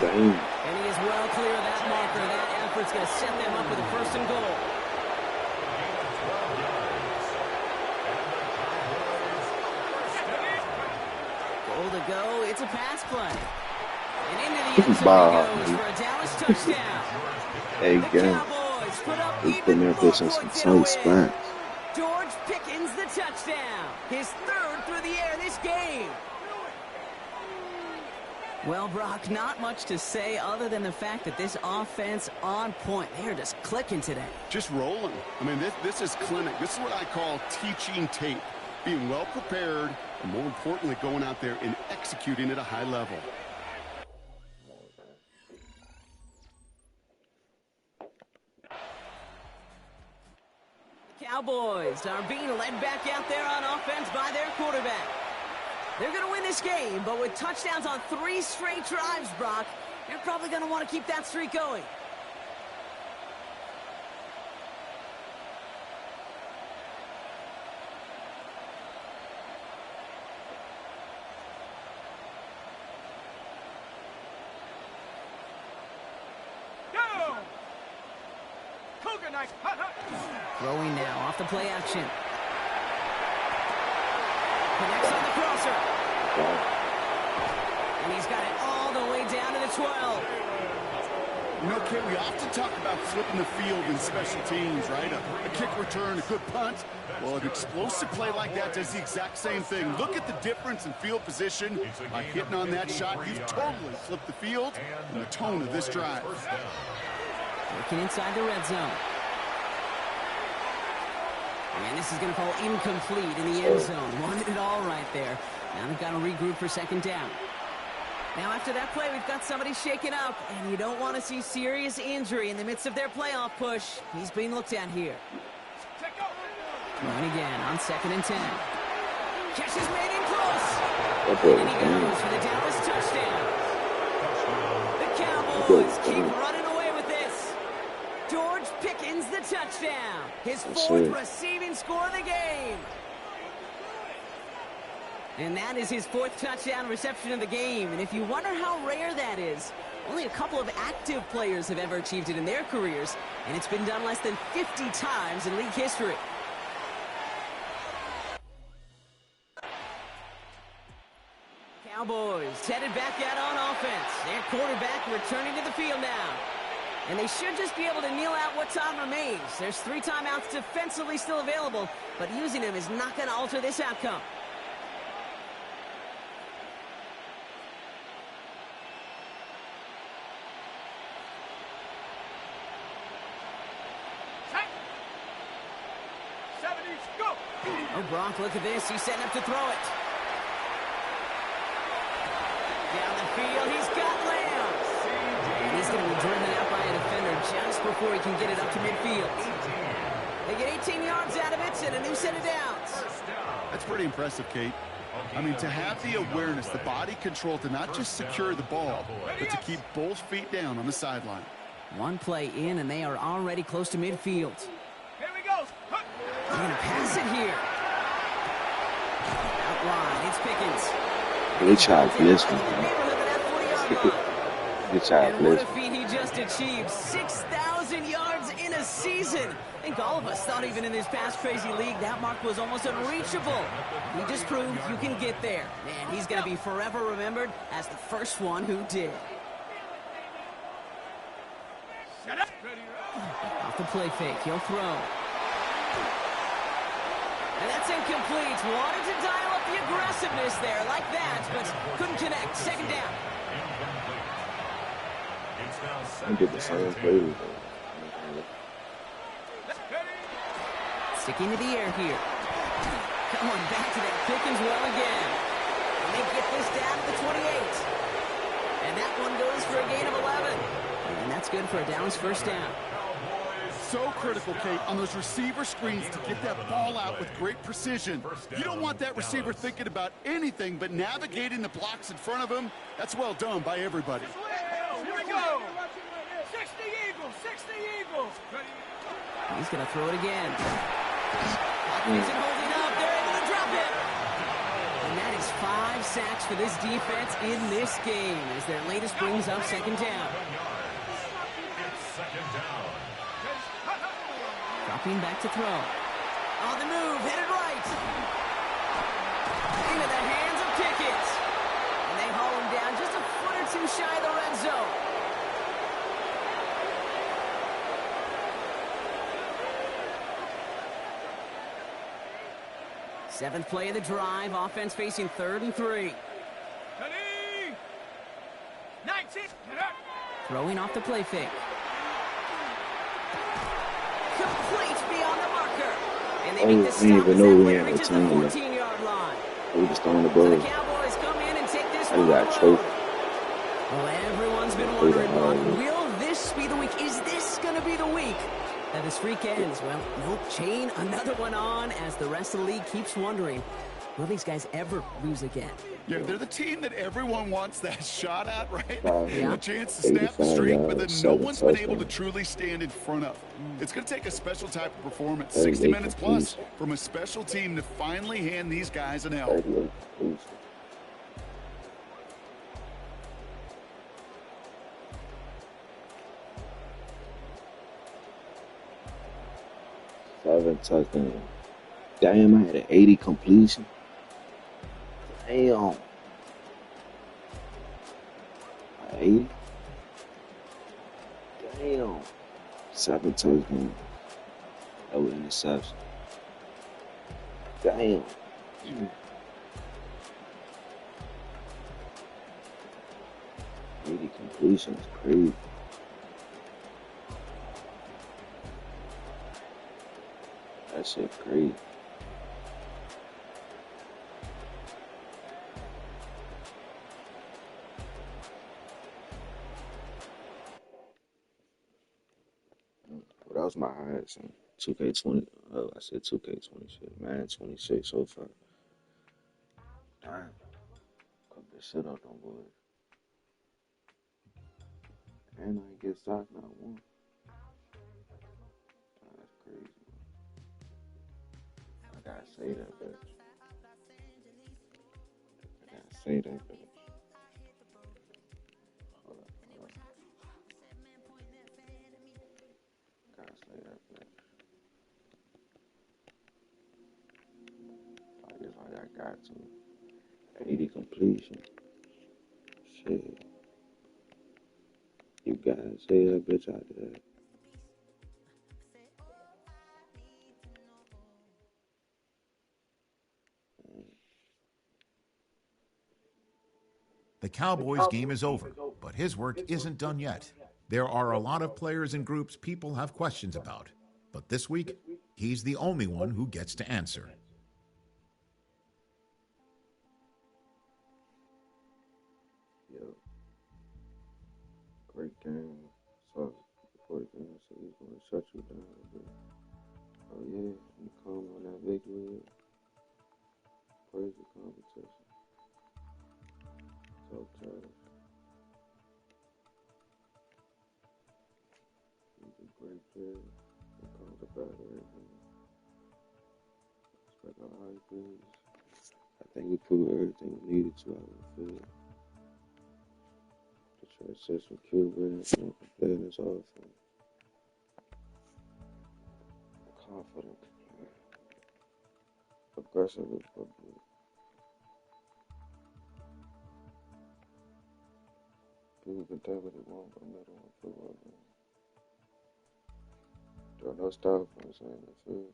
And he is well clear of that marker. That effort's going to set them up with a 1st and goal. Goal to go. It's a pass play. And into the end zone he goes for a Dallas touchdown. Hey, the Cowboys put up even more points in a win. George Pickens the touchdown. His 3rd through the air this game. Well, Brock, not much to say other than the fact that this offense on point. They're just clicking today. Just rolling. I mean, this is clinic. This is what I call teaching tape. Being well prepared, and more importantly, going out there and executing at a high level. Cowboys are being led back out there on offense by their quarterback. They're going to win this game, but with touchdowns on 3 straight drives, Brock, they're probably going to want to keep that streak going. Throwing now off the play action. Connects on the crosser. And he's got it all the way down to the 12. You know, Kay, we often talk about flipping the field in special teams, right? A kick return, a good punt. Well, an explosive play like that does the exact same thing. Look at the difference in field position. By hitting on that shot, you've totally flipped the field and the tone of this drive. Working inside the red zone. And this is going to fall incomplete in the end zone. Wanted it all right there. Now they've got to regroup for second down. Now after that play, we've got somebody shaken up, and you don't want to see serious injury in the midst of their playoff push. He's being looked at here. Throwing again on 2nd and 10. Catch is made in close. And he goes for the Dallas touchdown. The Cowboys keep running away with this. George Pickens the touchdown. His 4th receiving score of the game. And that is his 4th touchdown reception of the game. And if you wonder how rare that is, only a couple of active players have ever achieved it in their careers, and it's been done less than 50 times in league history. Cowboys headed back out on offense. Their quarterback returning to the field now. And they should just be able to kneel out what time remains. There's 3 timeouts defensively still available, but using them is not going to alter this outcome. Oh, Gronk, look at this. He's setting up to throw it. Down the field, he's got Lamb. And he's going to be driven out by a defender just before he can get it up to midfield. They get 18 yards out of it and a new set of downs. That's pretty impressive, Kate. I mean, to have the awareness, the body control to not just secure the ball, but to keep both feet down on the sideline. One play in, and they are already close to midfield. Here we go. They're going to pass it here. Outline, it's Pickens. Good job, Blitzman. Good job, And what a Blitzman. feat he just achieved. 6,000 yards in a season. I think all of us thought even in this past crazy league that mark was almost unreachable. He just proved you can get there. Man, he's going to be forever remembered as the first one who did. Off the play fake, he'll throw. And that's incomplete. Wanted to dial up the aggressiveness there like that, but couldn't connect. Second down. I did the same play. Sticking to the air here. Come on, back to that Pickens well again. And they get this down to the 28. And that one goes for a gain of 11. And that's good for a Dallas first down. So critical, Kate, on those receiver screens to get that ball out with great precision. You don't want that receiver thinking about anything but navigating the blocks in front of him. That's well done by everybody. Here we go. 60 Eagles, 60 Eagles. He's going to throw it again. Isn't holding up. They're able to drop it. And that is 5 sacks for this defense in this game as their latest brings up second down. Dropping back to throw. On the move, headed right. Into the hands of Pickett. And they haul him down just a foot or two shy of the red zone. Seventh play of the drive. Offense facing 3rd and 3. 19. Throwing off the play fake. Complete beyond the marker. And they make the stop as that play reaches the 14-yard line. We just throwing the So ball. the Cowboys come in and take this I one got on the choked. road. Well, everyone's been wondering, Mark, will this be the week? Is this going to be the week that this freak ends? Well, nope. Chain another one on as the rest of the league keeps wondering, will these guys ever lose again? Yeah, they're the team that everyone wants that shot at, right? Yeah. A chance to snap the streak, but that no one's been able to truly stand in front of. It's going to take a special type of performance, 60 minutes plus, from a special team to finally hand these guys an L. 7 touchdowns. Damn, I had an 80 completion. Damn. 80? Damn. 7 touchdowns. No interception. Damn. 80 completions, crazy. That shit crazy. Well, that was my highest in 2K20. Oh, I said 2K26. Man, 26 so far. Damn. Cut this shit up on boys. And I ain't get stopped not one. That's crazy. I gotta say that, bitch. I gotta say that, bitch. Hold up. Gotta say that, bitch. I guess like I got to. 80 completion. Shit. You gotta say that bitch out there. The Cowboys game is over, but his work isn't done yet. There are a lot of players and groups people have questions about, but this week, he's the only one who gets to answer. Yo, great game. So before the game, so he's gonna shut you down a bit. Oh yeah, you come on that victory. Praise the competition. So tired. He's a great player. He comes about everything. Expect our high praise. I think we proved everything we needed to out of the field. The transition QB and playing this offense. Confident. Aggressive as possible. People can tell what they want, but I'm not on football game. There are no style points in the field.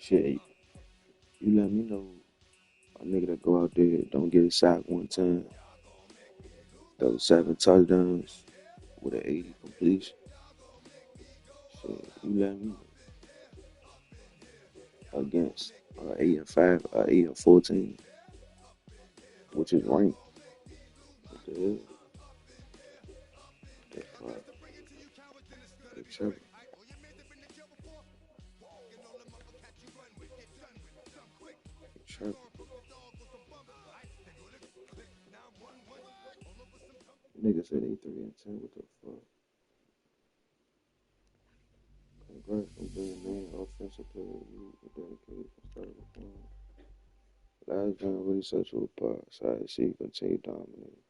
Shit, you let me know a nigga that go out there, don't get a sack one time, those 7 touchdowns with an 80 completion. Shit, you let me know. Against 8-5, 8-14, which is ranked. What the hell? That fuck. They tripping. They tripping. Nigga said they 3-10. What the fuck? Congrats on being named offensive player of the year for dedication and starting performance. Last game really set you apart. Sorry to see you continue dominating.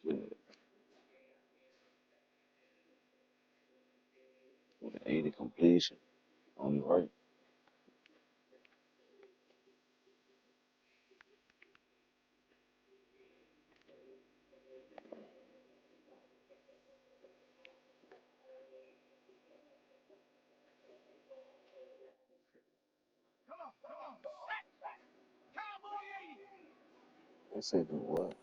Shit. With an 80 completion. Only right. They said the what?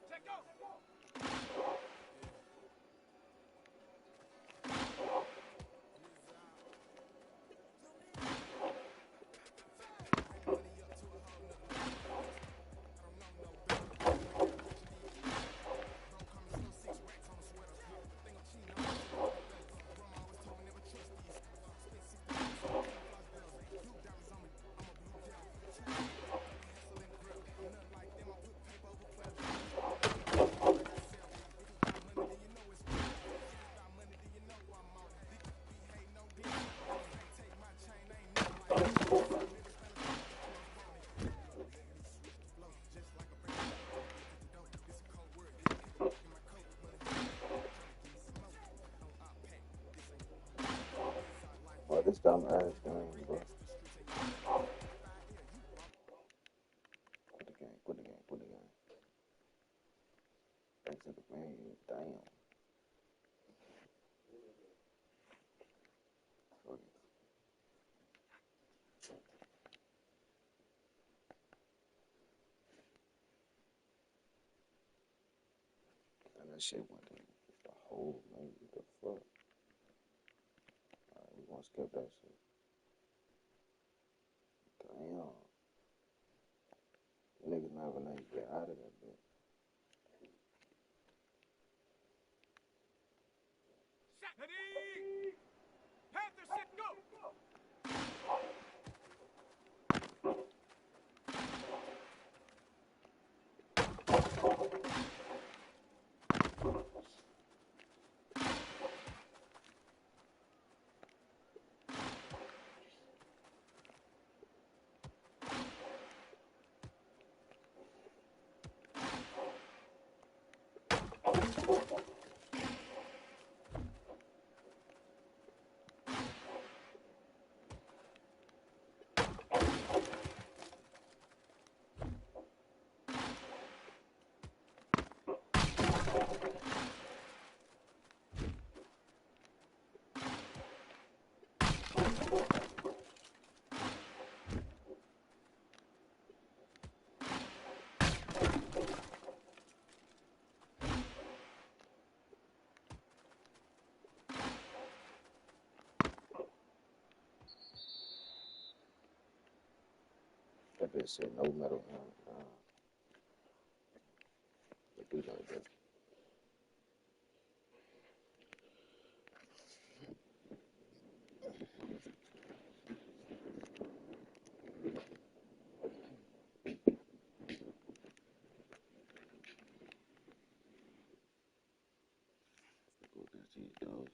dumb ass game, bro. Quit the game, quit the game, quit the game. Exit the game, damn. Fuck it. And that shit went in the hole, man. What the fuck? Alright, we gonna skip that shit. Damn. Niggas never let you get out of that bitch. Ready? Panther set, go! That bitch said no metal helmet. It do like that. Go against these dogs.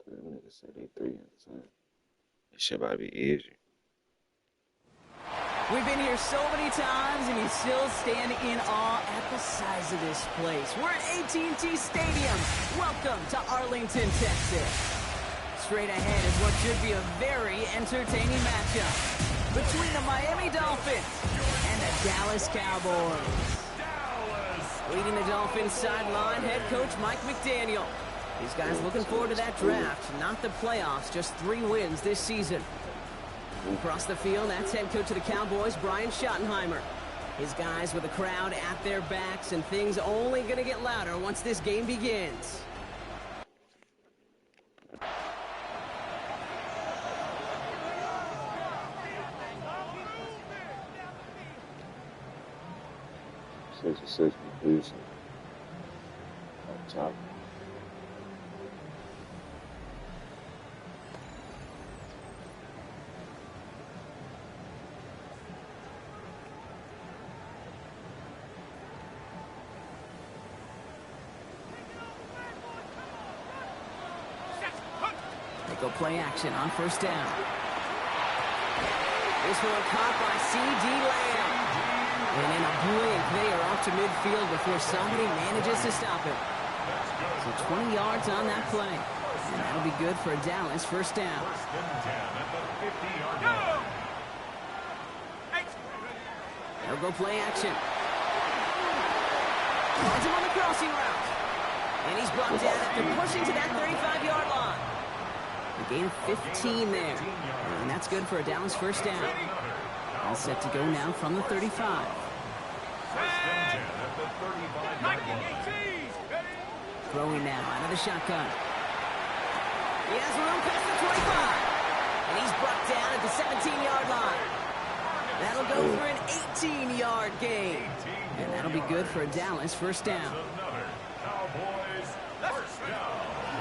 Them niggas say they 3 and 10. This shit about to be easy. We've been here so many times, and you still stand in awe at the size of this place. We're at AT&T Stadium. Welcome to Arlington, Texas. Straight ahead is what should be a very entertaining matchup between the Miami Dolphins and the Dallas Cowboys. Leading the Dolphins sideline, head coach Mike McDaniel. These guys looking forward to that draft, not the playoffs, just 3 wins this season. Across the field, that's head coach of the Cowboys, Brian Schottenheimer. His guys with the crowd at their backs, and things only going to get louder once this game begins. Six completion. On top. They go play action on first down. This one caught by C.D. Lamb. And in a blink, they are off to midfield before somebody manages to stop him. So 20 yards on that play. And that'll be good for Dallas first down. They'll go play action. Finds him on the crossing route. And he's brought down after pushing to that 35-yard line. A gain of 15 there. And that's good for a Dallas first down. All set to go now from the 35. Throwing now out of the shotgun. He has room past the 25. And he's brought down at the 17-yard line. That'll go for an 18-yard gain. And that'll be good for a Dallas first down.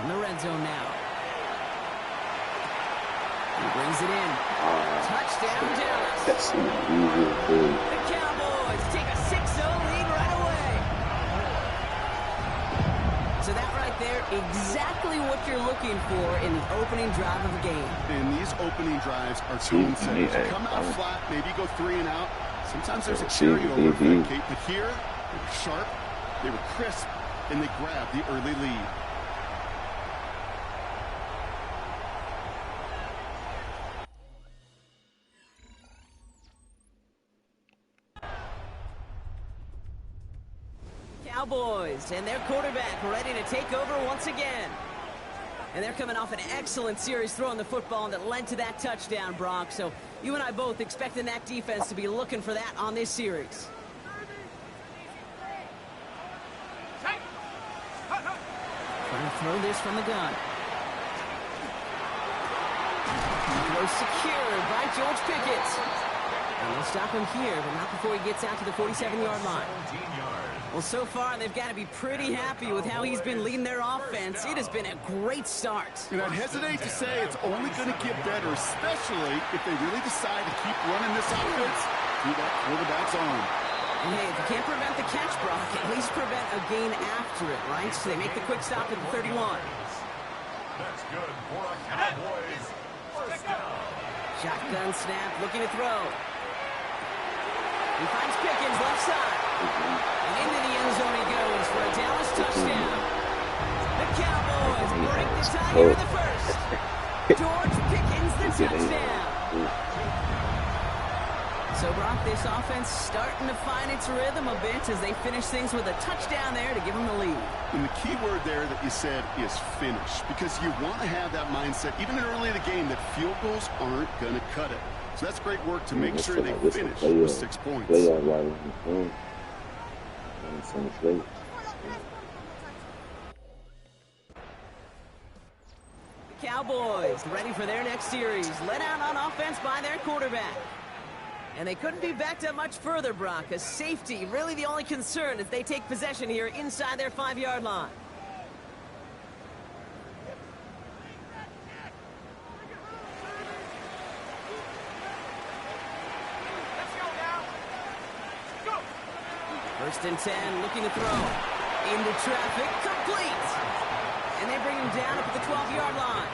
In the red zone now. He brings it in. Touchdown, Dallas. The Cowboys take a 6-0 lead right away. So that right there, exactly what you're looking for in the opening drive of a game. And these opening drives are tone setters. You come out flat, maybe go 3 and out. Sometimes there's a carryover effect, Kate. But here, they were sharp, they were crisp, and they grabbed the early lead. Cowboys and their quarterback ready to take over once again. And they're coming off an excellent series throwing the football that led to that touchdown, Brock. So you and I both expecting that defense to be looking for that on this series. Trying to throw this from the gun. Throw secured by George Pickens. And they'll stop him here, but not before he gets out to the 47-yard line. Well, so far, they've got to be pretty happy with how he's been leading their offense. It has been a great start. And I'd hesitate to say it's only going to get better, especially if they really decide to keep running this offense through that quarterback's arm. And hey, if you can't prevent the catch, Brock, at least prevent a gain after it, right? So they make the quick stop at the 31. That's good for a Cowboys first down. Shotgun snap, looking to throw. He finds Pickens left side. And into the end zone he goes for a Dallas touchdown. The Cowboys break the tie here in the first. George Pickens, the touchdown. So, Brock, this offense starting to find its rhythm a bit as they finish things with a touchdown there to give them the lead. And the key word there that you said is finish, because you want to have that mindset, even early in the game, that field goals aren't going to cut it. So that's great work to make sure they finish with 6 points. The Cowboys ready for their next series, led out on offense by their quarterback. And they couldn't be backed up much further, Brock. A safety, really the only concern as they take possession here inside their 5-yard line. First and 10, looking to throw. Into traffic, complete. And they bring him down up at the 12-yard line.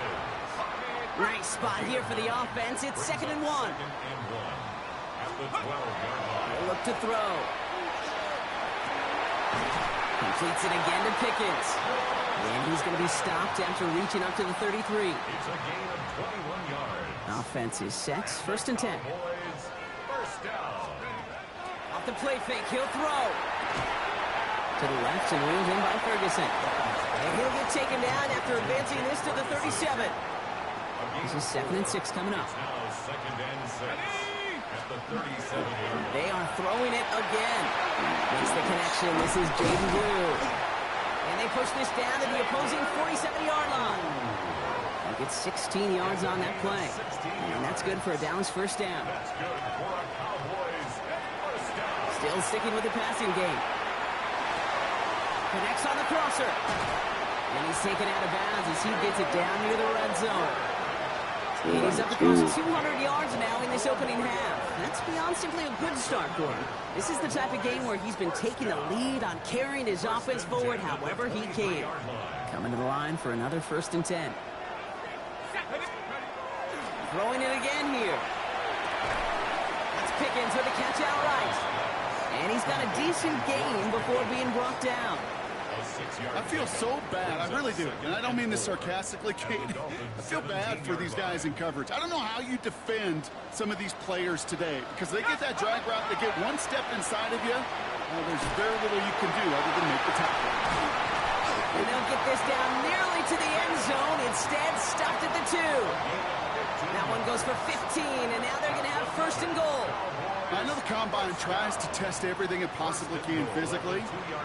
Nice spot here for the offense. It's 2nd and 1. They'll look to throw. Completes it again to Pickens. And he's going to be stopped after reaching up to the 33. It's a gain of 21 yards. Offense is set. First and 10. First down. Off the play fake, he'll throw. To the left and reeled in by Ferguson. And he'll get taken down after advancing this to the 37. This is 2nd and 6 coming up. Now 2nd and 6 at the 37. They are throwing it again. Makes the connection. This is Jaden Blue. And they push this down to the opposing 47-yard line. They get 16 yards on that play. And that's good for a Dallas first down. That's good for a Cowboys first down. Still sticking with the passing game. Connects on the crosser. And he's taken out of bounds as he gets it down near the red zone. And he's up across 200 yards now in this opening half. That's beyond simply a good start for him. This is the type of game where he's been taking the lead on carrying his offense forward however he can. Coming to the line for another 1st and 10. Throwing it again here. That's Pickens with a catch outright. And he's got a decent gain before being brought down. I feel so bad. I really do. And I don't mean this sarcastically, Kate. I feel bad for these guys in coverage. I don't know how you defend some of these players today, because they get that drag route, they get one step inside of you, there's very little you can do other than make the tackle. And they'll get this down nearly to the end zone. Instead, stopped at the 2. That one goes for 15, and now they're going to have 1st and goal. I know the Combine tries to test everything it possibly can physically,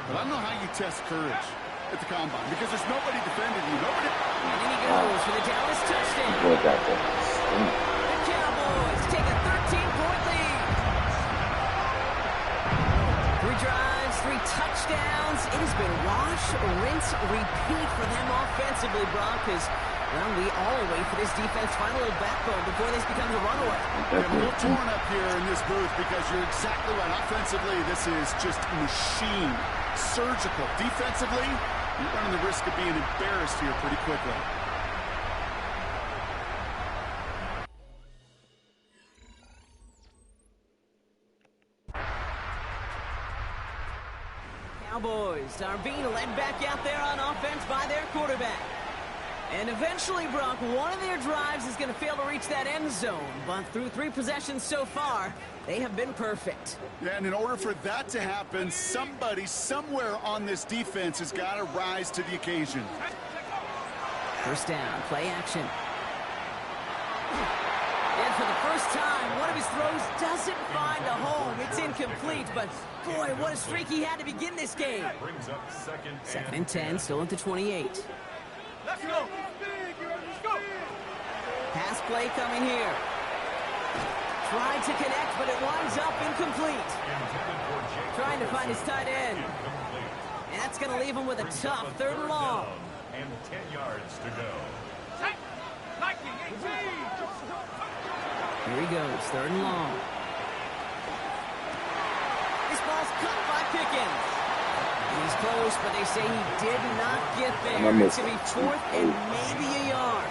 but I don't know how you test courage at the Combine, because there's nobody defending you. Nobody. And in he goes for the Dallas touchdown. The Cowboys take a 13-point lead. 3 drives, 3 touchdowns. It has been wash, rinse, repeat for them offensively, Brock, because well, we all wait for this defense to find a little backbone before this becomes a runaway. I'm a little torn up here in this booth because you're exactly right. Offensively, this is just machine, surgical. Defensively, you're running the risk of being embarrassed here pretty quickly. Cowboys are being led back out there on offense by their quarterback. And eventually, Brock, one of their drives is going to fail to reach that end zone. But through 3 possessions so far, they have been perfect. Yeah, and in order for that to happen, somebody somewhere on this defense has got to rise to the occasion. First down, play action. And for the first time, one of his throws doesn't find a home. It's incomplete, but boy, what a streak he had to begin this game. Brings up Second and 10, still at the 28. Let's go. Pass play coming here. Tried to connect, but it winds up incomplete. Trying to find his tight end. And that's going to leave him with a tough 3rd and long. And 10 yards to go. Here he goes, 3rd and long. This ball's caught by Pickens. He's close, but they say he did not get there. It's going to be 4th and maybe a yard.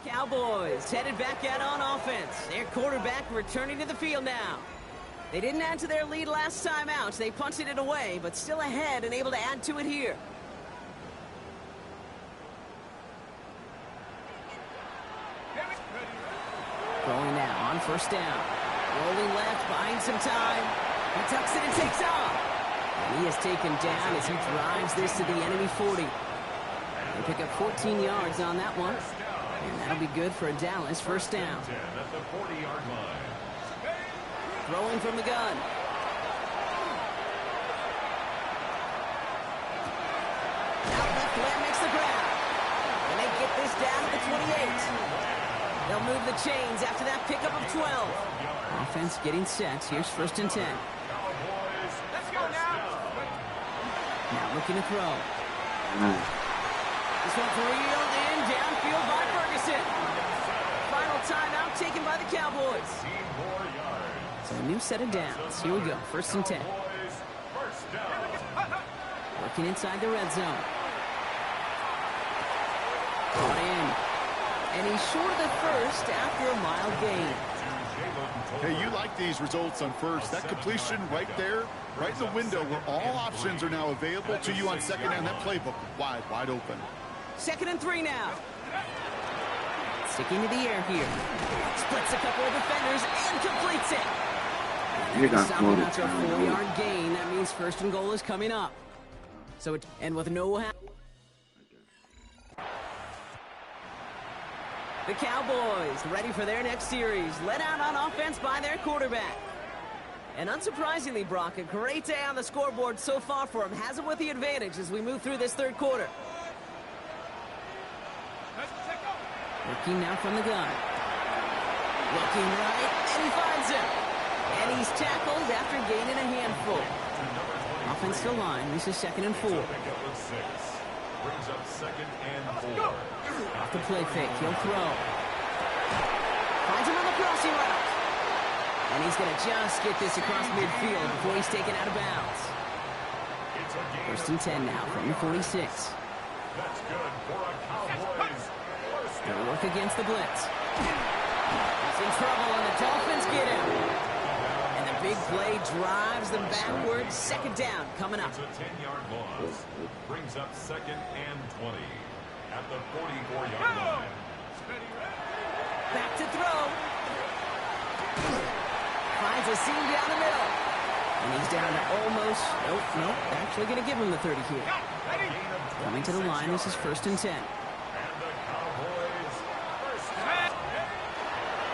Cowboys headed back out on offense. Their quarterback returning to the field now. They didn't add to their lead last time out. They punted it away, but still ahead and able to add to it here. Throwing now on first down. Rolling left, buying some time. He tucks it and takes off. And he is taken down as he drives this to the enemy 40. They pick up 14 yards on that one. And that'll be good for a Dallas first down. At the 40-yard line. Throwing from the gun. Out left, Lamb makes the grab. And they get this down to the 28. They'll move the chains after that pickup of 12. Offense getting set. Here's 1st and 10. Let's go now. Now looking to throw. This one's reeled in downfield by Ferguson. Final timeout taken by the Cowboys. So a new set of downs. Here we go. 1st and 10. Working inside the red zone. Caught in. And he's short of the first after a mild gain. Hey, you like these results on first. That completion right there, right in the window where all options are now available to you on second down. That playbook wide open. 2nd and 3 now. Sticking to the air here. Splits a couple of defenders and completes it. Stopping after a 4-yard gain. That means 1st and goal is coming up. So and with no the Cowboys ready for their next series, led out on offense by their quarterback. And unsurprisingly, Brock, a great day on the scoreboard so far for him. Has him with the advantage as we move through this 3rd quarter. Working now from the gun. Looking right, and he finds him. And he's tackled after gaining a handful. Offensive line, this is 2nd and 4. Brings up 2nd and 4. Off the play fake, he'll throw. Finds him on the crossing route. And he's going to just get this across midfield before he's taken out of bounds. 1st and 10 now from the 46. That's good for a Cowboys. They'll work against the blitz. He's in trouble, and the Dolphins get him. And the big play drives them backwards. 2nd down coming up. It's a 10-yard loss. Brings up 2nd and 20 at the 44-yard line. Back to throw. Finds a seam down the middle. And he's down to almost, nope, actually going to give him the 30 here. Coming to the line, this is 1st and 10.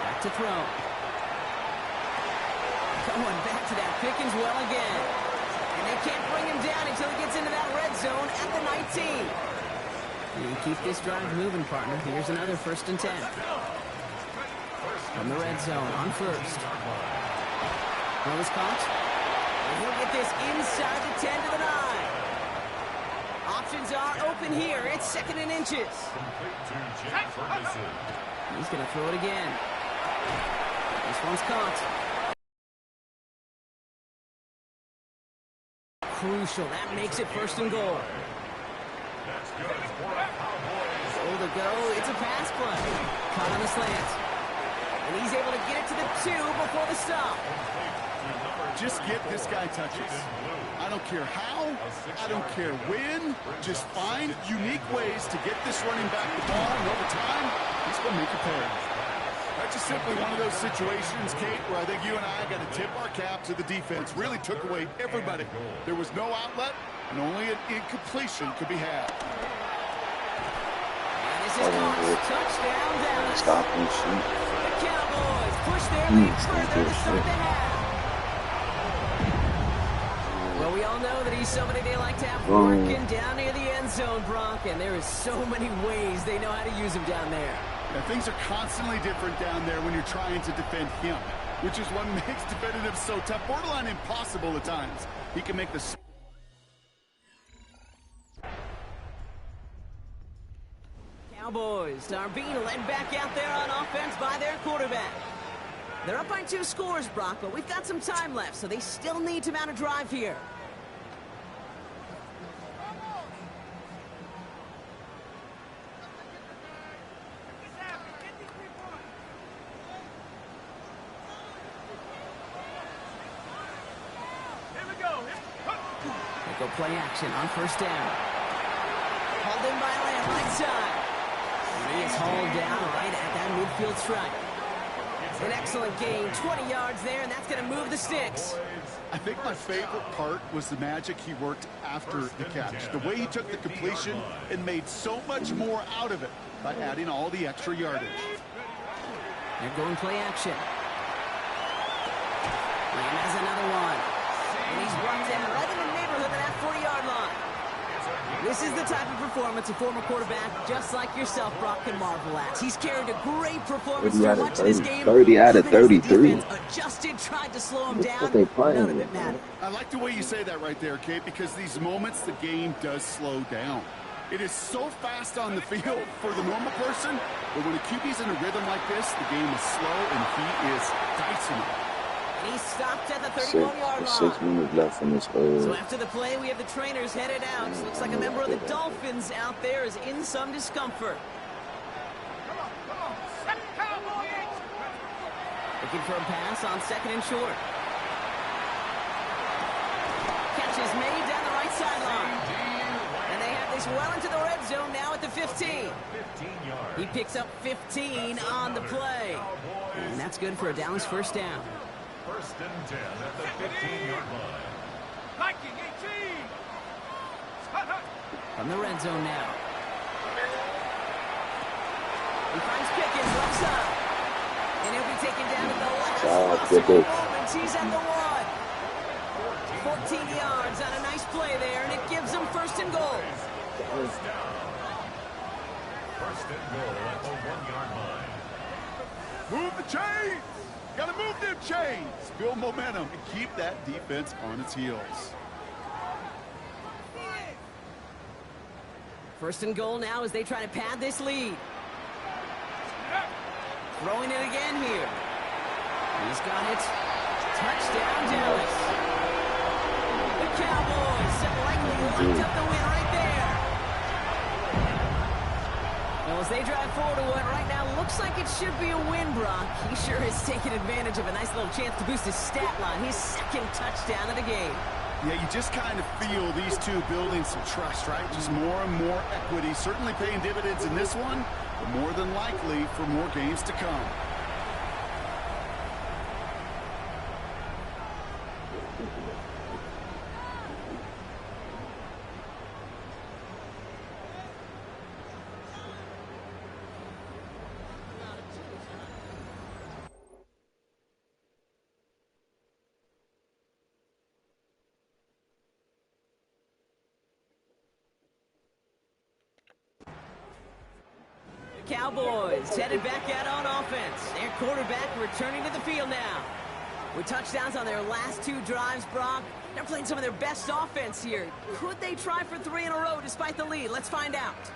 Back to throw. Going back to that Pickens well again. And they can't bring him down until he gets into that red zone at the 19. And keep this drive moving, partner. Here's another 1st and 10. From the red zone on 1st. Throw is caught. And he'll get this inside the 10 to the 9. Options are open here. It's 2nd and inches. He's going to throw it again. This one's caught. Crucial. That makes it 1st and goal. Goal to go. It's a pass play. Caught on the slant. And he's able to get it to the 2 before the stop. Just get this guy touches. I don't care how, I don't care when. Just find unique ways to get this running back the ball, and over time, he's going to make you pay. That's just simply one of those situations, Kate, where I think you and I got to tip our cap to the defense. Really took away everybody. There was no outlet, and only an incompletion could be had. Touchdown Dallas. Stop and shoot. The Cowboys push their lead further to start the half. Well, we all know that he's somebody they like to have working down near the end zone, Brock, and there is so many ways they know how to use him down there. Now, things are constantly different down there when you're trying to defend him, which is what makes defending him so tough, borderline impossible at times. He can make the... Cowboys are being led back out there on offense by their quarterback. They're up by 2 scores, Brock, but we've got some time left, so they still need to mount a drive here. They go play action on first down. Hauled in by Lamb, right side. And he is hauled down right at that midfield stripe. An excellent gain, 20 yards there, and that's going to move the sticks. I think my favorite part was the magic he worked after the catch. The way he took the completion and made so much more out of it by adding all the extra yardage. They're going play action. Lamb has another one. And he's run down right in the neighborhood of that 40-yard line. This is the type of performance a former quarterback, just like yourself, Brock, can marvel at. He's carried a great performance through much of this game. 30 out of 33. Adjusted, tried to slow him down. They playing None of it mattered. I like the way you say that right there, Kate, because these moments the game does slow down. It is so fast on the field for the normal person, but when a QB's in a rhythm like this, the game is slow and he is dicing it. He stopped at the 31-yard line. 6 minutes left in this. So after the play, we have the trainers headed out. Looks like a member of the Dolphins out there is in some discomfort. Looking for a pass on second and short. Catch is made down the right sideline. And they have this well into the red zone now at the 15. He picks up 15 on the play. And that's good for a Dallas first down. First and 10 at the 15-yard line. Viking 18. From the red zone now. He finds Pickens left side. And he'll be taken down at the last possible moment. He's at the 1. 14 yards on a nice play there, and it gives him first and goal. First down. First and goal at the 1-yard line. Move the chains! Gotta move them chains! Build momentum and keep that defense on its heels. First and goal now as they try to pad this lead. Throwing it again here. He's got it. Touchdown, Dallas. The Cowboys have likely locked up the win right there. Well, as they drive forward to what right now looks like it should be a win, Brock. He sure has taken advantage of a nice little chance to boost his stat line. His second touchdown of the game. Yeah, you just kind of feel these two building some trust, right? Just more and more equity. Certainly paying dividends in this one, but more than likely for more games to come. Cowboys headed back out on offense. Their quarterback returning to the field now. With touchdowns on their last 2 drives, Brock, they're playing some of their best offense here. Could they try for 3 in a row despite the lead? Let's find out.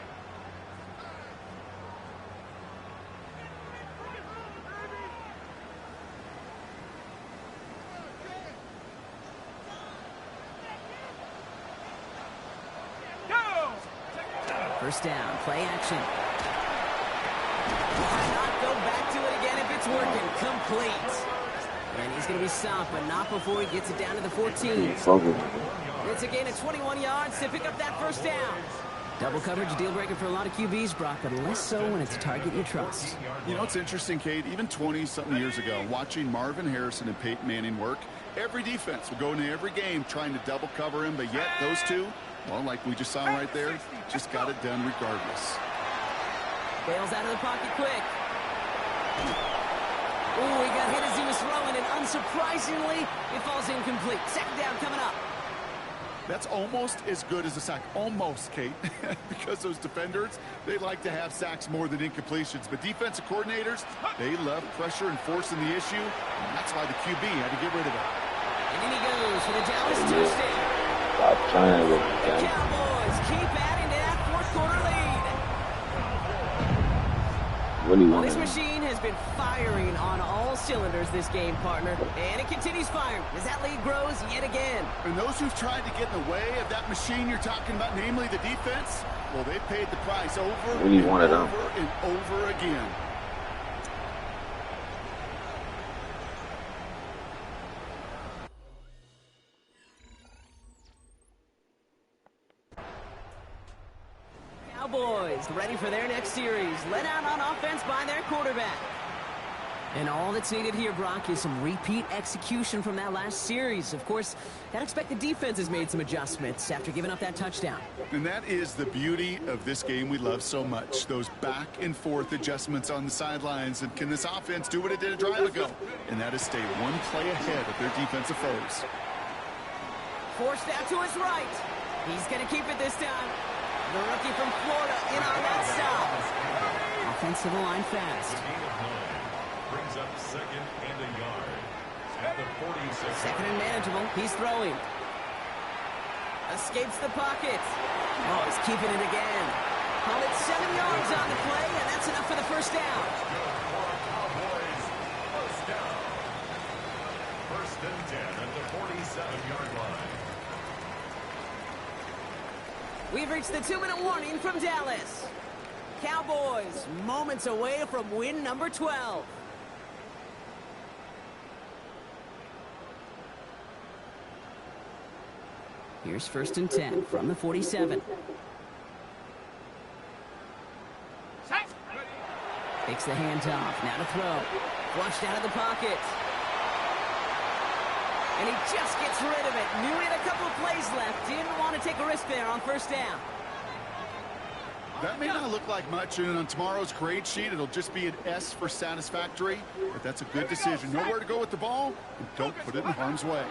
First down, play action. Why not go back to it again if it's working? Complete. And he's going to be stopped, but not before he gets it down to the 14. It's a gain of 21 yards to pick up that first down. Double coverage, a deal breaker for a lot of QBs, Brock, but less so when it's a target you trust. You know, it's interesting, Kate, even 20-something years ago, watching Marvin Harrison and Peyton Manning work, every defense would go into every game trying to double cover him, but yet those two, well, like we just saw right there, just got it done regardless. Bails out of the pocket quick. Oh, he got hit as he was throwing, and unsurprisingly, it falls incomplete. Second down coming up. That's almost as good as a sack. Almost, Kate. Because those defenders, they like to have sacks more than incompletions. But defensive coordinators, they love pressure and forcing the issue. And that's why the QB had to get rid of it. And in he goes for the Dallas touchdown. Stop trying with The Cowboys keep adding to that fourth quarter lead. Well, this machine has been firing on all cylinders this game, partner. And it continues firing as that lead grows yet again. And those who've tried to get in the way of that machine you're talking about, namely the defense, well, they paid the price over and over again. Cowboys ready for their next series. Let out on offense by their quarterback. And all that's needed here, Brock, is some repeat execution from that last series. Of course, I'd expect the defense has made some adjustments after giving up that touchdown. And that is the beauty of this game we love so much. Those back and forth adjustments on the sidelines. And can this offense do what it did a drive ago? And that is stay one play ahead of their defensive foes. Forced out to his right. He's going to keep it this time. The rookie from Florida in on that stop. Offensive line fast. Brings up second and a yard at the 46. Second and manageable. He's throwing. Escapes the pocket. Oh, he's keeping it again. Call it 7 yards on the play, and that's enough for the first down. Cowboys, first down. First and 10 at the 47-yard line. We've reached the 2-minute warning from Dallas. Cowboys moments away from win number 12. Here's first and 10 from the 47. Takes the handoff. Now to throw. Flushed out of the pocket. And he just gets rid of it. Knew he had a couple of plays left. Didn't want to take a risk there on first down. That may not look like much, and on tomorrow's grade sheet, it'll just be an S for satisfactory. But that's a good decision. Know where to go with the ball, and don't put it in harm's way.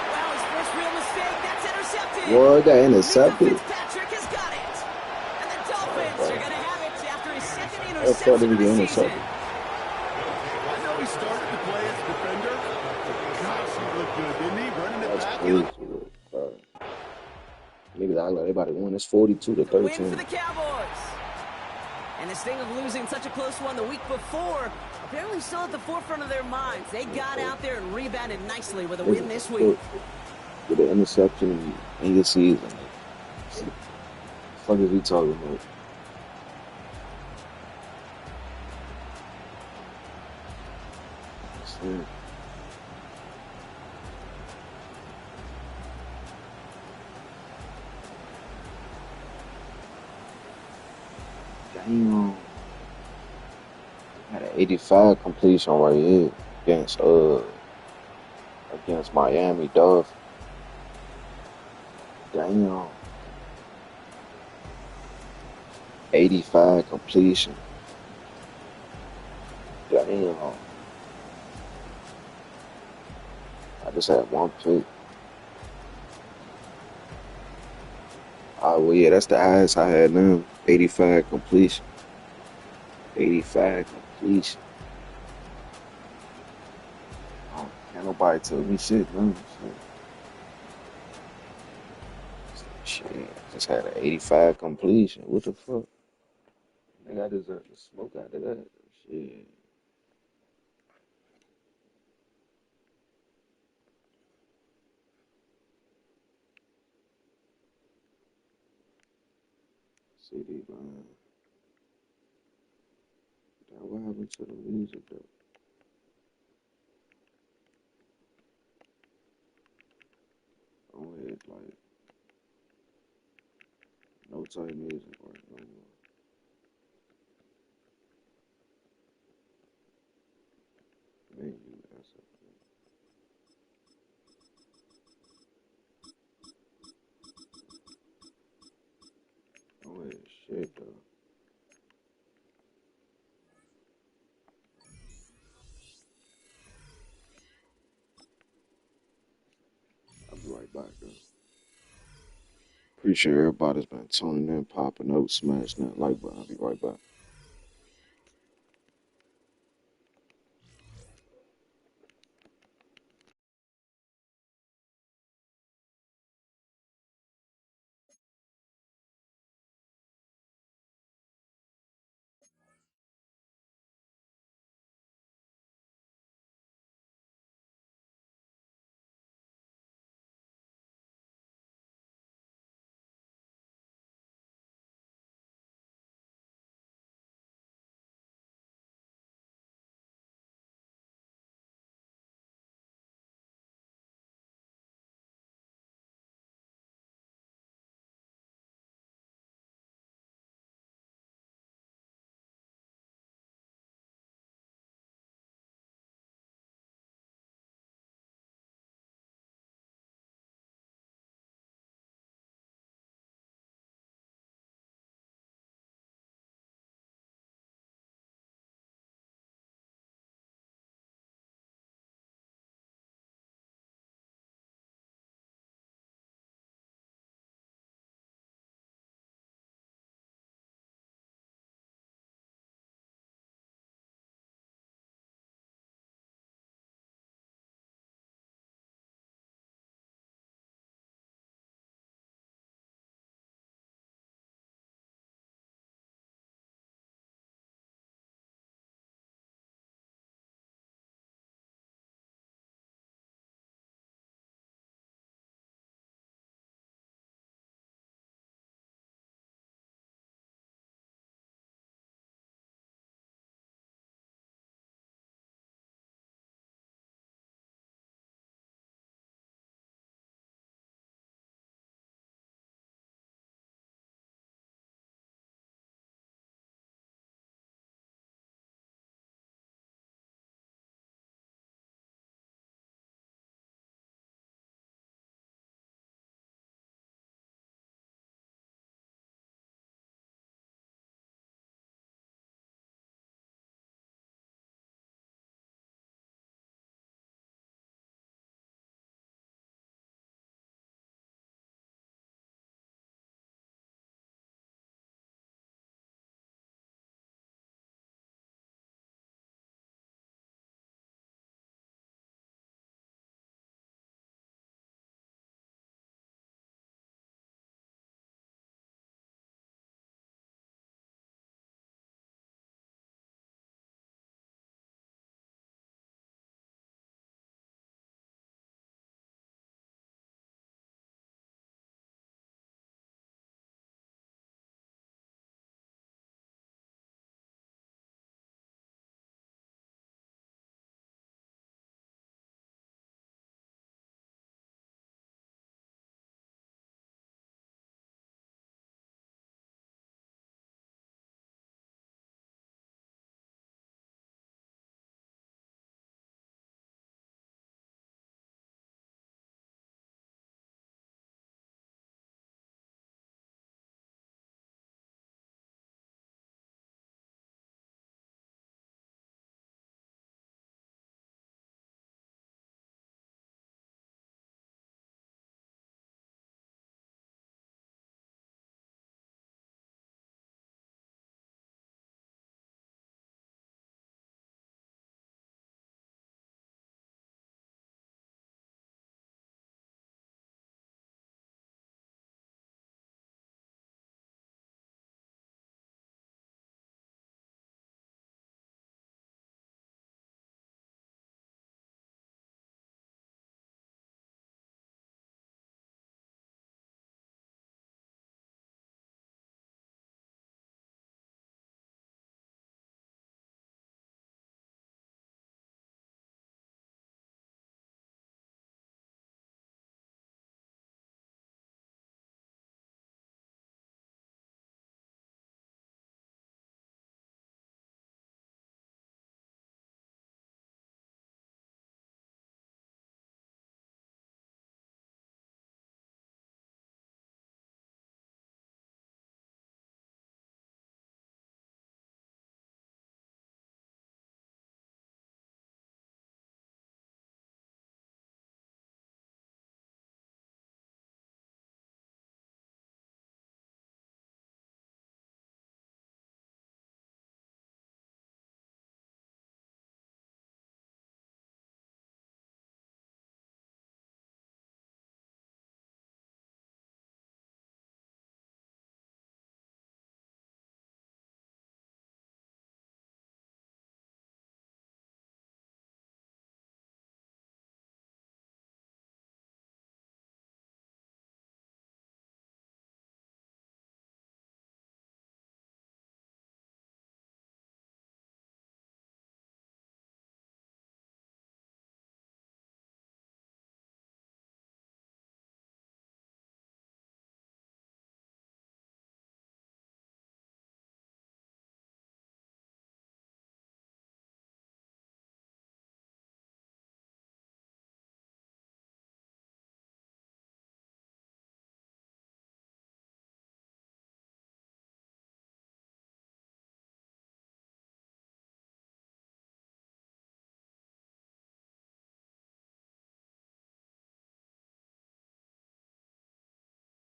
Well, his first real mistake. That's intercepted. What? That intercepted? Fitzpatrick has got it. And the Dolphins are going to have it after his second That's probably interception of the the season. intercepted. I know he started the play as a defender. Gosh, he looked good, didn't he? Running it That's back. crazy. Niggas act like everybody won. It's 42-13. Win for the Cowboys. And this thing of losing such a close one the week before, apparently still at the forefront of their minds. They got out there and rebounded nicely with a win this week. With the interception in your season. What the fuck is we talking about? That's it. Damn. Had an 85 completion right here against Miami Dolphins. Damn. 85 completion. Damn. I just had one pick. Oh, well, yeah, that's the highest I had now. 85 completion. 85 completion. Oh, can't nobody tell me shit, man. Shit, I just had an 85 completion. What the fuck? I think I deserve to smoke after that. Shit. CD, man. That way. into the music though. On it like no type music right no more. Menu that's a oh yeah, shit though. I'll be right back though. Appreciate everybody's been tuning in, popping out, smashing that like button. I'll be right back.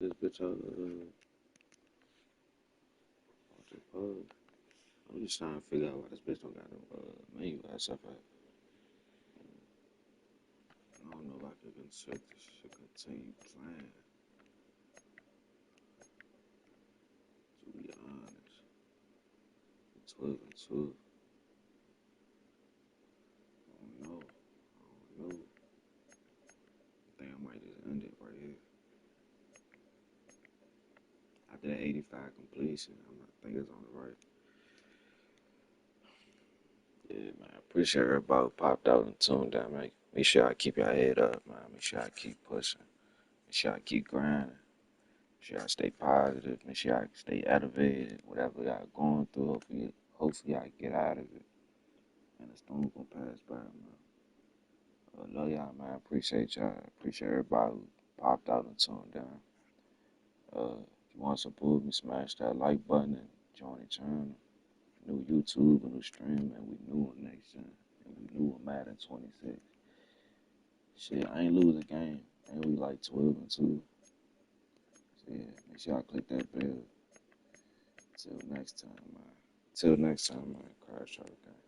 this bitch I'm just trying to figure out why this bitch don't got no menu SFA. I don't know if I can insert this shit, continue playing. To be honest, 12-2. I don't know. I think I might just end it right here. After that 85 completion, I think it's on the right. Yeah, man. Appreciate everybody who popped out and tuned in, man. Make sure I keep your head up, man. Make sure I keep pushing. Make sure I keep grinding. Make sure I stay positive. Make sure I stay elevated. Whatever y'all going through, hopefully I get out of it. And the storm gonna pass by, man. Love y'all, man. Appreciate y'all. Appreciate everybody who popped out and tuned in. If you want to support me, smash that like button and join the channel. New YouTube, a new stream, and we new on next gen. And we new on Madden 26. Shit, I ain't lose a game. And we like 12-2. So yeah, make sure y'all click that bell. Till next time, man. Crash out, gang.